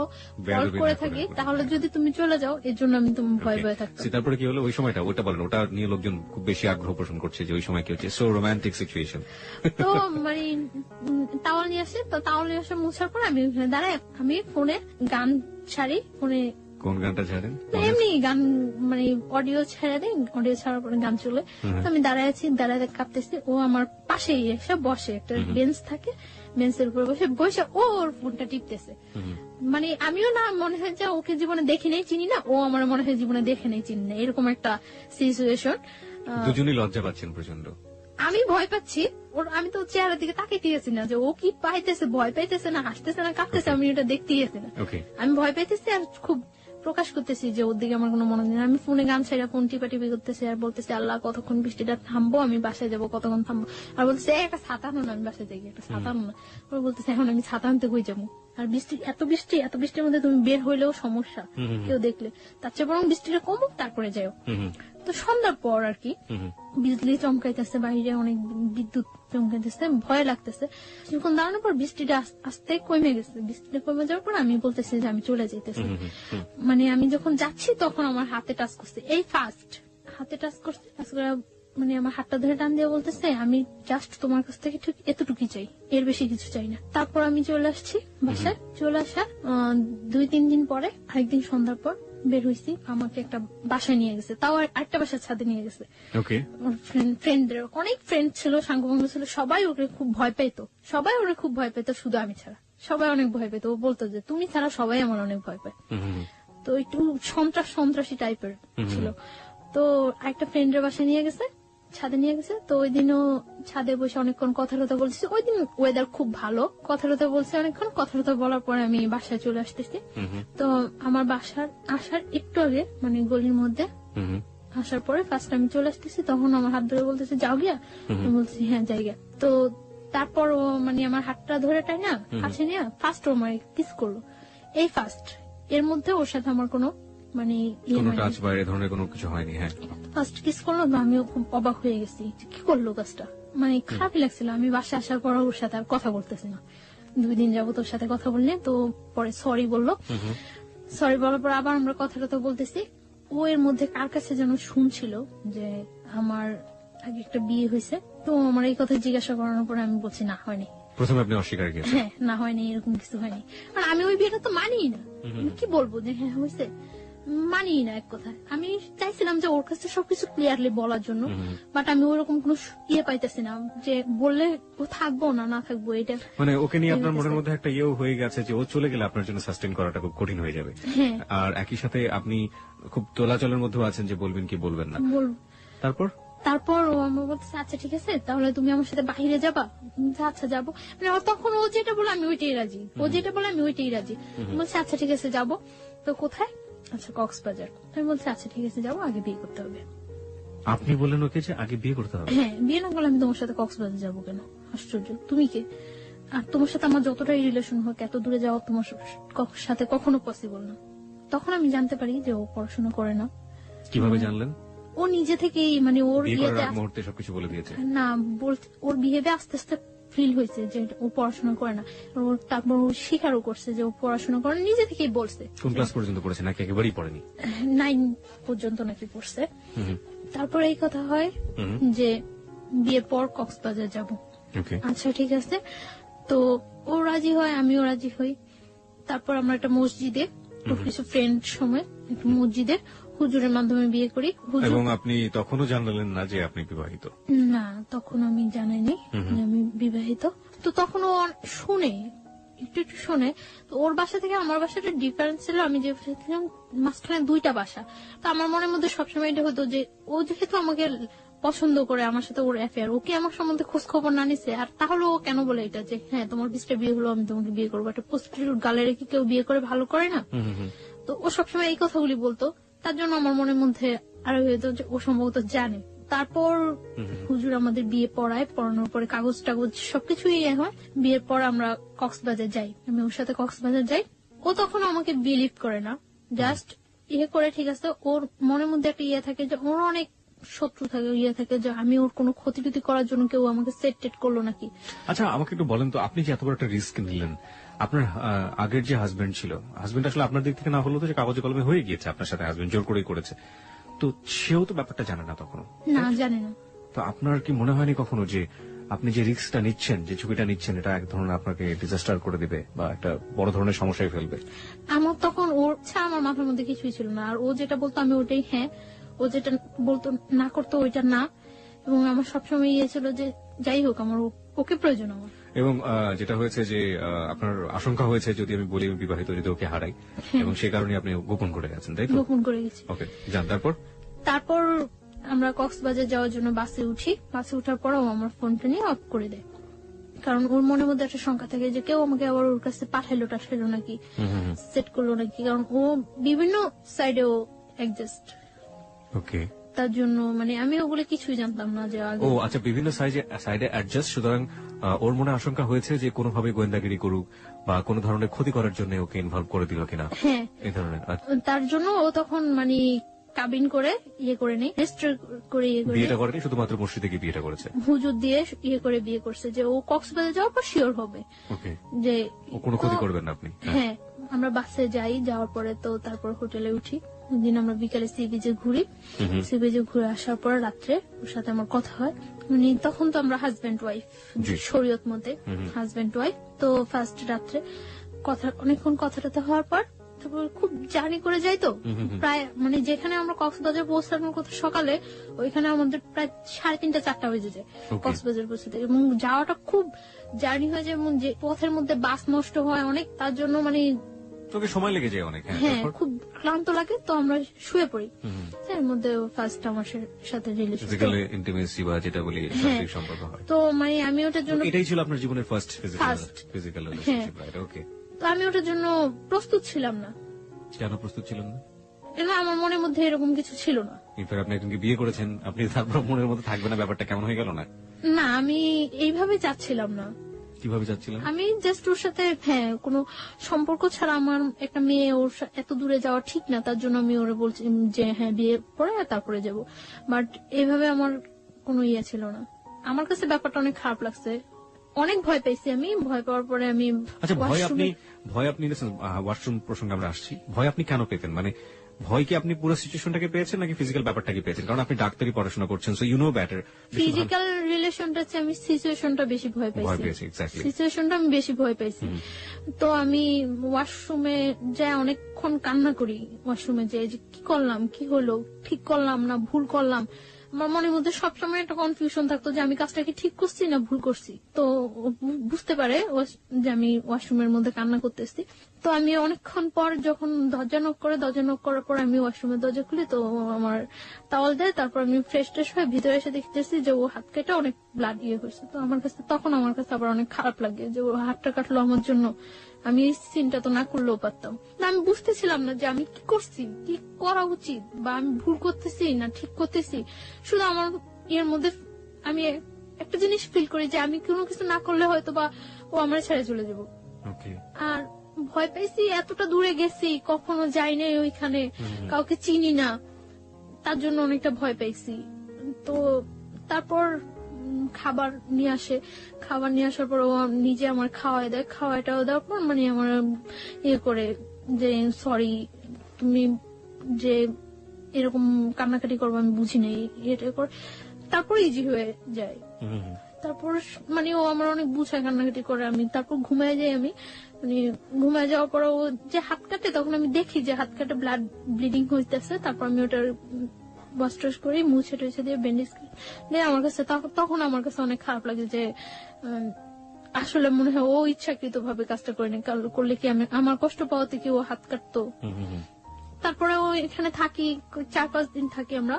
ফল্ট করে থাকি তাহলে যদি তুমি চলে যাও, এর জন্য আমি তোমার ভয় ভয় থাকতাম। তারপরে কি হলো ওই সময়টা? ওটা বলেন, ওটা নিয়ে লোকজন খুব বেশি আগ্রহ পোষণ করছে যে ওই সময় কি হচ্ছে, সো রোমান্টিক সিচুয়েশন। তো মানে তাওয়াল নিয়ে আসে, তো তাওয়াল নিয়ে আসে মুছার পর আমি ওখানে দাঁড়াই, আমি ফোনে গান ছাড়ি। ফোনে কোন গানটা ছাড়েন? এমনি গান, মানে অডিও ছেড়ে দেয়, অডিও ছাড়ার পরে গান চলে। তো আমি দাঁড়ায় আছি, দাঁড়ায় কাঁপতেছি। ও আমার পাশেই এসে বসে, একটা বেঞ্চ থাকে, বেঞ্চের উপর বসে ওর ফোনটা টিপতেছে। মানে আমিও না মনে হয় যে ওকে জীবনে দেখি নেই, চিনি না, ও আমার মনে হয় জীবনে দেখে নেই, চিনি না, এরকম একটা সিচুয়েশন। দুজনই লজ্জা পাচ্ছেন প্রচন্ড। আমি ভয় পাচ্ছি, আমি তো চেহারার দিকে তাকাইতে গেছি না যে ও কি পাইতেছে, ভয় পাইতেছে না হাসতেছে না কাঁপতেছে, আমি এটা দেখতেই গেছি না। আমি ভয় পাইতেছি আর খুব প্রকাশ করতেছি যে ওর দিকে আমার কোনো মনোযোগ নেই। আমি ফোনে গান ছাড়া ফোন টিপাটিপি করতেছি আর বলতেছি আল্লাহ কতক্ষণ বৃষ্টিটা থামবো, আমি বাসায় যাবো, কতক্ষণ থামবো। আর বলতেছে একটা ছাতা আনো না, আমি বাসায় যাই, একটা ছাতা আনো না। ওরা বলতেছে এখন আমি ছাতা আনতে হয়ে যাবো, আর এত বৃষ্টির মধ্যে তুমি বের হইলেও সমস্যা কেউ দেখলে, তার চেয়ে বরং বৃষ্টিটা কমুক তারপরে যাও। তো সন্ধ্যার পর আর কি হুম হুম। বিজলি চমকাইতেছে, বাইরে অনেক বিদ্যুৎ চমকাইতেছে, ভয় লাগতেছে। কিছুক্ষণ দাঁড়ানোর পর বৃষ্টিটা আস্তে কমে গেছে। বৃষ্টিটা কমে যাওয়ার পর আমি বলতেছি যে আমি চলে যাইতেছি। মানে আমি যখন যাচ্ছি তখন আমার হাতে টাচ করছে, এই ফার্স্ট হাতে টাচ করছে। টাচ করে মানে আমার হাতটা ধরে টান দিয়ে বলতেছে আমি জাস্ট তোমার কাছ থেকে ঠিক এতটুকুই চাই, এর বেশি কিছু চাই না। তারপর আমি চলে আসছি বাসায়। চলে আসা 2-3 দিন পরে আরেকদিন সন্ধ্যার পর বের হয়েছি, আমাকে একটা বাসায় নিয়ে গেছে, তাও আরেকটা বাসার ছাদে নিয়ে গেছে। ওকে। ফ্রেন্ডদের অনেক ফ্রেন্ড ছিল, সাঙ্গভঙ্গ ছিল, সবাই ওকে খুব ভয় পেত, সবাই ওরে খুব ভয় পেত, শুধু আমি ছাড়া। সবাই অনেক ভয় পেত, ও বলতো যে তুমি ছাড়া সবাই আমার অনেক ভয় পায়। তো একটু সন্ত্রাসী টাইপের ছিল। তো একটা ফ্রেন্ডের বাসায় নিয়ে গেছে, ছাদে নিয়ে গেছে। তো ওই দিনও ছাদে বসে অনেকক্ষণ কথা টথা বলছি। ওই দিন ওয়েদার খুব ভালো, কথা টথা বলছে অনেকক্ষণ। কথা টথা বলার পরে আমি বাসায় চলে আসতেছি। তো আমার বাসার আসার একটু আগে মানে গলির মধ্যে আসার পরে ফার্স্ট আমি চলে আসতেছি, তখন আমার হাত ধরে বলতেছে যাও গিয়া। আমি বলছি হ্যাঁ যাই গিয়া। তো তারপর ও মানে আমার হাতটা ধরে টাই না কাছে নিয়ে ফার্স্ট ও আমার কিস করলো, এই ফার্স্ট। এর মধ্যে ওর সাথে আমার কোনো মানে কোনো টাচ বা এ ধরনের কোনো কিছু হয়নি। হ্যাঁ, ফার্স্ট কিস করলো, তো আমিও খুব অবাক হয়ে গেছি কি করলো কাজটা, মানে খারাপই লাগছিল। আমি বাসায় আসার পর ওর সাথে আর কথা বলতেছি না, 2 দিন যাবো তোর সাথে কথা বললে। তো পরে সরি বললো, সরি বলার পর আবার আমরা কথা টথা বলতেছি। ও এর মধ্যে কার কাছে যেন শুনছিল যে আমার আগে একটা বিয়ে হয়েছে। তো আমার এই কথা জিজ্ঞাসা করানোর পরে আমি বলছি না হয়নি। প্রথমে আপনি অস্বীকার করেছেন। হ্যাঁ না হয়নি, এরকম কিছু হয়নি। আর আমি ওই বিয়েটা তো মানিই না, আমি কি বলবো যে হ্যাঁ হয়েছে, মানিই না এক কথা। আমি চাইছিলাম যে ওর কাছে সবকিছু ক্লিয়ারলি বলার জন্য, বাট আমি ওরকম কোনো ইয়ে পাইতেছি না যে বললে ও থাকবো না থাকবো। এটা মানে ওকে নিয়ে আপনার মনের মধ্যে একটা ইয়েও হয়ে গেছে যে ও চলে গেলে আপনার জন্য সাস্টেন করাটা খুব কঠিন হয়ে যাবে। হ্যাঁ। আর একই সাথে আপনি খুব তোলাচলের মধ্যেও আছেন যে বলবেন কি বলবেন না। বলবো। তারপর ও আমার বলতেছে আচ্ছা ঠিক আছে তাহলে তুমি আমার সাথে বাইরে যাবা। আচ্ছা যাবো। মানে তখন ও যেটা বলে আমি ওইটাই রাজি, ও যেটা বলে আমি ওইটাই রাজি। বলছে আচ্ছা ঠিক আছে যাবো। তো কোথায়? আচ্ছা কক্সবাজার। আমি বলছি আচ্ছা ঠিক আছে যাবো, আগে বিয়ে করতে হবে। আপনি বললেন ওকে যে আগে বিয়ে করতে হবে? হ্যাঁ, বিয়ে না করলে আমি তোমার সাথে কক্সবাজার যাবো কেন? আশ্চর্য, তুমি কে? আর তোমার সাথে আমার যতটাই রিলেশন হোক এত দূরে যাওয়া তোমার সাথে কখনো পসিবল না। তখন আমি জানতে পারি যে ও পড়াশোনা করে না। কিভাবে জানলেন? ও নিজে থেকেই মানে ওর বিয়ে করার বিয়েতে আগ মুহূর্তে সবকিছু বলে দিয়েছে? না ওর বিহেভে আস্তে আস্তে ফিল হয়েছে যে ও পড়াশোনা করে না। তারপর ও স্বীকারও করছে যে ও পড়াশোনা করে, নিজে থেকেই বলছে। কোন ক্লাস পর্যন্ত পড়েছে নাকি একেবারেই পড়েনি? 9 পর্যন্ত নাকি পড়ছে। তারপর এই কথা হয় যে বিয়ের পর কক্সবাজার যাব। আচ্ছা ঠিক আছে। তো ও রাজি হয়, আমিও রাজি হই। তারপর আমরা একটা মসজিদে কিছু ফ্রেন্ড সময় একটা মসজিদে হুজুরের মাধ্যমে বিয়ে করি। এবং আপনি তখনও জানালেন না যে আপনি বিবাহিত? না, তখন আমি জানাইনি যে আমি বিবাহিত। তো তখন ও শুনে একটু শুনে। তো ওর বাসা থেকে আমার বাসাটা ডিফারেন্স ছিল, আমি যে ছিলাম মাঝখানে 2টা বাসা। তো আমার মনের মধ্যে সবসময় এটা হতো যে ও যেহেতু আমাকে পছন্দ করে, আমার সাথে ওর অ্যাফেয়ার, ওকে আমার সম্বন্ধে খোঁজ খবর না নিছে। আর তাহলে ও কেন বলে এটা যে হ্যাঁ তোমার বিস্টে বিয়ে হলো আমি তোমাকে বিয়ে করবো? একটা প্রস্টিটিউট গালে রেখে কেউ বিয়ে করে ভালো করে না? তো ও সবসময় এই কথাগুলি বলতো। তার জন্য আমার মনের মধ্যে আরো হতো যে ও সম্ভবত জানে। তারপর হুজুর আমাদের বিয়ে পড়ানোর পরে কাগজ টাগজ সবকিছুই হয়। বিয়ের পর আমরা কক্সবাজার যাই, আমি ওর সাথে কক্সবাজার যাই। ও তখন আমাকে বিলিভ করে না, জাস্ট করে ঠিক আছে। ওর মনের মধ্যে একটা থাকে যে ওর অনেক শত্রু থাকে, থাকে যে আমি ওর কোনো ক্ষতি টুতি করার জন্য কেউ আমাকে সেট টেট করলো নাকি। আচ্ছা আমাকে একটু বলেন তো, আপনি যে এত বড় একটা রিস্ক নিলেন, আপনার আগের যে হাজবেন্ড ছিল, হাজবেন্ড আসলে আপনার দিক থেকে না হলেও তো যে কাগজে কলমে হয়ে গিয়েছে আপনার সাথে, হাজবেন্ড জোর করেই করেছে, তো সেও তো ব্যাপারটা জানে না তখনও? না, জানে না। তো আপনার কি মনে হয়নি কখনো যে আপনি যে রিস্কটা নিচ্ছেন, যে ঝুঁকিটা নিচ্ছেন, এটা এক ধরনের আপনাকে ডিজাস্টার করে দিবে বা একটা বড় ধরনের সমস্যায় ফেলবে? আমার তখন ওর ছাড়া আমার মাথার মধ্যে কিছুই ছিল না। আর ও যেটা বলতো আমি ওটাই হ্যাঁ, ও যেটা বলতো না করতো ওইটা না। এবং আমার সবসময় ছিল যে যাই হোক আমার ওকে প্রয়োজন আমার। এবং যেটা হয়েছে যে আপনার আশঙ্কা হয়েছে যদি আমি বলি আমি বিবাহিত, যদি ওকে হারাই, এবং সেই কারণে আপনি গোপন করে গেছেন, তাই তো? গোপন করে গেছি। ওকে, যান। তারপর আমরা কক্সবাজার যাওয়ার জন্য বাসে উঠি। বাসে উঠার পর ও আমার ফোনটা নিয়ে অফ করে দেয়, কারণ ওর মনের মধ্যে একটা শঙ্কা থাকে যে কেউ আমাকে আবার ওর কাছে পাঠাইলো নাকি, সেট করলো নাকি। কারণ ও বিভিন্ন সাইডে ও অ্যাডজাস্ট। ওকে। তার জন্য মানে আমি ওগুলো কিছুই জানতাম না যে আগে। ও আচ্ছা, বিভিন্ন সাইডে অ্যাডজাস্ট। সুতরাং ওর মনে আশঙ্কা হয়েছে যে কোনোভাবে গোয়েন্দাগিরি করুক বা কোনো ধরনের ক্ষতি করার জন্য ওকে ইনভলভ করে দিল কিনা, হ্যাঁ এই ধরনের। তার জন্য ও তখন মানে কাবিন করে ইয়ে করে নেই, রেজিস্টার করে ইয়ে করে বিয়েটা করেনি, শুধুমাত্র মসজিদে গিয়ে বিয়েটা করেছে। হুজুর দিয়ে ইয়ে করে বিয়ে করছে যে ও কক্সবাজার যাওয়ার পর শিওর হবে ওকে, যে ও কোনো ক্ষতি তো- করবেন না আপনি। হ্যাঁ, আমরা বাসে যাই, যাওয়ার পরে তো তারপর হোটেলে উঠি। দিন আমরা বিকালে সি বিচে ঘুরি, সি বিচে ঘুরে আসার পর রাত্রে ওর সাথে আমার কথা হয়। মানে তখন তো আমরা হাজবেন্ড ওয়াইফ, জি। শরীয়ত মতে হাজবেন্ড ওয়াইফ। তো ফার্স্ট রাত্রে কথা, অনেকক্ষণ কথাটাতে হওয়ার পর তারপর খুব জার্নি করে যাই তো, প্রায় মানে যেখানে আমরা কক্সবাজার পৌঁছানোর কথা সকালে, ওইখানে আমাদের প্রায় 3:30 4টা বেজে যায় Okay. কক্সবাজার পৌঁছাতে, এবং যাওয়াটা খুব জার্নি হয়ে যায়, এবং যে পথের মধ্যে বাস নষ্ট হয় অনেক, তার জন্য মানে তোকে সময় লেগে যায় অনেক। হ্যাঁ, হ্যাঁ তারপর? খুব ক্লান্ত লাগে, তো আমরা শুয়ে পড়ি। এর মধ্যে ফার্স্ট আমার সাথে রিলেশন, ফিজিক্যাল ইন্টিমেসি বা যেটা বলি শারীরিক সম্পর্ক হয়। তো মানে আমি ওটার জন্য এটাই ছিল আপনার জীবনের first First. Physical relationship, right? Okay. তো আমি ওটার জন্য প্রস্তুত ছিলাম না, কেন প্রস্তুত ছিলেন না? এবং আমার মনের মধ্যে এরকম কিছু ছিল না। ইনফ্যাক্ট আপনি একজনকে বিয়ে করেছেন, আপনি তারপর মনের মধ্যে থাকবে না, ব্যাপারটা কেমন হয়ে গেল না? না, আমি এইভাবে চাচ্ছিলাম না। কিভাবে যাচ্ছিলেন? আমি জাস্ট ওর সাথে হ্যাঁ কোনো সম্পর্ক ছাড়া আমার একটা মেয়ে ওর এত দূরে যাওয়া ঠিক না, তার জন্য আমি ওরে বলছি যে হ্যাঁ বিয়ে পরে তারপরে যাব। বাট এইভাবে আমার কোনো ইয়ে ছিল না। আমার কাছে ব্যাপারটা অনেক খারাপ লাগছে, অনেক ভয় পেয়েছি আমি। ভয় পাওয়ার পরে আমি আচ্ছা, ভয় আপনি washroom-এ- ওয়াশরুম প্রসঙ্গে আমরা আসছি। ভয় আপনি কেন পেতেন? মানে ভয় কি আপনি পুরো সিচুয়েশনটাকে পেয়েছেন নাকি ফিজিক্যাল ব্যাপারটাকে পেয়েছেন? কারণ আপনি ডাক্তারি পড়াশোনা করছেন, so you know better. Physical রিলেশনটা চেয়ে আমি সিচুয়েশনটা বেশি ভয় ভয় পাইছি। পেয়েছি, এক্স্যাক্টলি। সিচুয়েশনটা আমি বেশি ভয় পাইছি। তো আমি ওয়াশরুমে যাই অনেকক্ষণ কান্না করি, ওয়াশরুমে যাই যে কি করলাম, কি হলো, ঠিক করলাম না ভুল করলাম। আমার মনের মধ্যে সবসময় একটা কনফিউশন থাকতো যে আমি কাজটা কি ঠিক করছি না ভুল করছি। তো ও বুঝতে পারে যে আমি ওয়াশরুমের মধ্যে কান্না করতেছি। তো আমি অনেকক্ষণ পর যখন দরজা নক করার পর আমি ওয়াশরুমের দরজা খুলি, তো ও আমার টাওয়াল দেয়। তারপর আমি ফ্রেশ ট্রেশ হয়ে ভিতরে এসে দেখতেছি যে ও হাত কেটে অনেক ব্লাড ইয়ে হয়েছে। তো আমার কাছে আবার অনেক খারাপ লাগে যে ও হাতটা কাটলো আমার জন্য। আমি এই সিনটা তো না করলেও পারতাম না। আমি বুঝতেছিলাম না যে আমি কি করছি, কি করা উচিত, বা আমি ভুল করতেছি না ঠিক করতেছি। শুধু আমার এর মধ্যে আমি একটা জিনিস ফিল করি যে আমি কোনো কিছু না করলে হয়তো বা ও আমার ছেড়ে চলে যাবো। ওকে। আর ভয় পাইছি, এতটা দূরে গেছি, কখনো যাই নাই ওইখানে, কাউকে চিনি না, তার জন্য অনেকটা ভয় পাইছি। তো তারপর খাবার নিয়ে আসার পর ও নিজে আমার খাওয়াই দেয়। খাওয়াটাও দেওয়ার পর মানে আমার ইয়ে করে যে সরি, তুমি যে এরকম কান্নাকাটি করবো আমি বুঝি নাই, এটা করে তারপর ইজি হয়ে যায়। তারপর মানে ও আমার অনেক বুঝায়, কান্নাকাটি করে। আমি তারপর ঘুমায় যাই। আমি মানে ঘুমায় যাওয়ার পর ও যে হাত কাটে, তখন আমি দেখি যে হাত কাটে ব্লাড ব্লিডিং হইতেছে। তারপর আমি ওটার ওয়াশ টশ করি, মুছে টুছে দিয়ে ব্যান্ডেজ দিয়ে আমার কাছে তখন আমার কাছে অনেক খারাপ লাগে যে আসলে মনে হয় ও ইচ্ছাকৃত ভাবে কাজটা করে নি, করলে কি আমি আমার কষ্ট পাওয়াতে কি ও হাত কাটতো। তারপরে ও এখানে থাকি, 4-5 দিন থাকি, আমরা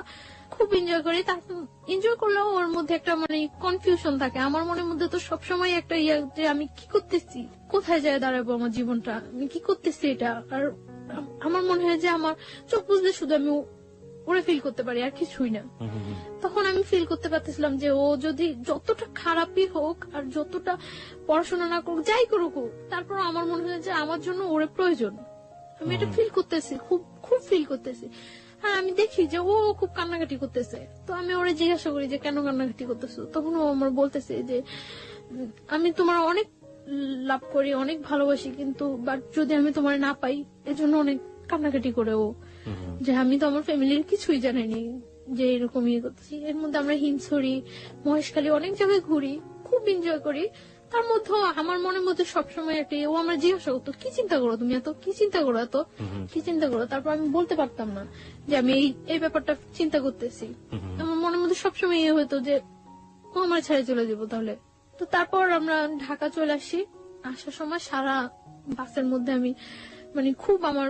খুব এনজয় করি। তারপর এনজয় করলেও ওর মধ্যে একটা মানে কনফিউশন থাকে। আমার মনের মধ্যে তো সবসময় একটা ইয়ে যে আমি কি করতেছি, কোথায় যায় দাঁড়াবো আমার জীবনটা, আমি কি করতেছি এটা। আর আমার মনে হয় যে আমার চোখ বুঝলে শুধু আমি ওরে ফিল করতে পারি, আর কিছুই না। তখন আমি ফিল করতে পারতেছিলাম যে ও যদি যতটা খারাপই হোক আর যতটা পড়াশোনা না করুক, যাই করুক, তারপর আমার মনে হয় যে আমার জন্য ওরে প্রয়োজন। আমি এটা ফিল করতেছি, খুব খুব ফিল করতেছি। হ্যাঁ, আমি দেখি যে ও খুব কান্নাকাটি করতেছে। তো আমি ওরে জিজ্ঞাসা করি যে কেন কান্নাকাটি করতেছো। তখন ও আমার বলতেছে যে আমি তোমার অনেক লাভ করি, অনেক ভালোবাসি, কিন্তু বাট যদি আমি তোমার না পাই এজন্য অনেক কান্নাকাটি করে ও, যে আমি তো আমার ফ্যামিলির কিছুই জানিনি যে এরকম ইয়ে করতেছি। এর মধ্যে আমরা হিমছড়ি, মহেশখালী অনেক জায়গায় ঘুরি, খুব এনজয় করি। তার মধ্যে আমার মনের মধ্যে সবসময় একটা ও আমার জিজ্ঞাসা করতো কি চিন্তা করো তুমি, এত কি চিন্তা করো, এত কি চিন্তা করো। তারপর আমি বলতে পারতাম না যে আমি এই ব্যাপারটা চিন্তা করতেছি। আমার মনের মধ্যে সবসময় ইয়ে হতো যে ও আমার ছেড়ে চলে যাবো তাহলে। তো তারপর আমরা ঢাকা চলে আসি। আসার সময় সারা বাসের মধ্যে আমি মানে খুব আমার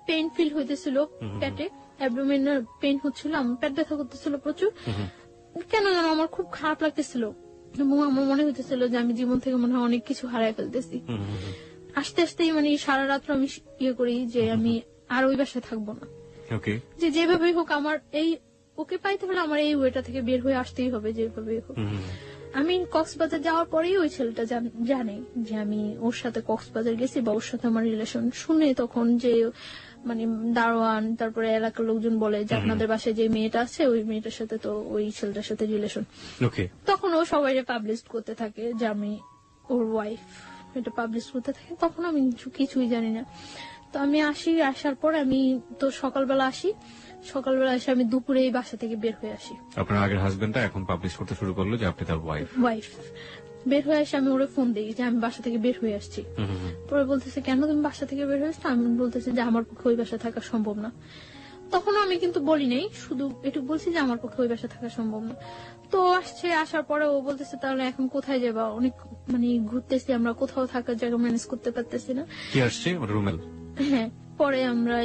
পেইন ফিল হইতেছিল, পেটে অ্যাবডোমেনাল পেইন হচ্ছিল, আমার পেট ব্যথা করতেছিল প্রচুর। কেন যেন আমার খুব খারাপ লাগতেছিল এবং আমার মনে হইতেছিল যে আমি জীবন থেকে মনে হয় অনেক কিছু হারাই ফেলতেছি। আস্তে আস্তেই মানে সারা রাত্র আমি ইয়ে করি যে আমি আর ওই বাসায় থাকবো না, যে যেভাবেই হোক আমার এই ওকে পাইতে হলে আমার এই ওয়েটা থেকে বের হয়ে আসতেই হবে যেভাবেই হোক। আমি কক্সবাজার যাওয়ার পরেই ওই ছেলেটা জানে যে আমি ওর সাথে কক্সবাজার গেছি বা ওর সাথে আমার রিলেশন। শুনে তখন যে মানে দারোয়ান, তারপরে এলাকার লোকজন বলে যে আপনাদের বাসায় যে মেয়েটা আছে ওই মেয়েটার সাথে তো ওই ছেলেটার সাথে রিলেশন। ওকে। তখন ও সবাই পাবলিশ করতে থাকে যে আমি ওর ওয়াইফ, এটা পাবলিশ করতে থাকে। তখন আমি কিছুই জানি না। তো আমি আসার পর আমি তো সকালবেলা আসি, সকালবেলা এসে আমি দুপুরে এই বাসা থেকে বের হয়ে আসি। আপনার আগের হাজবেন্ডটা এখন পাবলিশ করতে শুরু করলো যে আপনি তার ওয়াইফ। বের হয়ে এসে আমি ওরে ফোন দিই যে আমি বাসা থেকে বের হয়ে আসছি। পরে বলতেছে কেন তুমি বাসা থেকে বের হয়ে আসছো? আমি বলতেছি যে আমার পক্ষে ওই বাসা থাকা সম্ভব না। তখন আমি কিন্তু বলি নাই, শুধু এটুকু বলছি যে আমার পক্ষে ওই বাসা থাকা সম্ভব না। তো আসার পরে ও বলতেছে তাহলে এখন কোথায় যাবা? অনেক মানে ঘুরতেছি আমরা, কোথাও থাকার জায়গা ম্যানেজ করতে পারতেছি না। কি আসছে রুমেল? হ্যাঁ, পরে আমরা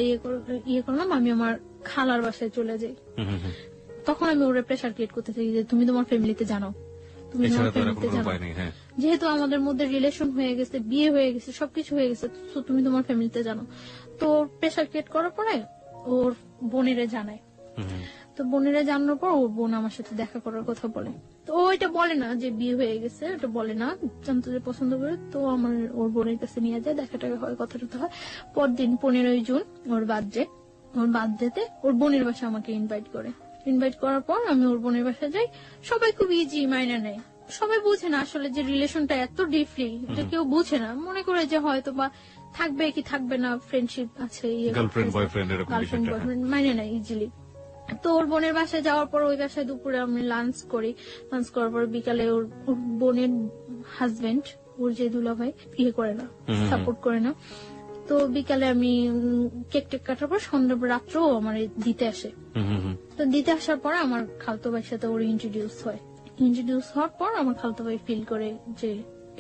ইয়ে করলাম, আমি আমার খালার বাসায় চলে যাই। তখন আমি ওরে প্রেশার ক্রিয়েট করতে থাকি যে তুমি তোমার ফ্যামিলিতে জানো, তুমি তোমার ফ্যামিলিতে জানো, যেহেতু আমাদের মধ্যে রিলেশন হয়ে গেছে, বিয়ে হয়ে গেছে, সবকিছু হয়ে গেছে, তো তুমি তোমার ফ্যামিলিতে জানো। তো প্রেশার ক্রিয়েট করার পরে ওর বোনেরে জানায়। তো বোনেরা জানানোর পর ওর বোন আমার সাথে দেখা করার কথা বলে। তো ও এটা বলে না যে বিয়ে হয়ে গেছে, এটা বলে না, জানতো যে পছন্দ করে। তো আমার ওর বোনের কাছে নিয়ে যায়, দেখা টাকা হয়, কথা টথা হয়। পরদিন 15ই জুন ওর বার্থডেতে ওর বোনের বাসা আমাকে ইনভাইট করে। ইনভাইট করার পর আমি ওর বোনের বাসায় যাই। সবাই খুব ইজি মাইনা নেয়, সবাই বুঝে না আসলে যে রিলেশনটা এত ডিপলি, এটা কেউ বুঝে না, মনে করে যে হয়তো বা থাকবে কি থাকবে না, ফ্রেন্ডশিপ আছে, গার্লফ্রেন্ড বয়ফ্রেন্ড মাইনে নেয় ইজিলি। তো ওর বোনের বাসায় যাওয়ার পর ওই বাসায় দুপুরে আমি লাঞ্চ করি। লাঞ্চ করার পর বিকালে ওর বোনের হাজবেন্ড, ওর যে দুলাভাই, ইয়ে করে না, সাপোর্ট করে না। তো বিকালে আমি কেক টেক কাটার পর সন্ধ্যা রাত্রেও আমার দিতে আসে। তো দিতে আসার পর আমার খালতো ভাইয়ের সাথে ওর ইন্ট্রোডিউস হয়। ইন্ট্রোডিউস হওয়ার পর আমার খালতো ভাই ফিল করে যে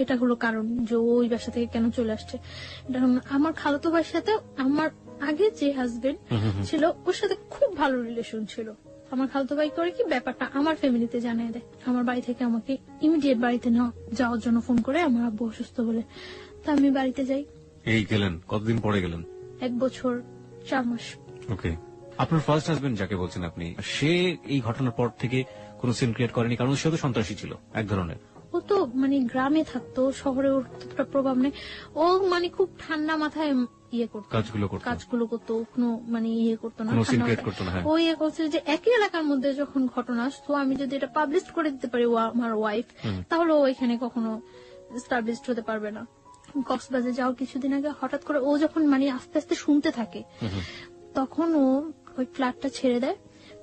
এটা হলো কারণ যে ওই বাসা থেকে কেন চলে আসছে। আমার খালতো ভাইয়ের সাথে আমার আগে যে হাজবেন্ড ছিল ওর সাথে খুব ভালো রিলেশন ছিল। আমার খালতো ভাই করে কি ব্যাপারটা আমার ফ্যামিলিতে জানিয়ে দেয়। আমার বাড়ি থেকে আমাকে ইমিডিয়েট বাড়িতে যাওয়ার জন্য ফোন করে, আমার আব্বু অসুস্থ বলে। তা আমি বাড়িতে যাই। এই গেলেন কতদিন পরে গেলেন? 1 বছর 4 মাস। ওকে। আপনার ফার্স্ট হাজবেন্ড যাকে বলছেন আপনি, সে এই ঘটনার পর থেকে কোনো সিন ক্রিয়েট করেনি? কারণ সে তো সন্ত্রাসী ছিল এক ধরনের। ও তো মানে গ্রামে থাকতো, শহরে ওর প্রভাব নেই। ও মানে খুব ঠান্ডা মাথায় ইয়ে করতো, কাজগুলো করতো, কোনো মানে ইয়ে করতো না, ও ইয়ে করছে যে একই এলাকার মধ্যে যখন ঘটনা আসতো, আমি যদি এটা পাবলিশ করে দিতে পারি ও আমার ওয়াইফ, তাহলে ও এখানে কখনো এস্টাবলিশড হতে পারবে না। কক্সবাজার যাও কিছুদিন আগে হঠাৎ করে ও যখন মানে আস্তে আস্তে শুনতে থাকে, তখন ও ওই ফ্ল্যাটটা ছেড়ে দেয়।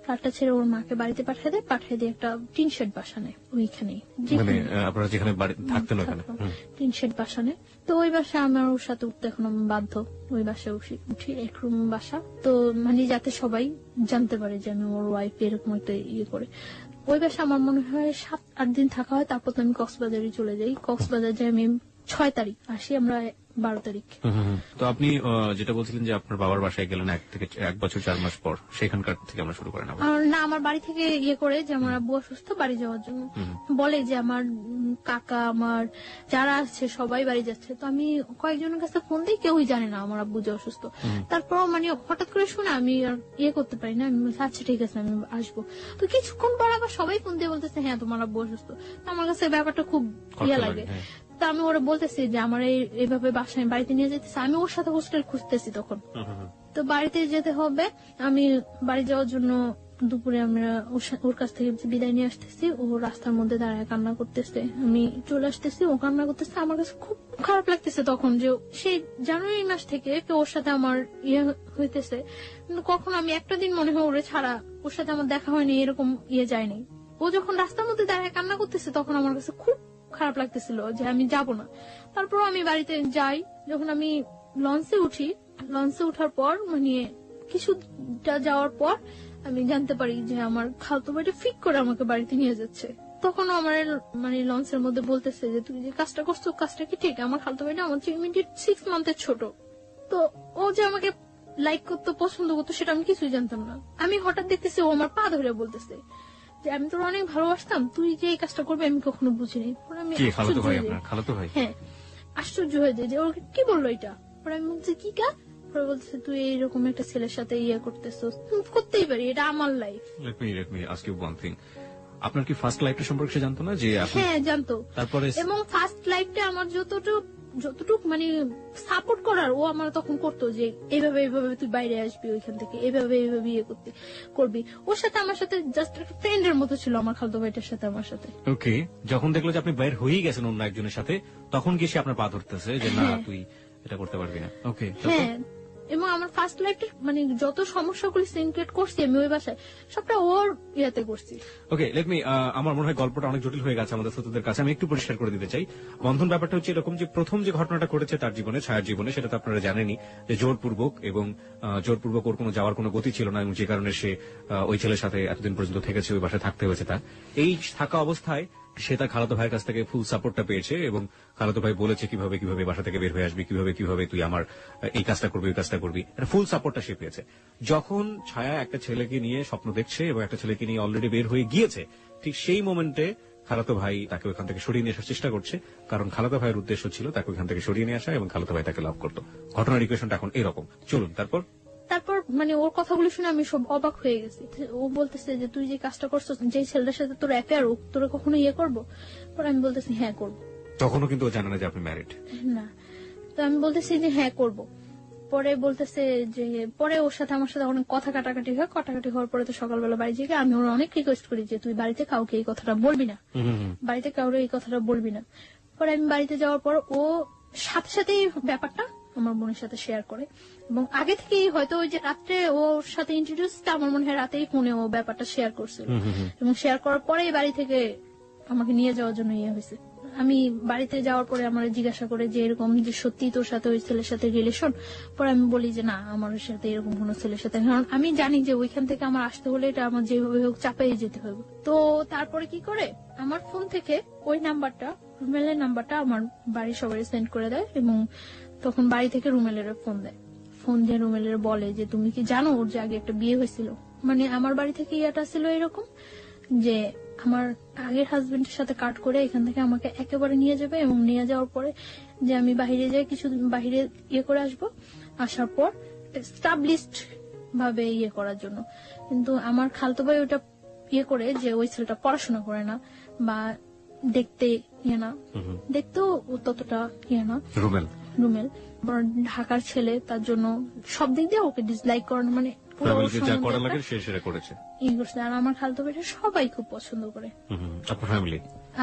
ফ্ল্যাটটা ছেড়ে ওর মাকে বাড়িতে পাঠিয়ে দিয়ে একটা টিন শেড বাসা নেয় ওইখানেই, টিন শেড বাসা নেয়। তো ওই বাসায় আমার ওর সাথে উঠতে এখন বাধ্য। ওই বাসায় উঠি, এক রুম বাসা, তো মানে যাতে সবাই জানতে পারে যে আমি ওর ওয়াইফ, এরকম একটা ইয়ে করে। ওই বাসা আমার মনে হয় 7-8 দিন থাকা হয়। তারপর তো আমি কক্সবাজারে চলে যাই। কক্সবাজার যাই আমি 6 তারিখ, আসি আমরা 12 তারিখ। তো আপনি যেটা বলছিলেন যে আপনার বাবার বাসায় গেলেন 1 বছর 4 মাস পর, সেখানকার থেকে আমরা শুরু করেন? না, আমার বাড়ি থেকে ইয়ে করে যে আমার আব্বু অসুস্থ, বাড়ি যাওয়ার জন্য বলে যে আমার কাকা, আমার যারা আছে সবাই বাড়ি যাচ্ছে। তো আমি কয়েকজনের কাছে ফোন দিই, কেউই জানে না আমার আব্বু যে অসুস্থ। তারপর মানে হঠাৎ করে শুনে আমি আর ইয়ে করতে পারি না, আমি আচ্ছা ঠিক আছে আমি আসবো। তো কিছুক্ষণ পর আবার সবাই ফোন দিয়ে বলতেছে হ্যাঁ তোমার আব্বু অসুস্থ। তো আমার কাছে ব্যাপারটা খুব ইয়ে লাগে। তা আমি ওরা বলতেছি যে আমার এইভাবে বাসায় বাড়িতে নিয়ে যেতেছে, আমি ওর সাথে হোস্টেল খুঁজতেছি তখন। তো বাড়িতে যেতে হবে, আমি বাড়ি যাওয়ার জন্য দুপুরে আমরা ওর কাছ থেকে বিদায় নিয়ে আসতেছি। ও রাস্তার মধ্যে দাঁড়ায় কান্না করতেছে, আমি চলে আসতেছি, ও কান্না করতেছে। আমার কাছে খুব খারাপ লাগতেছে তখন যে সেই জানুয়ারি মাস থেকে ওর সাথে আমার ইয়ে হইতেছে, কিন্তু কখন আমি একটা দিন মনে হয় ওরে ছাড়া ওর সাথে আমার দেখা হয়নি, এরকম ইয়ে যায়নি। ও যখন রাস্তার মধ্যে দাঁড়ায় কান্না করতেছে তখন আমার কাছে খুব খারাপ লাগতেছিল যে আমি যাব না। তারপর আমি বাড়িতে যাই। যখন আমি লঞ্চে উঠি, লঞ্চে উঠার পর মানে কিছুটা যাওয়ার পর আমি জানতে পারি যে আমার খালতো ভাইটা ফিক করে আমাকে বাড়িতে নিয়ে যাচ্ছে। তখন আমার মানে লঞ্চের মধ্যে বলতেছে যে তুই যে কাজটা করছো কাজটা কি ঠিক? আমার খালতো ভাইটা আমার ইমিডিয়েট 6 মান্থের ছোট। তো ও যে আমাকে লাইক করতো, পছন্দ করতো, সেটা আমি কিছুই জানতাম না। আমি হঠাৎ দেখতেছি ও আমার পা ধরে বলতেছে যে আমি তোর অনেক ভালোবাসতাম, তুই যে এই কাজটা করবে আমি কখনো বুঝিনি। হ্যাঁ, আশ্চর্য হয়ে যায় যে ওকে কি বললো এটা। পরে আমি বলছি কি কাজ? পরে বলছে তুই এইরকম একটা ছেলের সাথে ইয়ে করতেছিস, করতেই পারি, এটা আমার লাইফ। আপনার কি ফার্স্ট লাইফটা সম্পর্কে জানতো না? যে হ্যাঁ জানতো। তারপরে এবং ফার্স্ট লাইফটা আমার যতটুকু যতটুকু মানে সাপোর্ট করার ও আমার তখন করতো, যে এইভাবে এইভাবে তুই বাইরে আসবি ওইখান থেকে, এইভাবে এইভাবে ইয়ে করবি। ওর সাথে আমার সাথে জাস্ট একটা ফ্রেন্ডের মতো ছিল আমার খালতো ভাইটার সাথে আমার সাথে। ওকে, যখন দেখলো যে আপনি বাইর হয়েই গেছেন অন্য একজনের সাথে, তখন কি সে আপনার পা ধরতেছে যে না তুই এটা করতে পারবি না? ওকে, হ্যাঁ, এবং আমার ফার্স্ট লাইফের মানে যত সমস্যাগুলি সিনক্রেট করছি আমি ওই বাসায়, সবটা ওর ইয়াতে করছি। ওকে, লেট মি, আমার মনে হয় গল্পটা অনেক জটিল হয়ে গেছে আমাদের শ্রোতাদের কাছে, আমি একটু পরিষ্কার করে দিতে চাই। বন্ধন ব্যাপারটা হচ্ছে এরকম যে প্রথম যে ঘটনাটা ঘটেছে তার জীবনে, ছায়ার জীবনে, সেটা তো আপনারা জানেনই যে জোরপূর্বক, এবং জোরপূর্বক ওর কোনো যাওয়ার কোনো গতি ছিল না, এবং যে কারণে সে ওই ছেলের সাথে এতদিন পর্যন্ত থেকেছে, ওই বাসায় থাকতে হয়েছে তার। এই থাকা অবস্থায় সে তার খালাতো ভাইয়ের কাছ থেকে ফুল সাপোর্টটা পেয়েছে, এবং খালাতো ভাই বলেছে কিভাবে কিভাবে বাসা থেকে বের হয়ে আসবি, কিভাবে কিভাবে তুই আমার এই কাজটা করবি, ওই কাজটা করবি, এটা ফুল সাপোর্টটা সে পেয়েছে। যখন ছায়া একটা ছেলেকে নিয়ে স্বপ্ন দেখছে এবং একটা ছেলেকে নিয়ে অলরেডি বের হয়ে গিয়েছে, ঠিক সেই মোমেন্টে খালাতো ভাই তাকে ওইখান থেকে সরিয়ে নিয়ে আসার চেষ্টা করছে, কারণ খালাতো ভাইয়ের উদ্দেশ্য ছিল তাকে ওইখান থেকে সরিয়ে নিয়ে আসা, এবং খালাতো ভাই তাকে লাভ করতো। ঘটনার ইকুয়েশনটা এখন এরকম। চলুন তারপর মানে ওর কথাগুলো শুনে আমি সব অবাক হয়ে গেছি। ও বলতেছে যে তুই যে কাজটা করছো, যে ছেলেটার সাথে তোর অ্যাফেয়ার, তোরা কখনো ইয়ে করবো? পরে আমি বলতেছি হ্যাঁ করবো। তখনও কিন্তু ও জানে না যে আপনি ম্যারিড। না, তো আমি বলতেছি যে হ্যাঁ করবো। পরে বলতেছে যে, পরে ওর সাথে আমার সাথে অনেক কথা কাটাকাটি হয়। কাটাকাটি হওয়ার পরে তো সকালবেলা বাড়ি যেয়ে আমি ওর অনেক রিকোয়েস্ট করি যে তুই বাড়িতে কাউকে এই কথাটা বলবি না, বাড়িতে কাউকে এই কথাটা বলবি না। পরে আমি বাড়িতে যাওয়ার পর ও সাথে সাথে ব্যাপারটা আমার বোনের সাথে শেয়ার করে, এবং আগে থেকেই হয়তো ওই যে রাত্রে ওর সাথে ইন্ট্রোডিউসটা আমার মনে হয় রাতেই ফোনে ও ব্যাপারটা শেয়ার করছিল, এবং শেয়ার করার পরেই বাড়ি থেকে আমাকে নিয়ে যাওয়ার জন্য ইয়ে হয়েছে। আমি বাড়িতে যাওয়ার পরে আমার জিজ্ঞাসা করে যে এরকম যে সত্যি তোর সাথে ওই ছেলের সাথে রিলেশন? পরে আমি বলি যে না, আমার সাথে এরকম কোন ছেলের সাথে, কারণ আমি জানি যে ওইখান থেকে আমার আসতে হলে এটা আমার যেভাবে হোক চাপাই যেতে হবে। তো তারপরে কি করে আমার ফোন থেকে ওই নাম্বারটা, রুমেলের নাম্বারটা আমার বাড়ির সবাই সেন্ড করে দেয়, এবং তখন বাড়ি থেকে রুমেলের ফোন দেয়। ফোন দিয়ে রুমেলের বলে যে তুমি কি জানো ওর যে আগে একটা বিয়ে হয়েছিল? মানে আমার বাড়ি থেকে ইয়েটা ছিল এরকম যে আমার আগের হাজবেন্ডের সাথে কাট করে এখান থেকে আমাকে একেবারে নিয়ে যাবে, এবং নিয়ে যাওয়ার পরে যে আমি বাহিরে যাই, কিছু বাহিরে ইয়ে করে আসবো, আসার পর এস্টাবলিশড ভাবে ইয়ে করার জন্য। কিন্তু আমার খালতো ভাই ওটা ইয়ে করে যে ওই ছেলেটা পড়াশোনা করে না, বা দেখতে ইয়ে না, দেখতেও ততটা ইয়ে না, রুমেল ঢাকার ছেলে, তার জন্য সব দিক দিয়ে ওকে ডিসলাইক করানো, মানে আর আমার খালতো ভাইটা সবাই খুব পছন্দ করে,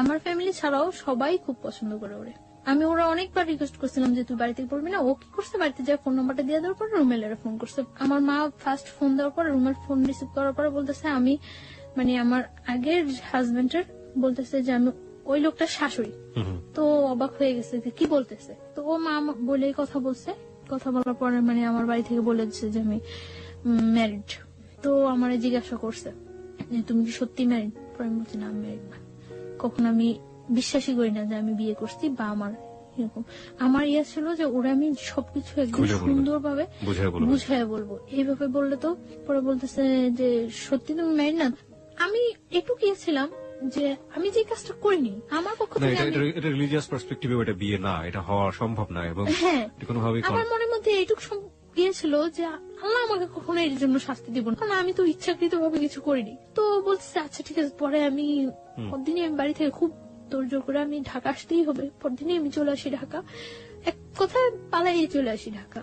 আমার ফ্যামিলি ছাড়াও সবাই খুব পছন্দ করে ওরে। আমি ওরা অনেকবার রিকোয়েস্ট করছিলাম যে তুই বাড়িতে পড়বি না। ও কি করছে, বাড়িতে যা ফোন নাম্বারটা দিয়ে দেওয়ার পর রুমেলের ফোন করছে। আমার মা ফার্স্ট ফোন দেওয়ার পর রুমেল ফোন রিসিভ করার পরে বলতেছে আমি মানে আমার আগের হাজবেন্ডের বলতেছে যে আমি ওই লোকটার শাশুড়ি। তো অবাক হয়ে গেছে যে কি বলতেছে। তো ও মা বলে কথা বলছে, কথা বলার পরে মানে আমার বাড়ি থেকে বলেছে যে আমি ম্যারিড। তো আমার জিজ্ঞাসা করছে যে তুমি কি সত্যি ম্যারিড? পরে আমি বলছি না, আমি ম্যারিড না। কখন আমি বিশ্বাসই করি না যে আমি বিয়ে করছি, বা আমার এরকম আমার ইয়ে ছিল যে ওরা আমি সবকিছু একদম সুন্দরভাবে বুঝাই বলবো। এইভাবে বললে তো পরে বলতেছে যে সত্যি তুমি ম্যারিড না? আমি একটু গিয়েছিলাম যে আমি যে কাজটা করিনি আমার পক্ষ থেকে, এটা রিলিজিয়াস পার্সপেক্টিভে এটা বিয়ে না, এটা হওয়া সম্ভব না, এবং কোনোভাবেই আমার মনের মধ্যে এইটুকু গিয়েছিল যে আল্লাহ আমাকে কখনো এর জন্য শাস্তি দিব না, কারণ আমি তো ইচ্ছাকৃত ভাবে কিছু করিনি। তো বলছে আচ্ছা ঠিক আছে। পরে আমি পরদিনই আমি বাড়ি থেকে খুব তোড়জোড় করে আমি ঢাকা আসতেই হবে, পরদিনই আমি চলে আসি ঢাকা। এক কথায় পালাই চলে আসি ঢাকা,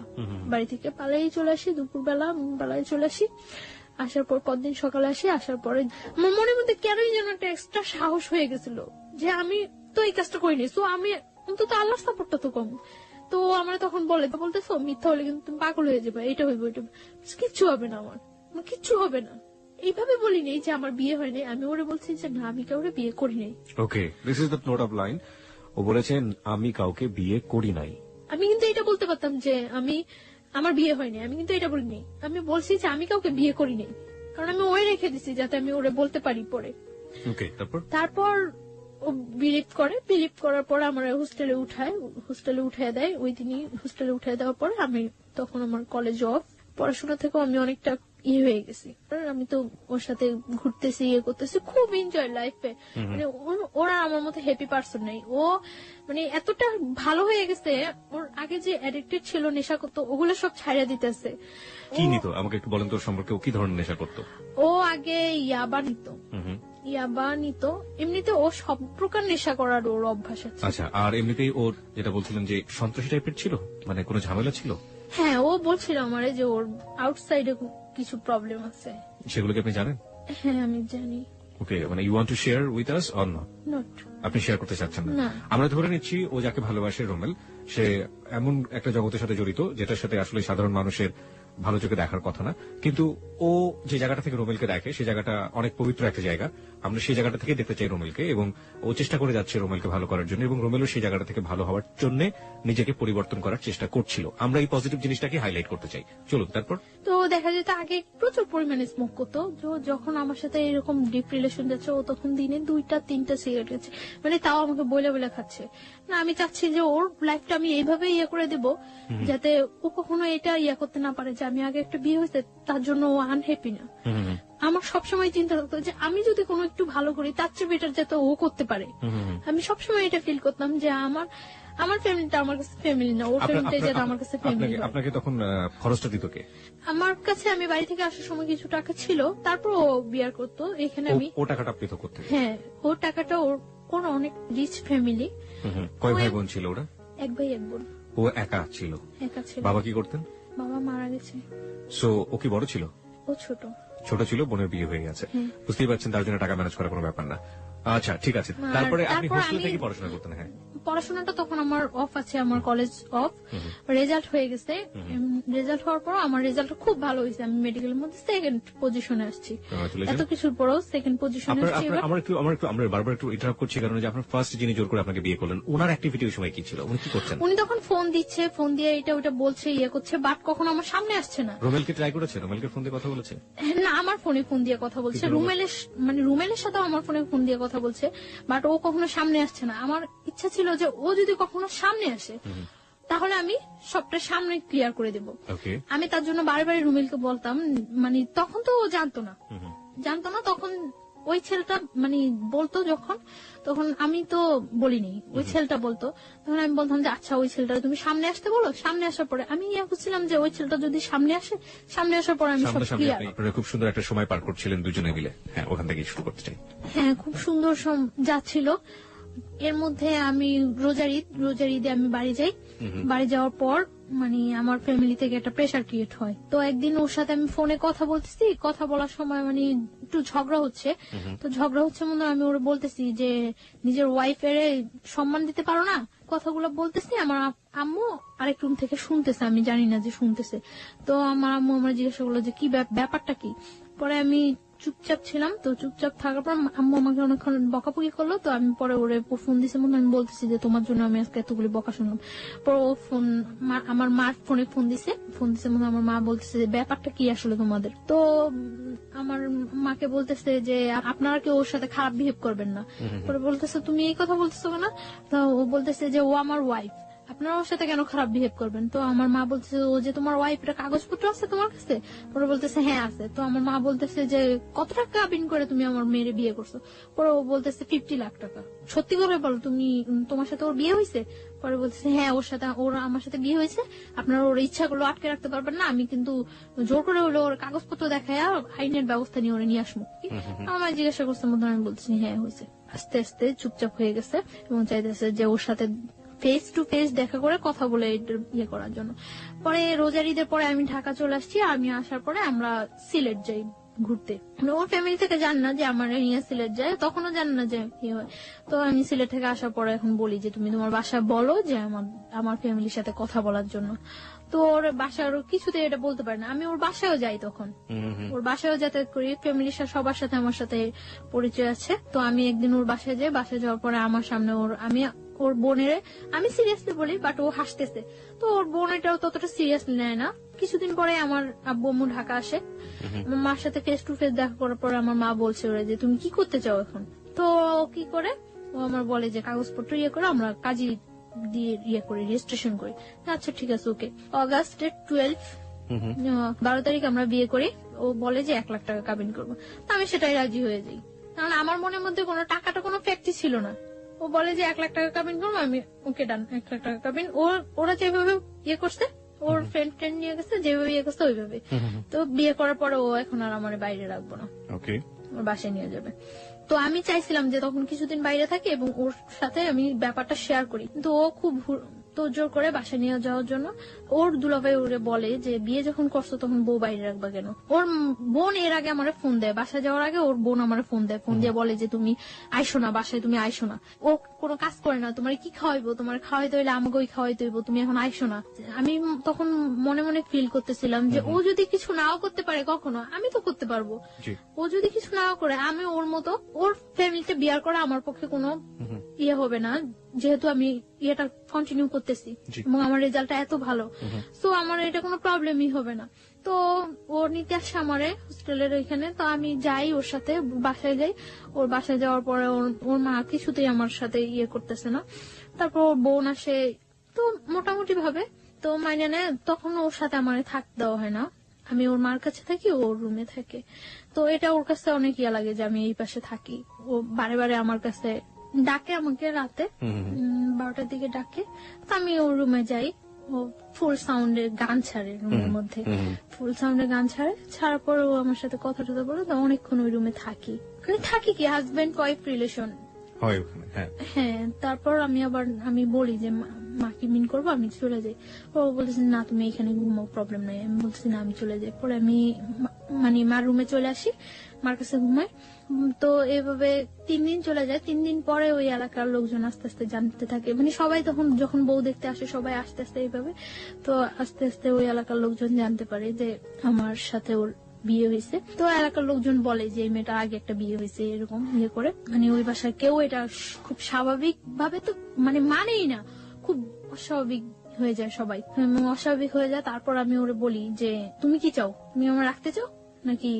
বাড়ি থেকে পালাই চলে আসি, দুপুরবেলা পালাই চলে আসি। আসার পর পরদিন সকালে আসি, আসার পরে আমার মনের মধ্যে কেনই যেন একটা এক্সট্রা সাহস হয়ে গেছিল যে আমি তো এই কাজটা করিনি, তো আমি অন্তত আল্লাহর সাপোর্টটা তো কম। তো আমার তখন বলতেছো মিথ্যা হলে কিন্তু তুমি পাগল হয়ে যাবে, এটা হইব ওইটা, কিচ্ছু হবে না, আমার কিচ্ছু হবে না। এইভাবে বলিনি যে আমার বিয়ে হয়নি, আমি ওরে বলছি যে না আমি কাউকে বিয়ে করি নাই। Okay, this is the note of line. ও বলেছেন আমি কাউকে বিয়ে করি নাই। আমি কিন্তু এটা বলতে পারতাম যে আমি আমার বিয়ে হয়নি, আমি কিন্তু এটা বলিনি। আমি বলছি যে আমি কাউকে বিয়ে করি নাই, কারণ আমি ওই রেখে দিছি যাতে আমি ওরে বলতে পারি পরে। তারপর ও বিলিভ করার পর আমার হোস্টেলে উঠায় দেয়। ওই দিনই হোস্টেলে উঠায় দেওয়ার পরে আমি তখন আমার কলেজ অফ, পড়াশোনা থেকেও আমি অনেকটা ইয়ে হয়ে গেছি। আমি তো ওর সাথে ঘুরতেছি, ইয়ে করতেছি, খুব এনজয় লাইফে। মানে ওরা আমার মতো হ্যাপি পারসন নেই। ও মানে এতটা ভালো হয়ে গেছে, ওর আগে যে অ্যাডিক্টেড ছিল, নেশা করতো, ওগুলো সব ছাড়িয়ে দিতেছে। কি নিত আমাকে একটু বলেন তো সম্পর্কে, ও কি ধরনের নেশা করতো? ও আগে ইয়াবা নিত, ইয়াবা নিত। এমনিতে ও সব প্রকার নেশা করার ওর অভ্যাস আছে। আচ্ছা, আর এমনিতেই ওর যেটা বলছিলেন যে সন্ত্রাসী টাইপের ছিল, মানে কোনো ঝামেলা ছিল? হ্যাঁ, ও বলছিল আমারে যে ওর আউটসাইডে কিছু প্রবলেম আছে। সেগুলো কি আপনি জানেন? হ্যাঁ, আমি জানি। ওকে, মানে you want to share with us or not? Not. আপনি শেয়ার করতে চাচ্ছেন না? না। আমরা ধরে নিচ্ছি ও যাকে ভালোবাসে রোমেল, সে এমন একটা জগতের সাথে জড়িত যেটার সাথে আসলে সাধারণ মানুষের ভালো চোখে দেখার কথা না, কিন্তু ও যে জায়গাটা থেকে রোমেলকে দেখে সেই জায়গাটা অনেক পবিত্র একটা জায়গা। আমরা সেই জায়গাটা থেকে দেখতে চাই রোমেলকে, এবং ও চেষ্টা করে যাচ্ছে রোমেলকে ভালো করার জন্য, এবং রোমেলও সেই জায়গাটা থেকে ভালো হওয়ার জন্য নিজেকে পরিবর্তন করার চেষ্টা করছিল। আমরা এই পজিটিভ জিনিসটাকে হাইলাইট করতে চাই। চলুন তারপর। তো দেখা যেত আগে প্রচুর পরিমাণে স্মোক করতো। যখন আমার সাথে এরকম ডিপ রিলেশন যাচ্ছে, ও তখন দিনে 2-3টা সিগারেট খাচ্ছে, মানে তাও আমাকে বলে বলে খাচ্ছে। না, আমি চাচ্ছি যে ওর লাইফটা আমি এইভাবে ইয়ে করে দেব যাতে ও কখনো এটা ইয়ে করতে না পারে যে আমি আগে একটা বিয়ে হয়েছে তার জন্য ও আনহ্যাপি না। আমার সবসময় চিন্তা করতো যে আমি যদি কোনো একটু ভালো করি তার চেয়ে বেটার যাতে ও করতে পারে। আমি সবসময় এটা ফিল করতাম যে আমার ফ্যামিলিটা আমার কাছে ফ্যামিলি না, ওর ফ্যামিলিটা যাতে আমার কাছে ফ্যামিলি। আপনাকে তখন খরচটা দিত কে? আমার কাছে আমি বাড়ি থেকে আসার সময় কিছু টাকা ছিল, তারপর ও বিয়ার করতো। এখানে আমি ও টাকাটা আপনি তো করতে? হ্যাঁ, ওর টাকাটা ওর অনেক রিচ ফ্যামিলি। কয় ভাই বোন ছিল ওরা? এক ভাই এক বোন। ও একা ছিল? একা ছিল। বাবা কি করতেন? বাবা মারা গেছে। সো ও কি বড় ছিল? ও ছোট। ছোট ছিল, বোনের বিয়ে হয়ে গেছে। বুঝতেই পারছেন তার জন্য টাকা ম্যানেজ করা কোনো ব্যাপার না। আচ্ছা, ঠিক আছে। তারপরে আপনি হোস্টেল থেকে পড়াশোনা করতেন? হ্যাঁ, পড়াশোনাটা তখন আমার অফ আছে, আমার কলেজ অফ। রেজাল্ট হয়ে গেছে। রেজাল্ট হওয়ার পর আমার রেজাল্ট খুব ভালো হয়েছে, আমি মেডিকেলের মধ্যে সেকেন্ড পজিশনে আসছি। এত কিছুর পরেও সেকেন্ড পজিশনে আসছি। আমরা বারবার একটু ইন্টারাপ্ট করছি, কারণ যে আপনার ফার্স্ট যিনি জোর করে আপনাকে বিয়ে করলেন, ওনার অ্যাক্টিভিটি ওই সময় কি ছিল? উনি কি করছেন? উনি তখন ফোন দিচ্ছে, ফোন দিয়ে এটা ওটা বলছে, ইয়ে করছে, বাট কখনো আমার সামনে আসছে না। রোমেলকে ট্রাই করেছে? রোমেলকে ফোন দিয়ে কথা বলেছে? না, আমার ফোনে ফোন দিয়ে কথা বলছে। রুমেলের সাথেও আমার ফোনে ফোন দিয়ে কথা বলছে, বাট ও কখনো সামনে আসছে না। আমার ইচ্ছা ছিল যে ও যদি কখনো সামনে আসে তাহলে আমি সবটা সামনে ক্লিয়ার করে দেব। আমি তার জন্য বারে বারে রুমেলকে বলতাম, মানে তখন তো ও জানতো না, তখন ওই ছেলেটা মানে বলতো যখন, তখন আমি তো বলিনি, ওই ছেলেটা বলতো। তখন আমি বলতাম যে আচ্ছা ওই ছেলেটা তুমি সামনে আসতে বলো। সামনে আসার পরে আমি ইয়ে বুঝছিলাম যে ওই ছেলেটা যদি সামনে আসে, সামনে আসার পরে আমি সব ক্লিয়ার। আপনারা খুব সুন্দর একটা সময় পার করছিলেন দুজনে মিলে। হ্যাঁ, ওখান থেকে শুরু করতে চাই। হ্যাঁ, খুব সুন্দর যাচ্ছিল। এর মধ্যে আমি রোজার ঈদে আমি বাড়ি যাই। বাড়ি যাওয়ার পর মানে আমার ফ্যামিলি থেকে একটা প্রেসার ক্রিয়েট হয়। তো একদিন ওর সাথে আমি ফোনে কথা বলতেছি, কথা বলার সময় মানে একটু ঝগড়া হচ্ছে। তো ঝগড়া হচ্ছে মনে আমি ওরা বলতেছি যে নিজের ওয়াইফের সম্মান দিতে পারো না, কথাগুলো বলতেছি। আমার আম্মু আরেক রুম থেকে শুনতেছে, আমি জানি না যে শুনতেছে। তো আমার আম্মু আমার জিজ্ঞাসা করলো যে কি ব্যাপারটা কি। পরে আমি চুপচাপ ছিলাম। তো চুপচাপ থাকার পর আম্মু আমাকে অনেকক্ষণ বকাবকি করলো। তো আমি পরে ওরে ফোন দিছে, মনে আমি বলতেছি যে তোমার জন্য আমি আজকে এতগুলি বকা শুনলাম। পরে ও আমার মার ফোনে ফোন দিছে মনে আমার মা বলতেছে যে ব্যাপারটা কি আসলে তোমাদের। তো আমার মাকে বলতেছে যে আপনারা কেউ ওর সাথে খারাপ বিহেভ করবেন না। পরে বলতেছে তুমি এই কথা বলতেছো না? তো ও বলতেছে যে ও আমার ওয়াইফ, আপনারা ওর সাথে কেন খারাপ বিহেভ করবেন? তো আমার মা বলতেছে ও যে তোমার ওয়াইফ, এটা কাগজপত্র আছে তোমার কাছে? পরে বলতেছে হ্যাঁ আছে। তো আমার মা বলতেছে যে কত টাকা বিন করে তুমি আমার মেয়ের বিয়ে করছো? পরে ও বলতেছে 50 লাখ টাকা। সত্যি করে বলো তোমার সাথে ওর বিয়ে হয়েছে? পরে বলতেছে হ্যাঁ, ওর আমার সাথে বিয়ে হয়েছে। আপনারা ওর ইচ্ছাগুলো আটকে রাখতে পারবেন না, আমি কিন্তু জোর করে হলে ওর কাগজপত্র দেখায় আইনের ব্যবস্থা নিয়ে ওরে নিয়ে আসবো। আমার জিজ্ঞাসা করছে মতো আমি বলতেছি হ্যাঁ হয়েছে। আস্তে আস্তে চুপচাপ হয়ে গেছে এবং চাইতেছে যে ওর সাথে ফেস টু ফেস দেখা করে কথা বলে ইয়ে করার জন্য। পরে রোজার ঈদের পরে আমি ঢাকা চলে আসছি। আমি আসার পরে আমরা সিলেট যাই ঘুরতে। ওর ফ্যামিলি থেকে জান না যে আমার নিয়ে সিলেট যায়, তখনও জান না যে কি হয়। তো আমি সিলেট থেকে আসার পরে এখন বলি যে তুমি তোমার বাসায় বলো যে আমার ফ্যামিলির সাথে কথা বলার জন্য। তো ওর বাসার কিছুতে এটা বলতে পারে না। আমি ওর বাসায়ও যাই, তখন ওর বাসায়ও যাতায়াত করি, ফ্যামিলির সবার সাথে আমার সাথে পরিচয় আছে। তো আমি একদিন ওর বাসায় যাই। বাসায় যাওয়ার পরে আমার সামনে ওর বোনের আমি সিরিয়াসলি বলি, বাট ও হাসতেছে। তো ওর বোন এটাও ততটা সিরিয়াসলি নেয় না। কিছুদিন পরে আমার আব্বু আম্মু ঢাকা আসে। আমার মার সাথে ফেস টু ফেস দেখা করার পরে আমার মা বলছে ওরা যে তুমি কি করতে চাও এখন? তো কি করে ও আমার বলে যে কাগজপত্র ইয়ে করে আমরা কাজী দিয়ে ইয়ে করি, রেজিস্ট্রেশন করি। আচ্ছা ঠিক আছে, ওকে। অগাস্টের 12 তারিখ আমরা বিয়ে করি। ও বলে যে 1 লাখ টাকা কাবিন করবো। তো আমি সেটাই রাজি হয়ে যাই, কারণ আমার মনের মধ্যে কোনো টাকাটা কোনো ফ্যাক্টই ছিল না। ও বলে যে 1 লাখ টাকা কাবিন করবো, আমি ওকে ডান 1 লাখ টাকা কাবিন। ওরা যেভাবে ইয়ে করছে, ওর ফ্রেন্ড নিয়ে গেছে, যেভাবে ইয়ে করছে ওইভাবে। তো বিয়ে করার পরে ও এখন আর আমার বাইরে রাখবো না, ওর বাসায় নিয়ে যাবে। তো আমি চাইছিলাম যে তখন কিছুদিন বাইরে থাকি এবং ওর সাথে আমি ব্যাপারটা শেয়ার করি, কিন্তু ও খুব তো জোর করে বাসা নিয়ে যাওয়ার জন্য ওর দুলাভাই ওরে বলে যে বিয়ে যখন করছো তখন বউ বাইরে রাখবা কেন। ওর বোন এর আগে আমার ফোন দেয়, বাসা যাওয়ার আগে ওর বোন আমার ফোন দেয়, ফোন দিয়ে বলে যে তুমি আইসো না বাসায়, তুমি আইসো না, ও কোনো কাজ করে না, তোমার কি খাওয়াইবো, তোমার খাওয়াইতে হইলে আমাকেই খাওয়াইতে হইব, তুমি এখন আইসো না। আমি তখন মনে মনে ফিল করতেছিলাম যে ও যদি কিছু নাও করতে পারে কখনো, আমি তো করতে পারবো। ও যদি কিছু নাও করে, আমি ওর মতো ওর ফ্যামিলিতে বিয়ার করা আমার পক্ষে কোনো ইয়ে হবে না, যেহেতু আমি ইয়েটা কন্টিনিউ করতেছি এবং আমার রেজাল্টটা এত ভালো, তো আমার এটা কোনো প্রবলেমই হবে না। তো ও নিতে আসে আমারে হোস্টেলের ওইখানে, তো আমি যাই ওর সাথে, বাসায় যাই। ওর বাসায় যাওয়ার পরে ওর মা কিছুতেই আমার সাথে ইয়ে করতেছে না। তারপর ওর বোন আসে, তো মোটামুটি ভাবে তো মাইনে নেয়। তখন ওর সাথে আমার থাকতে দেওয়া হয় না, আমি ওর মার কাছে থাকি, ওর রুমে থাকে। তো এটা ওর কাছে অনেক ইয়া লাগে যে আমি এই পাশে থাকি। ও বারে বারে আমার কাছে ডাকে, আমাকে রাতে 12টার দিকে ডাকে, তো আমি ওর রুমে যাই। ও ফুল সাউন্ডে গান ছাড়ে রুমের মধ্যে, ফুল সাউন্ডে গান ছাড়ার পর ও আমার সাথে কথা টথা বলে, তো অনেকক্ষণ ওই রুমে থাকি। থাকি কি হাজবেন্ড ওয়াইফ রিলেশন হয়। হ্যাঁ, তারপর আমি বলি যে মাকে মিন করবো, আমি চলে যাই। ও বলতেছে না তুমি এখানে ঘুমাও, প্রবলেম নাই। আমি বলছি না আমি চলে যাই। পরে আমি মানে মার রুমে চলে আসি, মার কাছে ঘুমাই। তো এভাবে 3 দিন চলে যায়। 3 দিন পরে ওই এলাকার লোকজন আস্তে আস্তে জানতে থাকে, মানে সবাই তখন যখন বউ দেখতে আসে সবাই আস্তে আস্তে এইভাবে, তো আস্তে আস্তে ওই এলাকার লোকজন জানতে পারে যে আমার সাথে ওর বিয়ে হয়েছে। তো এলাকার লোকজন বলে যে এই মেয়েটার আগে একটা বিয়ে হয়েছে, এরকম ইয়ে করে। মানে ওই বাসায় কেউ এটা খুব স্বাভাবিক ভাবে তো মানেই না, খুব অস্বাভাবিক হয়ে যায় সবাই, অস্বাভাবিক হয়ে যায়। তারপর আমি ওরে বলি যে তুমি কি চাও, তুমি আমার রাখতে চাও নাকি,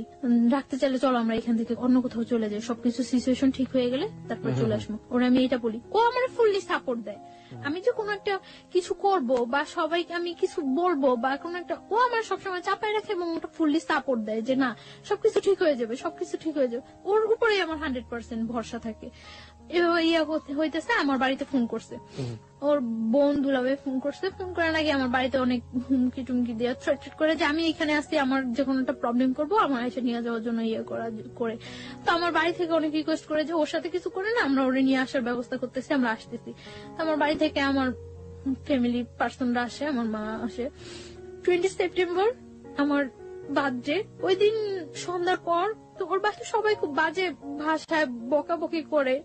রাখতে চাইলে চলো আমরা এখান থেকে অন্য কোথাও চলে যাই, সবকিছু সিচুয়েশন ঠিক হয়ে গেলে তারপর চলে আসবো। ওরা আমি এটা বলি, ও আমার ফুললি সাপোর্ট দেয়। আমি যে কোনো একটা কিছু করব বা সবাইকে আমি কিছু বলবো বা কোনো একটা, ও আমার সবসময় চাপায় রাখে এবং ওটা ফুললি সাপোর্ট দেয় যে না সবকিছু ঠিক হয়ে যাবে, সবকিছু ঠিক হয়ে যাবে। ওর উপরেই আমার 100% ভরসা থাকে। এভাবে ইয়া হইতেছে। আমার বাড়িতে ফোন করছে, ওর বোন দুলাভাই ফোন করছে। ফোন করে নাকি আমার বাড়িতে অনেক হুমকি টুমকি দিয়ে থ্রেট করে যে আমি এখানে আসছি, আমার যে কোনো একটা প্রবলেম করবো, আমার এসে নিয়ে যাওয়ার জন্য ইয়ে করে। তো আমার বাড়ি থেকে অনেক রিকোয়েস্ট করে যে ওর সাথে কিছু করে না, আমরা ওরে নিয়ে আসার ব্যবস্থা করতেছি, আমরা আসতেছি। তো আমার বাড়ি থেকে আমার ফ্যামিলি পার্সনরা আসে, আমার মা আসে। 20 সেপ্টেম্বর আমার বার্থডে, ওই দিন সন্ধ্যার পর। তো ওর বাসায় সবাই খুব বাজে ভাষায় বকাবকি করে,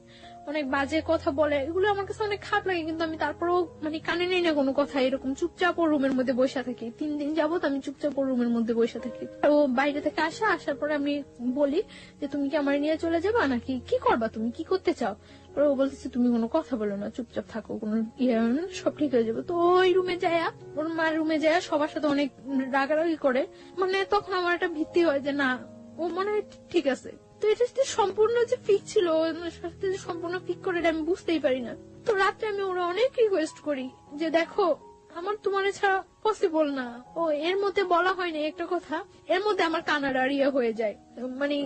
অনেক বাজে কথা বলে, এগুলো আমার কাছে অনেক খারাপ লাগে। কিন্তু আমি তারপরেও মানে কানে নেই না কোনো কথা, এরকম চুপচাপ ওর রুমের মধ্যে বসে থাকি। 3 দিন যাবত আমি চুপচাপ ওর রুমের মধ্যে বসে থাকি। ও বাইরে থেকে আসার পরে আমি বলি যে তুমি কি আমার নিয়ে চলে যাবা নাকি কি করবা, তুমি কি করতে চাও। ও বলতেছে তুমি কোনো কথা বলো না, চুপচাপ থাকো, কোনো সব ঠিক হয়ে যাবে। তো ওই রুমে যায়, ওর মার রুমে যায়, সবার সাথে অনেক রাগারাগি করে। মানে তখন আমার একটা ভীতি হয় যে না ও মনে হয় ঠিক আছে। তো এটা সম্পূর্ণ যে ফিক ছিল, সম্পূর্ণ ফিক করে আমি বুঝতেই পারি না। তো রাত্রে আমি ওরা অনেক রিকোয়েস্ট করি যে দেখো আমার তোমার ছাড়া পসিবল না। ও এর মধ্যে বলা হয়নি একটা কথা, এর মধ্যে আমার কানাডার ইয়ে হয়ে যায়, মানে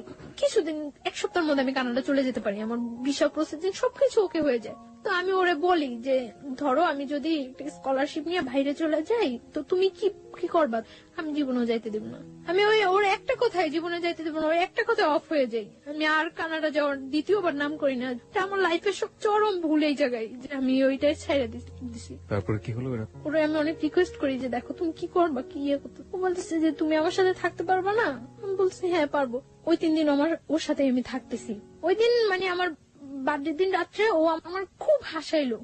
কিছুদিন 1 সপ্তাহের মধ্যে আমি কানাডা চলে যেতে পারি, আমার ভিসা প্রসেসিং সবকিছু ওকে হয়ে যায়। তো আমি ওরে বলি যে ধরো আমি যদি স্কলারশিপ নিয়ে বাইরে চলে যাই তো তুমি কি করবা। আমি জীবনেও যাইতে দেব না। আমি ওর একটা কথায় জীবনে যাইতে দেব না, ওর একটা কথায় অফ হয়ে যাই। আমি আর কানাডা যাওয়ার দ্বিতীয়বার নাম করি না। আমার লাইফের সব চরম ভুল এই জায়গায় যে আমি ওইটাই ছেড়ে দিছি। তারপরে কি হলো? ওরা আমি অনেক রিকোয়েস্ট করি যে দেখো তুমি কি করবা, কি ইয়ে করতে। ও বলতেছে যে তুমি আমার সাথে থাকতে পারবা না। আমি বলছি হ্যাঁ পারবো। ওই 3 দিন আমার ওর সাথে আমি থাকতেছি। ওই দিন মানে আমার বার্থডে দিন রাত্রে ও আমার খুব হাসাইলো।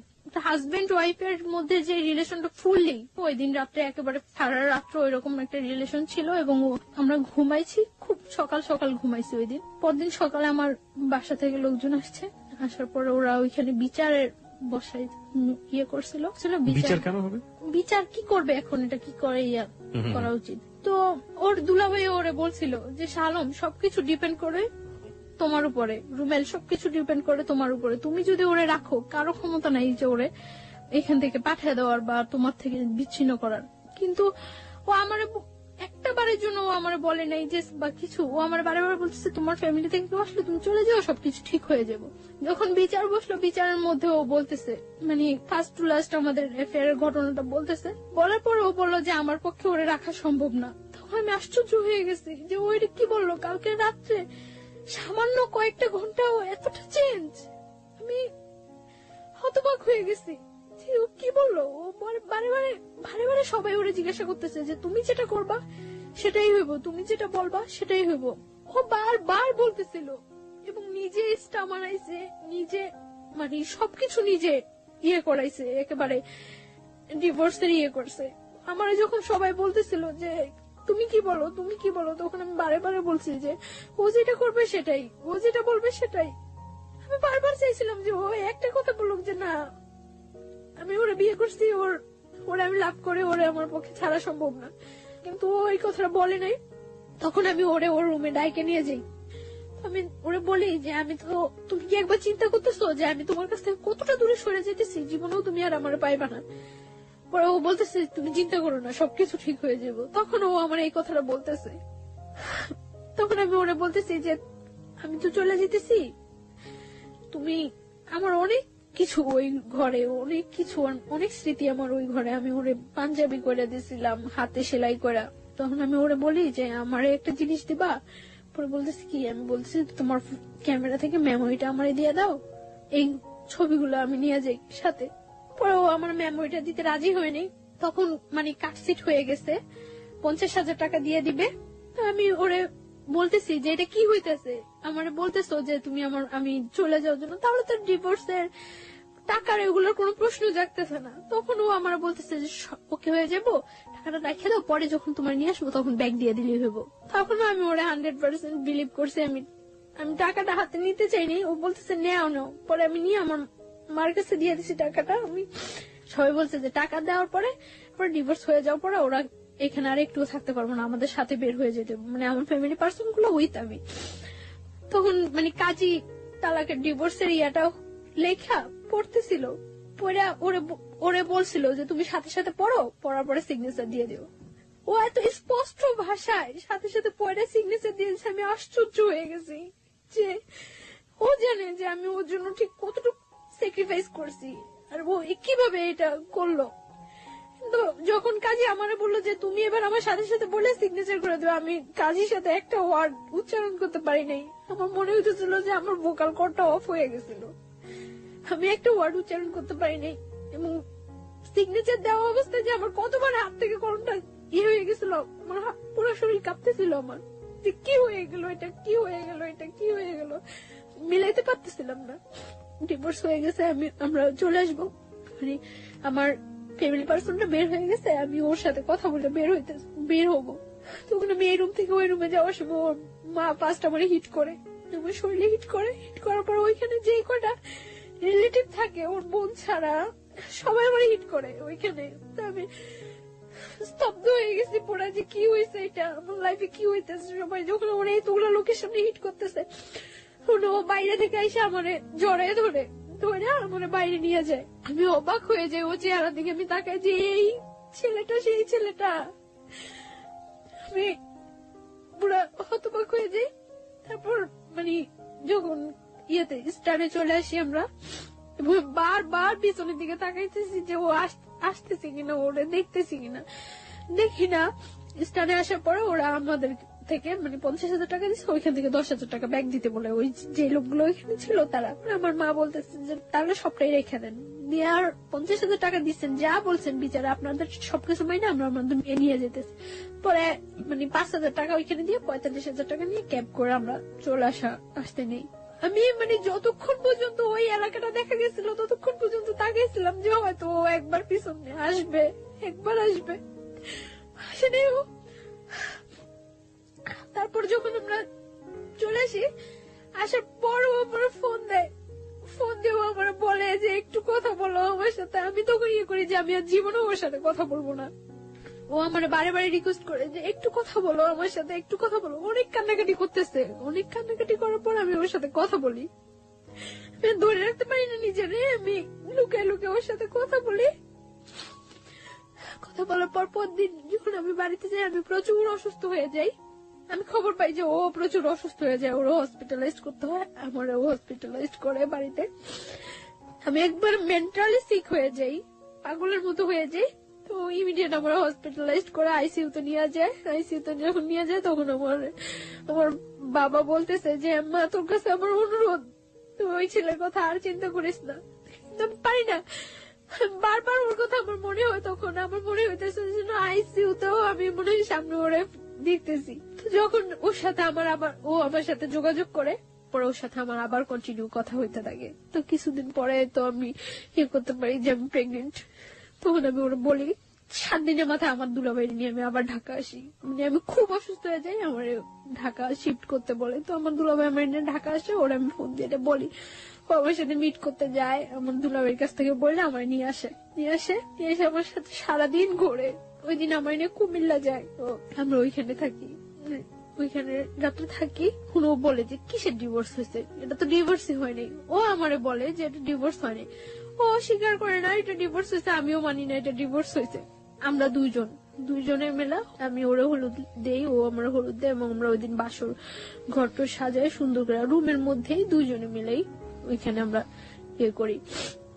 হাজবেন্ড ওয়াইফের মধ্যে যে রিলেশনটা ফুললি, ওই দিন রাত্রে একেবারে সারা রাত্র ওইরকম একটা রিলেশন ছিল এবং আমরা ঘুমাইছি, খুব সকাল সকাল ঘুমাইছি ওই দিন। পরদিন সকালে আমার বাসা থেকে লোকজন আসছে, আসার পরে ওরা ওইখানে বিচারের বসাই ইয়ে করছিল। বিচার কেন হবে? বিচার কি করবে এখন, এটা কি করে ইয়া করা উচিত। তো ওর দুলাভাই ওরে বলছিল যে শালম সবকিছু ডিপেন্ড করে তোমার উপরে, রুমেল সবকিছু ডিপেন্ড করে তোমার উপরে। তুমি যদি ওরে রাখো, কারো ক্ষমতা নাই যে ওরে এখান থেকে পাঠিয়ে দেওয়ার বা তোমার থেকে বিচ্ছিন্ন করার। কিন্তু ও আমার একটা বারের জন্য ও আমার বলে নাই যে বা কিছু। ও আমার বারে বারে বলতেছে তোমার ফ্যামিলি থেকে কেউ আসলে তুমি চলে যাও, সবকিছু ঠিক হয়ে যাবো। যখন বিচার বসলো, বিচারের মধ্যে ও বলতেছে মানে ফার্স্ট টু লাস্ট আমাদের অ্যাফেয়ারের ঘটনাটা বলতেছে। বলার পর ও বললো যে আমার পক্ষে ওরে রাখা সম্ভব না। তখন আমি আশ্চর্য হয়ে গেছি যে ওইটা কি বললো কালকে রাত্রে। সামান্য কয়েকটা ঘন্টাও এতটা চেঞ্জ, আমি হতবাক হয়ে গেছি যে ও কি বললো। ও বারে বারে বারে বারে সবাই ওরে জিজ্ঞাসা করতেছে যে তুমি যেটা করবা সেটাই হইব, তুমি যেটা বলবা সেটাই হইব। ও বারবার বলতেছিল এবং নিজে স্টা মারাইছে, নিজে মানে সবকিছু নিজে ইয়ে করাইছে, একেবারে ডিভোর্সের ইয়ে করছে। আমার যখন সবাই বলতেছিল যে তুমি কি বলো তুমি কি বলো, তখন আমি বারে বারে বলছি যে ও যেটা করবে সেটাই, ও যেটা বলবে সেটাই। আমি বারবার চাইছিলাম যে ও একটা কথা বলুক যে না আমি ওরে বিয়ে করছি, ওরে আমি লাভ করে ওরে আমার পক্ষে ছাড়া সম্ভব না, কিন্তু ও এই কথাটা বলে নাই। তখন আমি ওরে ওর রুমে ডাইকে নিয়ে যাই, আমি ওরে বলি যে আমি তো, তুমি কি একবার চিন্তা করতেছো যে আমি তোমার কাছ থেকে কতটা দূরে সরে যেতেছি, জীবনেও তুমি আর আমার পাইবা না। পরে ও বলতেছে তুমি চিন্তা করো না, সবকিছু ঠিক হয়ে যাবো। তখন ও আমার এই কথাটা বলতেছে, তখন আমি ওরে বলতেছি যে আমি তো চলে যেতেছি, তুমি আমার অনেক কিছু ওই ঘরে, অনেক কিছু অনেক স্মৃতি আমার ওই ঘরে, আমি ওরে পাঞ্জাবি করে দিয়েছিলাম হাতে সেলাই করা। তখন আমি ওরে বলি যে আমারে একটা জিনিস দিবা। পরে বলতেছি কি, আমি বলতেছি তোমার ক্যামেরা থেকে মেমোরিটা আমারে দিয়ে দাও, এই ছবিগুলো আমি নিয়ে যাই সাথে। পরে ও আমার মেমোরিটা দিতে রাজি হয়নি, তখন মানে কাটসিট হয়ে গেছে, 50,000 টাকা দিয়ে দিবে। তো আমি ওরে বলতেছি যে এটা কি হইতেছে, আমারে বলতেছো যে তুমি আমি চলে যাওয়ার জন্য, তাহলে তো ডিভোর্সের টাকার এগুলোর কোনো প্রশ্ন জাগতেছে না। তখন ও আমার বলতেছে যে ওকে হয়ে যাবো, টাকাটা রেখে দাও, পরে যখন তোমার নিয়ে আসবো তখন ব্যাগ দিয়ে দিলেই হইব। তখন আমি ওরে 100% বিলিভ করছি। আমি টাকাটা হাতে নিতে চাইনি, ও বলতেছে নেও নাও। পরে আমি নিয়ে আমার মার কাছে দিয়ে দিছি টাকাটা। আমি সবাই বলছে যে টাকা দেওয়ার পরে ডিভোর্স হয়ে যাওয়ার পরে ওরা এখানে আর একটু থাকতে পারবো না, আমাদের সাথে বের হয়ে যেতে, মানে আমার ফ্যামিলি পার্সন গুলো উইথ আমি। তখন মানে কাজী তালাকের ডিভোর্সের ইয়াটাও লেখা পড়তেছিল, পড়া ওরে বলছিল যে তুমি সাথে সাথে পড়ো, পড়ার পরে সিগনেচার দিয়ে দিও। ও এত স্পষ্ট ভাষায় সাথে সাথে পড়ে সিগনেচার দিয়েছে, আমি আশ্চর্য হয়ে গেছি যে ও জানে যে আমি ওর জন্য ঠিক কতটুকু স্যাক্রিফাইস করছি, আর ও কিভাবে এটা করলো। তো যখন কাজী আমারে বললো যে তুমি এবার আমার সাথে সাথে বলে সিগনেচার করে দেবে, আমি কাজীর সাথে একটা ওয়ার্ড উচ্চারণ করতে পারি নাই। আমার মনে হইতেছিল যে আমার ভোকাল কর্ডটা অফ হয়ে গেছিল, আমি একটা ওয়ার্ড উচ্চারণ করতে পারি নাই। এবং সিগনেচার দেওয়া অবস্থায় যে আমার কতবার হাত থেকে কলমটা হয়ে গেছিল, আমার পুরো শরীর কাঁপতেছিল আমার, যে কি হয়ে গেল এটা, কি হয়ে গেল এটা, কি হয়ে গেল, মিলাইতে পারতেছিলাম না। ডিভোর্স হয়ে গেছে, আমরা চলে আসবো, মানে আমার ফ্যামিলি পার্সনটা বের হয়ে গেছে, আমি ওর সাথে কথা বলে বের হবো। তখন আমি এই রুম থেকে ওই রুমে যাওয়ার সময় ওর মা ফার্স্ট আমার হিট করে, আমার শরীরে হিট করার পর ওইখানে যে কটা রিলেটিভ থাকে ওর বোন ছাড়া সবাই আমার হিট করে ওইখানে। আমি স্তব্ধ হয়ে গেছি পুরা, যে কি হয়েছে এটা, আমার লাইফে কি হইতেছে। সবাই যখন ওরা এতগুলো লোকের সামনে হিট করতেছে, ও বাইরে থেকে এসে আমারে জড়ায় ধরে আমার বাইরে নিয়ে যায়। আমি অবাক হয়ে যাই ও চেহারা দিকে, আমি তাকাই যে এই ছেলেটা সেই ছেলেটা, আমি পুরা হতবাক হয়ে যাই। তারপর মানে যখন স্টানে চলে আসি আমরা, বারবার পিছনের দিকে তাকাইতেছি যে ও আসতেছে কিনা, ওরে দেখতেছি কিনা, দেখি না। স্টানে আসার পরে ওরা আমাদের থেকে মানে 50,000 টাকা দিচ্ছে, ওইখান থেকে 10,000 টাকা ব্যাগ দিতে বলে ওই যে লোকগুলো ওইখানে ছিল তারা। আমার মা বলতেছে যে তাহলে সবটাই রেখে দেন, দিয়ে আর 50,000 টাকা দিচ্ছেন, যা বলছেন বিচারা আপনাদের সবকিছু মাইনে আমরা আমাদের নিয়ে যেতেছি। পরে মানে 5,000 টাকা ওইখানে দিয়ে 45,000 টাকা নিয়ে ক্যাব করে আমরা চলে আসতে নেই। আমি মানে যতক্ষণ পর্যন্ত ওই এলাকাটা দেখা গেছিল ততক্ষণ পর্যন্ত তাকিয়েছিলাম যে হয়তো ও একবার পিছনে আসবে, একবার আসবে, আসেনি ও। তারপর যখন আমরা চলে আসি, আসার পর ও আমার ফোন দিয়ে আমার বলে যে একটু কথা বলো আমার সাথে। আমি তখন ইয়ে করি যে আমি আর জীবনেও ওর সাথে কথা বলবো না। ও আমার বারে বারে রিকোয়েস্ট করে যে একটু কথা বলো আমার সাথে, একটু কথা বলো। অনেক কান্নাকাটি করতেছে, অনেক কান্নাকাটি করার পর আমি ওর সাথে কথা বলি, আমি ধরে রাখতে পারি না নিজেরে, আমি লুকায় লুকায় ওর সাথে কথা বলি। কথা বলার পর দিন যখন আমি বাড়িতে যাই, আমি প্রচুর অসুস্থ হয়ে যাই। আমি খবর পাই যে ও প্রচুর অসুস্থ হয়ে যায়, ওরা হসপিটালাইজ করতে হয়, আমার হসপিটালাইজ করে বাড়িতে। আমি একবার মেন্টালি সিক হয়ে যাই, পাগলের মতো হয়ে যাই। তো ইমিডিয়েট আমার হসপিটালাইজড করে আইসিইউতে নিয়ে যায়। আইসিইউতে যখন নিয়ে যায় তখন আমার বাবা বলতেছে যে মা তোর কাছে আমার অনুরোধ, তুই ওই ছেলের কথা আর চিন্তা করিস না। কিন্তু আমি পারি না, বারবার ওর কথা আমার মনে হয়, তখন আমার মনে হইতেছে আইসিইউতেও আমি মনে হয় সামনে ওরে দেখতেছি। যখন ওর সাথে ও আমার সাথে যোগাযোগ করে, পরে ওর সাথে আমার আবার কন্টিনিউ কথা হইতে থাকে। তো কিছুদিন পরে তো আমি করতে পারি যে আমি প্রেগনেন্ট। তখন আমি ওরা বলি, 7 দিনের মাথায় আমার দুলাভাই নিয়ে আমি আবার ঢাকা আসি। মানে আমি খুব অসুস্থ হয়ে যাই, আমার ঢাকা শিফট করতে বলে। তো আমার দুলাভাই আমার নিয়ে ঢাকা আসে, ওরা আমি ফোন দিয়ে বলি, ও আমার সাথে মিট করতে যায়। আমার দুলাভাইয়ের কাছ থেকে বললে আমার নিয়ে এসে আমার সাথে সারাদিন ঘোরে। ওই দিন আমার নিয়ে কুমিল্লা যায়। তো আমরা ওইখানে থাকি, ওইখানে রাত্রে থাকি। ও বলে যে কিসের ডিভোর্স হয়েছে, এটা তো ডিভোর্সই হয়নি। ও আমারে বলে যে এটা ডিভোর্স হয়নি। ও স্বীকার করে না এটা ডিভোর্স হয়েছে, আমিও মানি না এটা ডিভোর্স হয়েছে। আমরা দুইজনের মেলা, আমি ওরে হলুদ দেই, ও আমার হলুদ দেয়, এবং আমরা ওই দিন বাসর ঘরটা সাজাই সুন্দর করে রুমের মধ্যেই দুইজনে মিলেই ওইখানে আমরা করি।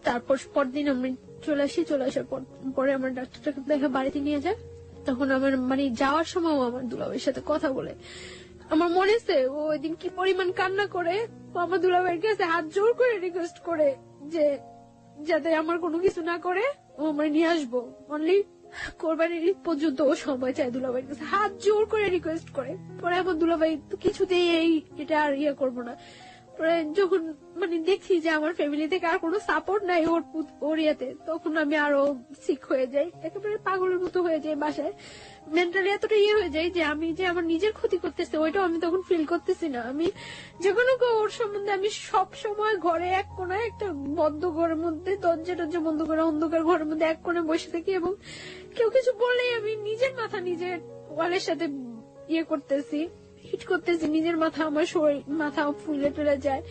তারপর পরদিন আমি চলে আসার পরে আমার ডাক্তারটাকে দেখে বাড়িতে নিয়ে যায়। তখন আমার মানে যাওয়ার সময় ও আমার দুলাভাইয়ের সাথে কথা বলে। আমার মনে আছে ও ওই দিন কি পরিমাণ কান্না করে, ও আমার দুলাভাইয়ের কাছে হাত জোর করে রিকোয়েস্ট করে যে যাতে আমার কোনো কিছু না করে, ও আমার নিয়ে আসবো। অনলি কোরবানির ঈদ পর্যন্ত ও সময় চায় দুলাভাইয়ের কাছে, হাত জোর করে রিকোয়েস্ট করে। পরে আমার দুলাভাই তো কিছুতেই এটা আর করবো না। পরে যখন মানে দেখছি যে আমার ফ্যামিলি থেকে আর কোনো সাপোর্ট নাই ওর ইয়েতে, তখন আমি আরো সিক হয়ে যাই, একেবারে পাগলের মতো হয়ে যাই। বাসায় মেন্টালি এতটা হয়ে যায় যে আমি যে আমার নিজের ক্ষতি করতেছে ওইটাও আমি তখন ফিল করতেছি না। আমি যে কোনো ওর সম্বন্ধে আমি সব সময় ঘরে এক কোনায় একটা বদ্ধ ঘরের মধ্যে দরজা বন্ধ করে অন্ধকার ঘরের মধ্যে এক কোণে বসে থাকি, এবং কেউ কিছু বললেই আমি নিজের মাথা নিজের ওয়ালের সাথে করতেছি, হিট করতেছি নিজের মাথা, আমার মাথা ফুলে টুলে যায়।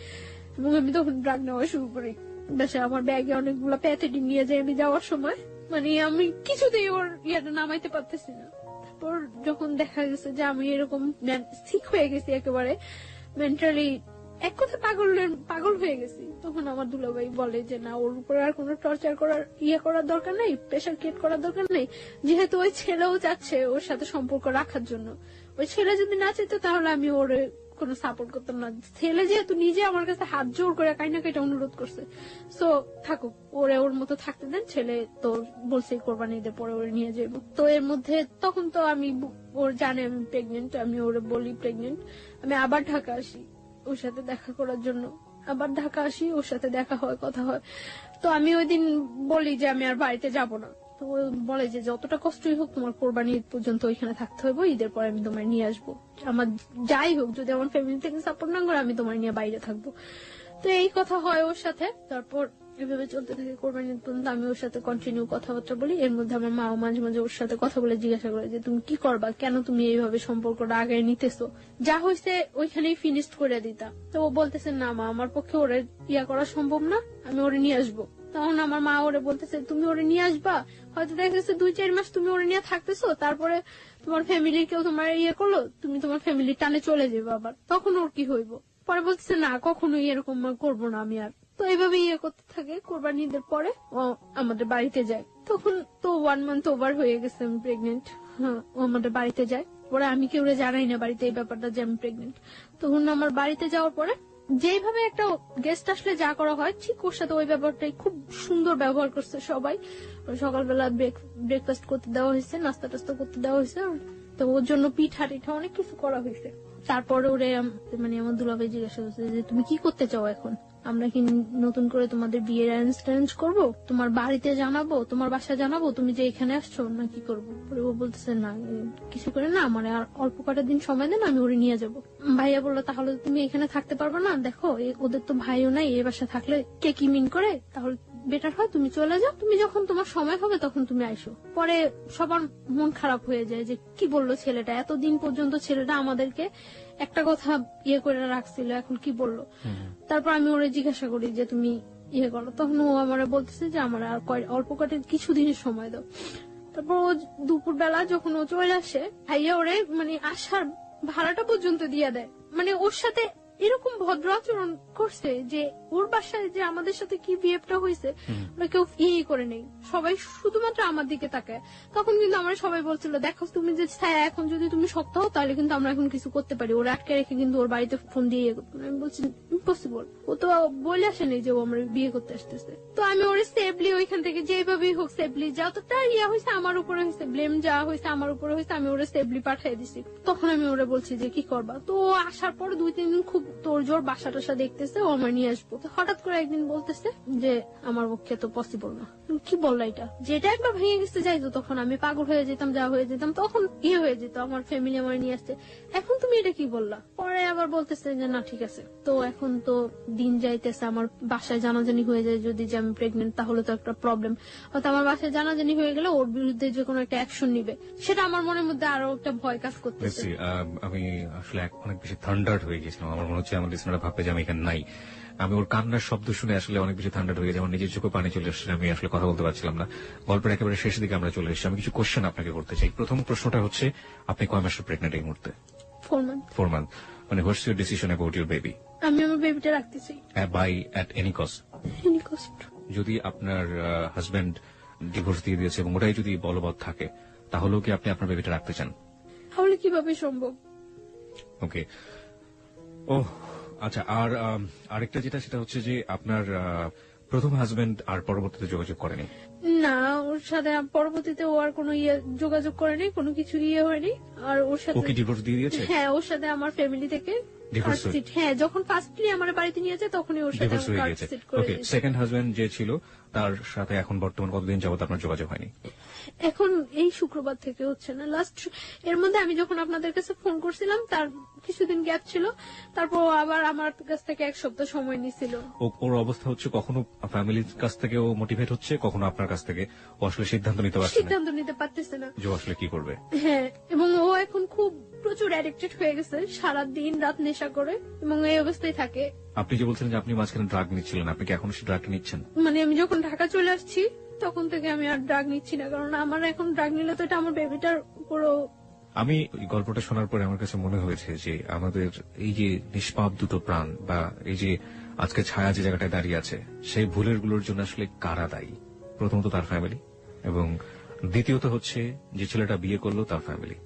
এবং আমি তখন ড্রাগ নেওয়া শুরু করি। বাসায় আমার ব্যাগে অনেকগুলো প্যাথেটিন নিয়ে যাই আমি যাওয়ার সময়। মানে আমি কিছুতেই ওর নামাইতে পারতেছি না। তারপর যখন দেখা গেছে যে আমি এরকম সিক হয়ে গেছি, একেবারে মেন্টালি এক কথা পাগল হয়ে গেছি, তখন আমার দুলাভাই বলে যে না, ওর উপরে আর কোনো টর্চার করার দরকার নেই, প্রেশার ক্রিয়েট করার দরকার নেই। যেহেতু ওই ছেলেও যাচ্ছে ওর সাথে সম্পর্ক রাখার জন্য, ওই ছেলে যদি না চাইতো তাহলে আমি ওর কোনো সাপোর্ট করতাম না। ছেলে যেহেতু নিজে আমার কাছে হাত জোর করে কাইটা অনুরোধ করছে, সো থাকুক, ওর মতো থাকতে দেন। ছেলে তো বলছে কোরবানি ঈদের পরে ওরে নিয়ে যাবো। তো এর মধ্যে তখন তো আমি ওর জানে আমি প্রেগনেন্ট, আমি ওরে বলি প্রেগনেন্ট। আমি আবার ঢাকা আসি ওর সাথে দেখা করার জন্য, আবার ঢাকা আসি, ওর সাথে দেখা হয়, কথা হয়। তো আমি ওই দিন বলি যে আমি আর বাড়িতে যাব না। তো ও বলে যে যতটা কষ্টই হোক তোমার কোরবানি ঈদ পর্যন্ত ওইখানে থাকতে হবে, ঈদের পরে আমি তোমার নিয়ে আসবো। আমার যাই হোক, যদি আমার ফ্যামিলি থেকে সাপোর্ট না করে আমি তোমার নিয়ে বাইরে থাকবো। তো এই কথা হয় ওর সাথে। তারপর এভাবে চলতে থাকে কোরবানি ঈদ পর্যন্ত। আমি ওর সাথে কন্টিনিউ কথাবার্তা বলি। এর মধ্যে আমার মাও মাঝে মাঝে ওর সাথে কথা বলে জিজ্ঞাসা করে যে তুমি কি করবা, কেন তুমি এইভাবে সম্পর্কটা আগে নিতেছো, যা হয়েছে ওইখানেই ফিনিশ করে দিতা। তো ও বলতেছে না মা, আমার পক্ষে ওরে করা সম্ভব না, আমি ওরে নিয়ে আসবো। তখন আমার মা ওরে বলতেছে তুমি ওরে নিয়ে আসবা, হয়তো দেখা যাচ্ছে 2-4 মাস তুমি ওরে নিয়ে থাকতেছো, তারপরে তোমার ফ্যামিলির কেউ তোমার করলো, তুমি তোমার ফ্যামিলির টানে চলে যাবে, আবার তখন ওর কি হইব। পরে বলতেছে না, কখনোই এরকম করবো না আমি আর। তো এইভাবে করতে থাকে। কোরবানি ঈদের পরে ও আমাদের বাড়িতে যায়। তখন তো 1 মান্থ ওভার হয়ে গেছে আমি প্রেগনেন্ট। হ্যাঁ, ও আমাদের বাড়িতে যায়। পরে আমি কেউ জানাই না বাড়িতে এই ব্যাপারটা যে আমি প্রেগনেন্ট। তখন আমার বাড়িতে যাওয়ার পরে যেভাবে একটা গেস্ট আসলে যা করা হয়, ঠিক ওর সাথে ওই ব্যাপারটাই খুব সুন্দর ব্যবহার করছে সবাই। সকালবেলা ব্রেকফাস্ট করতে দেওয়া হয়েছে, নাস্তা টাস্তা করতে দেওয়া হয়েছে। তো ওর জন্য পিঠা টিঠা অনেক কিছু করা হয়েছে। তারপরে ওরে মানে আমার দুলাভাই জিজ্ঞাসা করছে যে তুমি কি করতে চাও এখন, আমরা কি নতুন করে তোমাদের বিয়ের অ্যারেঞ্জ করবো, তোমার বাড়িতে জানাবো, তোমার বাসায় জানাবো তুমি যে এখানে আসছো, না কি করবো। ও বলতেছে না কিছু করে না, মানে আর অল্প কটা দিন সময় দেন, আমি ওরে নিয়ে যাবো। ভাইয়া বললো তাহলে তুমি এখানে থাকতে পারবে না, দেখো ওদের তো ভাইও নাই, এ বাসা থাকলে কে কি মিন করে, তাহলে বেটার হয় তুমি চলে যাও, তুমি যখন তোমার সময় হবে তখন তুমি আইসো। পরে সবার মন খারাপ হয়ে যায় যে কি বললো ছেলেটা, এতদিন পর্যন্ত ছেলেটা আমাদেরকে একটা কথা করে রাখছিল, এখন কি বললো। তারপর আমি ওরে জিজ্ঞাসা করি যে তুমি করো, তখন ও আমার বলতেছে যে আমার আর অল্প কটা কিছুদিনের সময় দাও। তারপর ও দুপুর বেলা যখন ও চলে আসে, ভাইয়া ওরে মানে আসার ভাড়াটা পর্যন্ত দিয়ে দেয়। মানে ওর সাথে এরকম ভদ্র আচরণ করছে যে ওর বাসায় যে আমাদের সাথে কি বিহেভটা হয়েছে ওরা কেউ ইয়ে করে নেই, সবাই শুধুমাত্র আমার দিকে তাকায়। তখন কিন্তু আমরা সবাই বলছিল, দেখো তুমি যে ছায়া, এখন যদি তুমি শক্ত হও তাহলে কিন্তু আমরা এখন কিছু করতে পারি। ওরা আটকে রেখে কিন্তু ওর বাড়িতে ফোন দিয়ে ইয়ে করতো। আমি বলছি ইম্পসিবল, ও তো বলে আসেনি যে ও আমরা বিয়ে করতে আসতেছে। তো আমি ওর সেফলি ওইখান থেকে যেভাবেই হোক সেফলি, যতটা ইয়া হয়েছে আমার উপরে হয়েছে, ব্লেম যা হয়েছে আমার উপরে হয়েছে, আমি ওরা সেফলি পাঠিয়ে দিছি। তখন আমি ওরা বলছি যে কি করবা। তো ও আসার পর 2-3 দিন খুব তোর জোর বাসা টাসা দেখতেছে, ও আমার নিয়ে আসবো। তো হঠাৎ করে একদিন বলতেছে যে আমার পক্ষে তো পসিবল না। কি বললা এটা? যেটা একবার ভেঙে গেছে যাইতো, তখন আমি পাগল হয়ে যেতাম, যা হয়ে যেতাম, তখন ইয়ে হয়ে যেত, আমার ফ্যামিলি আমার নিয়ে আসছে। এখন তুমি এটা কি বললা? পরে আবার বলতেছে যে না ঠিক আছে। তো এখন তো দিন যাইতেছে, আমার বাসায় জানাজানি হয়ে যায় যদি যে আমি প্রেগনেন্ট, তাহলে তো একটা প্রবলেম। হয়তো আমার বাসায় জানাজানি হয়ে গেলে ওর বিরুদ্ধে যে কোনো একটা অ্যাকশন নিবে, সেটা আমার মনের মধ্যে আরো একটা ভয় কাজ করতেছে। আমি আসলে অনেক বেশি থান্ডার্ড হয়ে গেছিলাম। আমার মনে হচ্ছে আমার লিসনাররা ভাববে যে আমি এখানে নাই। আমি ওর কান্নার শব্দ শুনে আসলে অনেক বেশি থান্ডার্ড হয়ে গেছে, আমার নিজের চোখে পানি চলে আসছে, আমি আসলে কথা বলতে পারছিলাম না। গল্পের একেবারে শেষের দিকে আমরা চলে এসেছি। আমি কিছু কোশ্চেন আপনাকে করতে চাই। প্রথম প্রশ্নটা হচ্ছে, আপনি কয় মাসের প্রেগনেন্ট এই মুহূর্তে? 4 months। 4 month। মানে what's your decision about your baby? আমি আমার বেবিটা রাখতে চাই, by at any cost. Any কষ্ট। যদি আপনার হাজবেন্ড ডিভোর্স দিয়ে দিয়েছে এবং ওটাই যদি বলবৎ থাকে, তাহলেও কি আপনি আপনার বেবিটা রাখতে চান? তাহলে কিভাবে সম্ভব? ওকে। ও আচ্ছা। আর আরেকটা যেটা, সেটা হচ্ছে যে আপনার প্রথম হাজবেন্ড আর পরবর্তীতে যোগাযোগ করেনি? না, ওর সাথে পরবর্তীতে ও আর কোনো ইয়ে যোগাযোগ করেনি, কোনো কিছু ইয়ে হয়নি। আর ওর সাথে ও কি ডিভোর্স দিয়ে দিয়েছে? হ্যাঁ, ওর সাথে আমার ফ্যামিলি থেকে Divorce কার্ড সিট, হ্যাঁ যখন ফার্স্টলি আমার বাড়িতে নিয়ে যায় তখনই ওর সাথে ডিভোর্স হয়ে কার্ড গেছে। সিট করে ওকে। দিয়েছে। সেকেন্ড হাজবেন্ড যে ছিল, তার সাথে এখন বর্তমান কতদিন যাবত আপনার যোগাযোগ হয়নি? এখন এই শুক্রবার থেকে হচ্ছে না। লাস্ট এর মধ্যে আমি যখন আপনাদের কাছে ফোন করছিলাম তার কিছুদিন গ্যাপ ছিল, তারপর ও আবার আমার কাছ থেকে 1 সপ্তাহ সময় নিছিল। ওর অবস্থা হচ্ছে কখনো ফ্যামিলির কাছ থেকে ও মোটিভেট হচ্ছে, কখনো আপনার কাছ থেকে। ও আসলে সিদ্ধান্ত নিতে পারছে না সিদ্ধান্ত নিতে পারতেছে না যে ও আসলে কি করবে। হ্যাঁ, এবং ও এখন খুব প্রচুর অ্যাডিক্টেড হয়ে গেছে, সারা দিন রাত নেশা করে এবং এই অবস্থায় থাকে। আপনি যে বলছিলেন যে আপনি মাঝখানে ড্রাগ নিচ্ছিলেন, আপনি কি এখন সেই ড্রাগটা নিচ্ছেন? মানে আমি যখন ঢাকা চলে আসছি তখন থেকে আমি আর ড্রাগ নিচ্ছি না, কারণ আমার এখন ড্রাগ নিলে তো এটা আমার বেবিটার উপরও। আমি এই গল্পটা শোনার পরে আমার কাছে মনে হয়েছে যে আমাদের এই যে নিষ্পাপ দুটো প্রাণ, বা এই যে আজকে ছায়া যে জায়গাটায় দাঁড়িয়ে আছে, সেই ভুলের গুলোর জন্য আসলে কারা দায়ী? প্রথমত তার ফ্যামিলি, এবং দ্বিতীয়ত হচ্ছে যে ছেলেটা বিয়ে করলো তার ফ্যামিলি।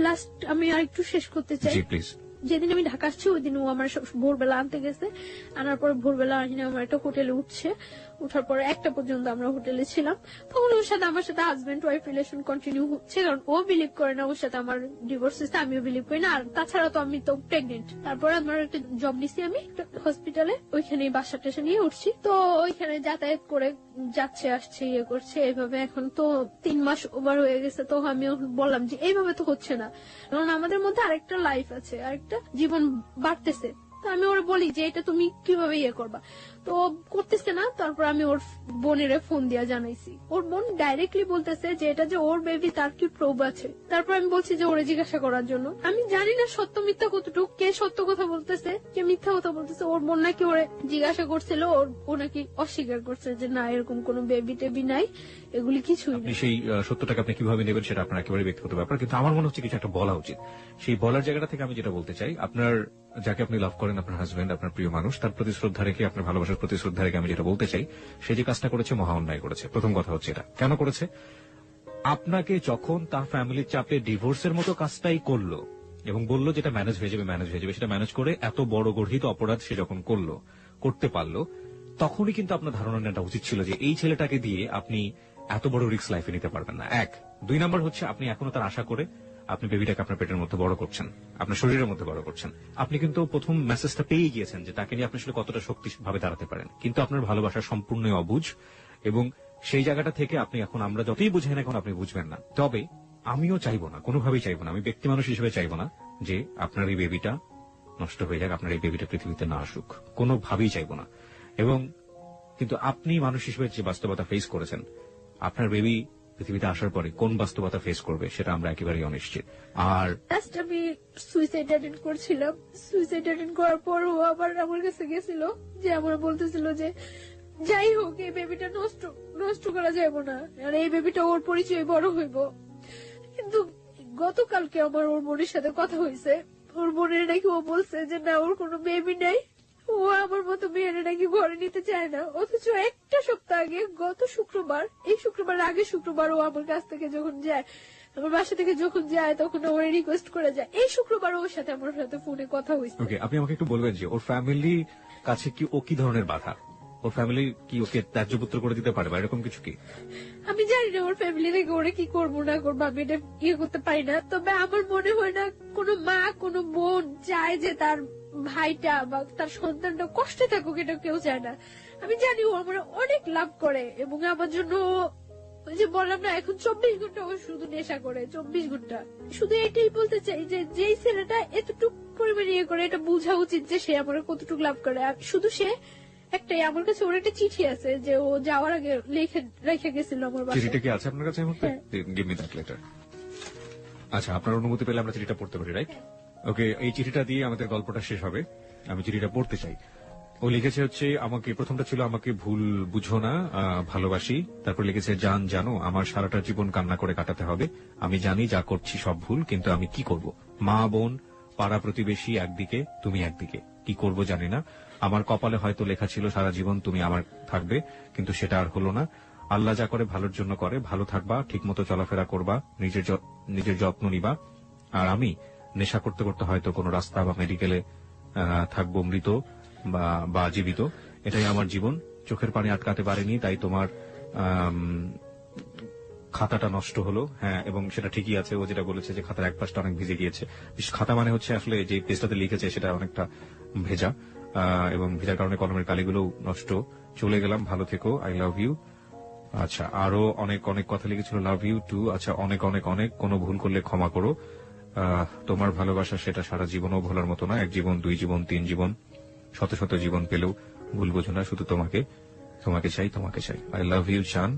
লাস্ট আমি আর একটু শেষ করতে চাই। জি প্লিজ। যেদিন আমি ঢাকা আসছি ওই দিন ও আমার ভোরবেলা আনতে গেছে, আনার পরে ভোরবেলা আনিয়ে আমার একটা হোটেলে উঠছে, উঠার পরে 1টা পর্যন্ত আমরা হোটেলে ছিলাম। তখন ওর সাথে আমার সাথে হাজবেন্ড ওয়াইফ রিলেশন কন্টিনিউ হচ্ছে, কারণ ও বিলিভ করে না ওর সাথে আমার ডিভোর্স হয়েছে, আমিও বিলিভ করি না। আর তাছাড়া তো আমি তো প্রেগনেন্ট। তারপরে আমার একটা জব নিছি আমি হসপিটালে, ওইখানে বাসা টাসা নিয়ে উঠছি। তো ওইখানে যাতায়াত করে যাচ্ছে আসছে ইয়ে করছে এইভাবে। এখন তো 3 মাস ওভার হয়ে গেছে। তো আমি বললাম যে এইভাবে তো হচ্ছে না, কারণ আমাদের মধ্যে আরেকটা লাইফ আছে, আরেকটা জীবন বাড়তেছে। তো আমি ওরা বলি যে এটা তুমি কিভাবে ইয়ে করবা, তো করতেছে না। তারপর আমি ওর বোনের ফোন দিয়া জানাইছি, ওর বোন ডাইরেক্টলি বলতেছে যে এটা যে ওর বেবি তার কি প্রুফ আছে। তারপর আমি বলছি যে ওরে জিজ্ঞাসা করার জন্য। আমি জানি না সত্য মিথ্যা কতটুকু, কে সত্য কথা বলতেছে কে মিথ্যা কথা বলতেছে। ওর বোন নাকি ওরে জিজ্ঞাসা করছিল, ও নাকি অস্বীকার করছে যে না এরকম কোন বেবি টেবি নাই, এগুলি কিছুই আপনি না। সেই সত্যটাকে আপনি কিভাবে নেবেন সেটা আপনার একেবারে ব্যক্তিগত ব্যাপার, কিন্তু আমার মনে হচ্ছে কিছু একটা বলা উচিত। সেই বলার জায়গাটা থেকে আমি যেটা বলতে চাই, আপনার যাকে আপনি লাভ করেন, আপনার হাজবেন্ড, আপনার প্রিয় মানুষ, তার প্রতি শ্রদ্ধা রেখে, আপনার ভালোবাসার প্রতি শ্রদ্ধা রেখে আমি যেটা বলতে চাই, সে যে কাজটা করেছে মহা অন্যায় করেছে। প্রথম কথা হচ্ছে এটা কেন করেছে? আপনাকে যখন তার ফ্যামিলির চাপে ডিভোর্সের মতো কাজটাই করলো এবং বলল যেটা ম্যানেজ হয়ে যাবে, সেটা ম্যানেজ করে এত বড় গর্হিত অপরাধ সে যখন করতে পারলো, তখনই কিন্তু আপনার ধারণা নেওয়া উচিত ছিল যে এই ছেলেটাকে দিয়ে আপনি এত বড় রিস্ক লাইফে নিতে পারবেন না। 1 2 নাম্বার হচ্ছে, আপনি এখনো তার আশা করে আপনি বেবিটাকে আপনার পেটের মধ্যে বড় করছেন, আপনার শরীরের মধ্যে বড় করছেন। আপনি কিন্তু প্রথম মেসেজটা পেয়ে গিয়েছেন যে তাকে নিয়ে আপনি আসলে কতটা শক্তিভাবে দাঁড়াতে পারেন, কিন্তু আপনার ভালোবাসা সম্পূর্ণ অবুঝ, এবং সেই জায়গাটা থেকে আপনি এখন, আমরা যতই বুঝেন এখন আপনি বুঝবেন না। তবে আমিও চাইবো না, কোনোভাবেই চাইবো না, আমি ব্যক্তি মানুষ হিসেবে চাইবো না যে আপনার এই বেবিটা নষ্ট হয়ে যাক, আপনার এই বেবিটা পৃথিবীতে না আসুক, কোনোভাবেই চাইবো না। এবং কিন্তু আপনি মানুষ হিসেবে যে বাস্তবতা ফেস করেছেন, আপনার বেবি পৃথিবীতে আসার পরে কোন বাস্তবতা ফেস করবে সেটা আমরা একেবারেই অনিশ্চিত। আর লাস্ট আমি সুইসাইড অ্যাটেন্ড করছিলাম, সুইসাইড অ্যাটেন্ড করার পর ও আবার আমার কাছে গেছিল, যে আমার বলতেছিল যে যাই হোক এই বেবিটা নষ্ট করা যাবে না, আর এই বেবিটা ওর পরিচয় বড় হইব। কিন্তু গতকালকে আমার ওর বোনের সাথে কথা হয়েছে, ওর বোনের নাকি ও বলছে যে না ওর কোনো বেবি নাই, ও আমার মতো মেয়েরা নাকি ঘরে নিতে চায় না। অথচ একটা সপ্তাহ আগে গত শুক্রবার, এই শুক্রবার আগে শুক্রবার ও আমার কাছ থেকে যখন যায়, আমার বাসা থেকে যখন যায় তখন ওর রিকোয়েস্ট করে যায়। এই শুক্রবার ওর সাথে আমার সাথে ফোনে কথা হয়েছে। ওকে, আপনি আমাকে একটু বলবেন যে ওর ফ্যামিলি কাছে কি ও কি ধরনের বাধা? ওর ফ্যামিলি কি ওকে ত্যায্যপুত্র করে দিতে পারে বা এরকম কিছু কি? আমি জানি না ওর ফ্যামিলি থেকে ওরা কি করবো না করবো, আমি এটা ইয়ে করতে পারি না। তবে আমার মনে হয় না কোনো মা কোনো বোন চায় যে তার ভাইটা বা তার সন্তানটা কষ্টে থাকুক, এটা কেউ চায় না। আমি জানি ও আমার অনেক লাভ করে এবং আমার জন্য ওই যে বললাম না এখন 24 ঘন্টা ও শুধু নেশা করে, 24 ঘন্টা। শুধু এটাই বলতে চাই যে যেই ছেলেটা এতটুকু পরিমাণে ইয়ে করে এটা বোঝা উচিত যে সে আমার কতটুকু লাভ করে। আর শুধু সে একটাই, আমার কাছে ওর একটা চিঠি আছে যে ও যাওয়ার আগে রেখে গেছিল আমার বাসায়। চিঠিটা কি আছে আপনার কাছে এই মুহূর্তে? হ্যাঁ। Give me that letter. আচ্ছা, আপনার অনুমতি পেলে আমরা চিঠিটা পড়তে পারি, রাইট? ওকে, এই চিঠিটা দিয়ে আমাদের গল্পটা শেষ হবে। আমি চিঠিটা পড়তে চাই। ও লিখেছে হচ্ছে আমাকে, প্রথমটা ছিল আমাকে ভুল বুঝো না, ভালোবাসি। তারপর লিখেছে জান জানো আমার সারাটা জীবন কান্না করে কাটাতে হবে। আমি জানি যা করছি সব ভুল, কিন্তু আমি কি করব? মা বোন পাড়া প্রতিবেশী একদিকে, তুমি একদিকে, কি করব জানি না। আমার কপালে হয়তো লেখা ছিল সারা জীবন তুমি আমার থাকবে, কিন্তু সেটা আর হলো না। আল্লাহ যা করে ভালোর জন্য করে, ভালো থাকবা, ঠিকমতো চলাফেরা করবা, নিজের যত্ন নিবা। আর আমি নেশা করতে করতে হয়তো কোনো রাস্তা বা মেডিকেলে থাকবো মৃত বা জীবিত। এটাই আমার জীবন। চোখের পানি আটকাতে পারিনি, তাই তোমার খাতাটা নষ্ট হলো। হ্যাঁ, এবং সেটা ঠিকই আছে। ও যেটা বলেছে যে খাতার এক পাশটা অনেক ভিজে গিয়েছে। খাতা মানে হচ্ছে আসলে যে পেজটাতে লিখেছে সেটা অনেকটা ভেজা, এবং ভেজার কারণে কলমের কালিগুলো নষ্ট। চলে গেলাম, ভালো থেকো, আই লাভ ইউ। আচ্ছা, আরো অনেক অনেক কথা লিখেছিল, লাভ ইউ টু। আচ্ছা, অনেক অনেক অনেক, কোনো ভুল করলে ক্ষমা করো। তোমার ভালোবাসা সেটা সারা জীবনও ভোলার মতো না। এক জীবন, দুই জীবন, তিন জীবন, শত শত জীবন পেলেও ভুল বোঝো না, শুধু তোমাকে চাই, তোমাকে চাই। আই লাভ ইউ চান।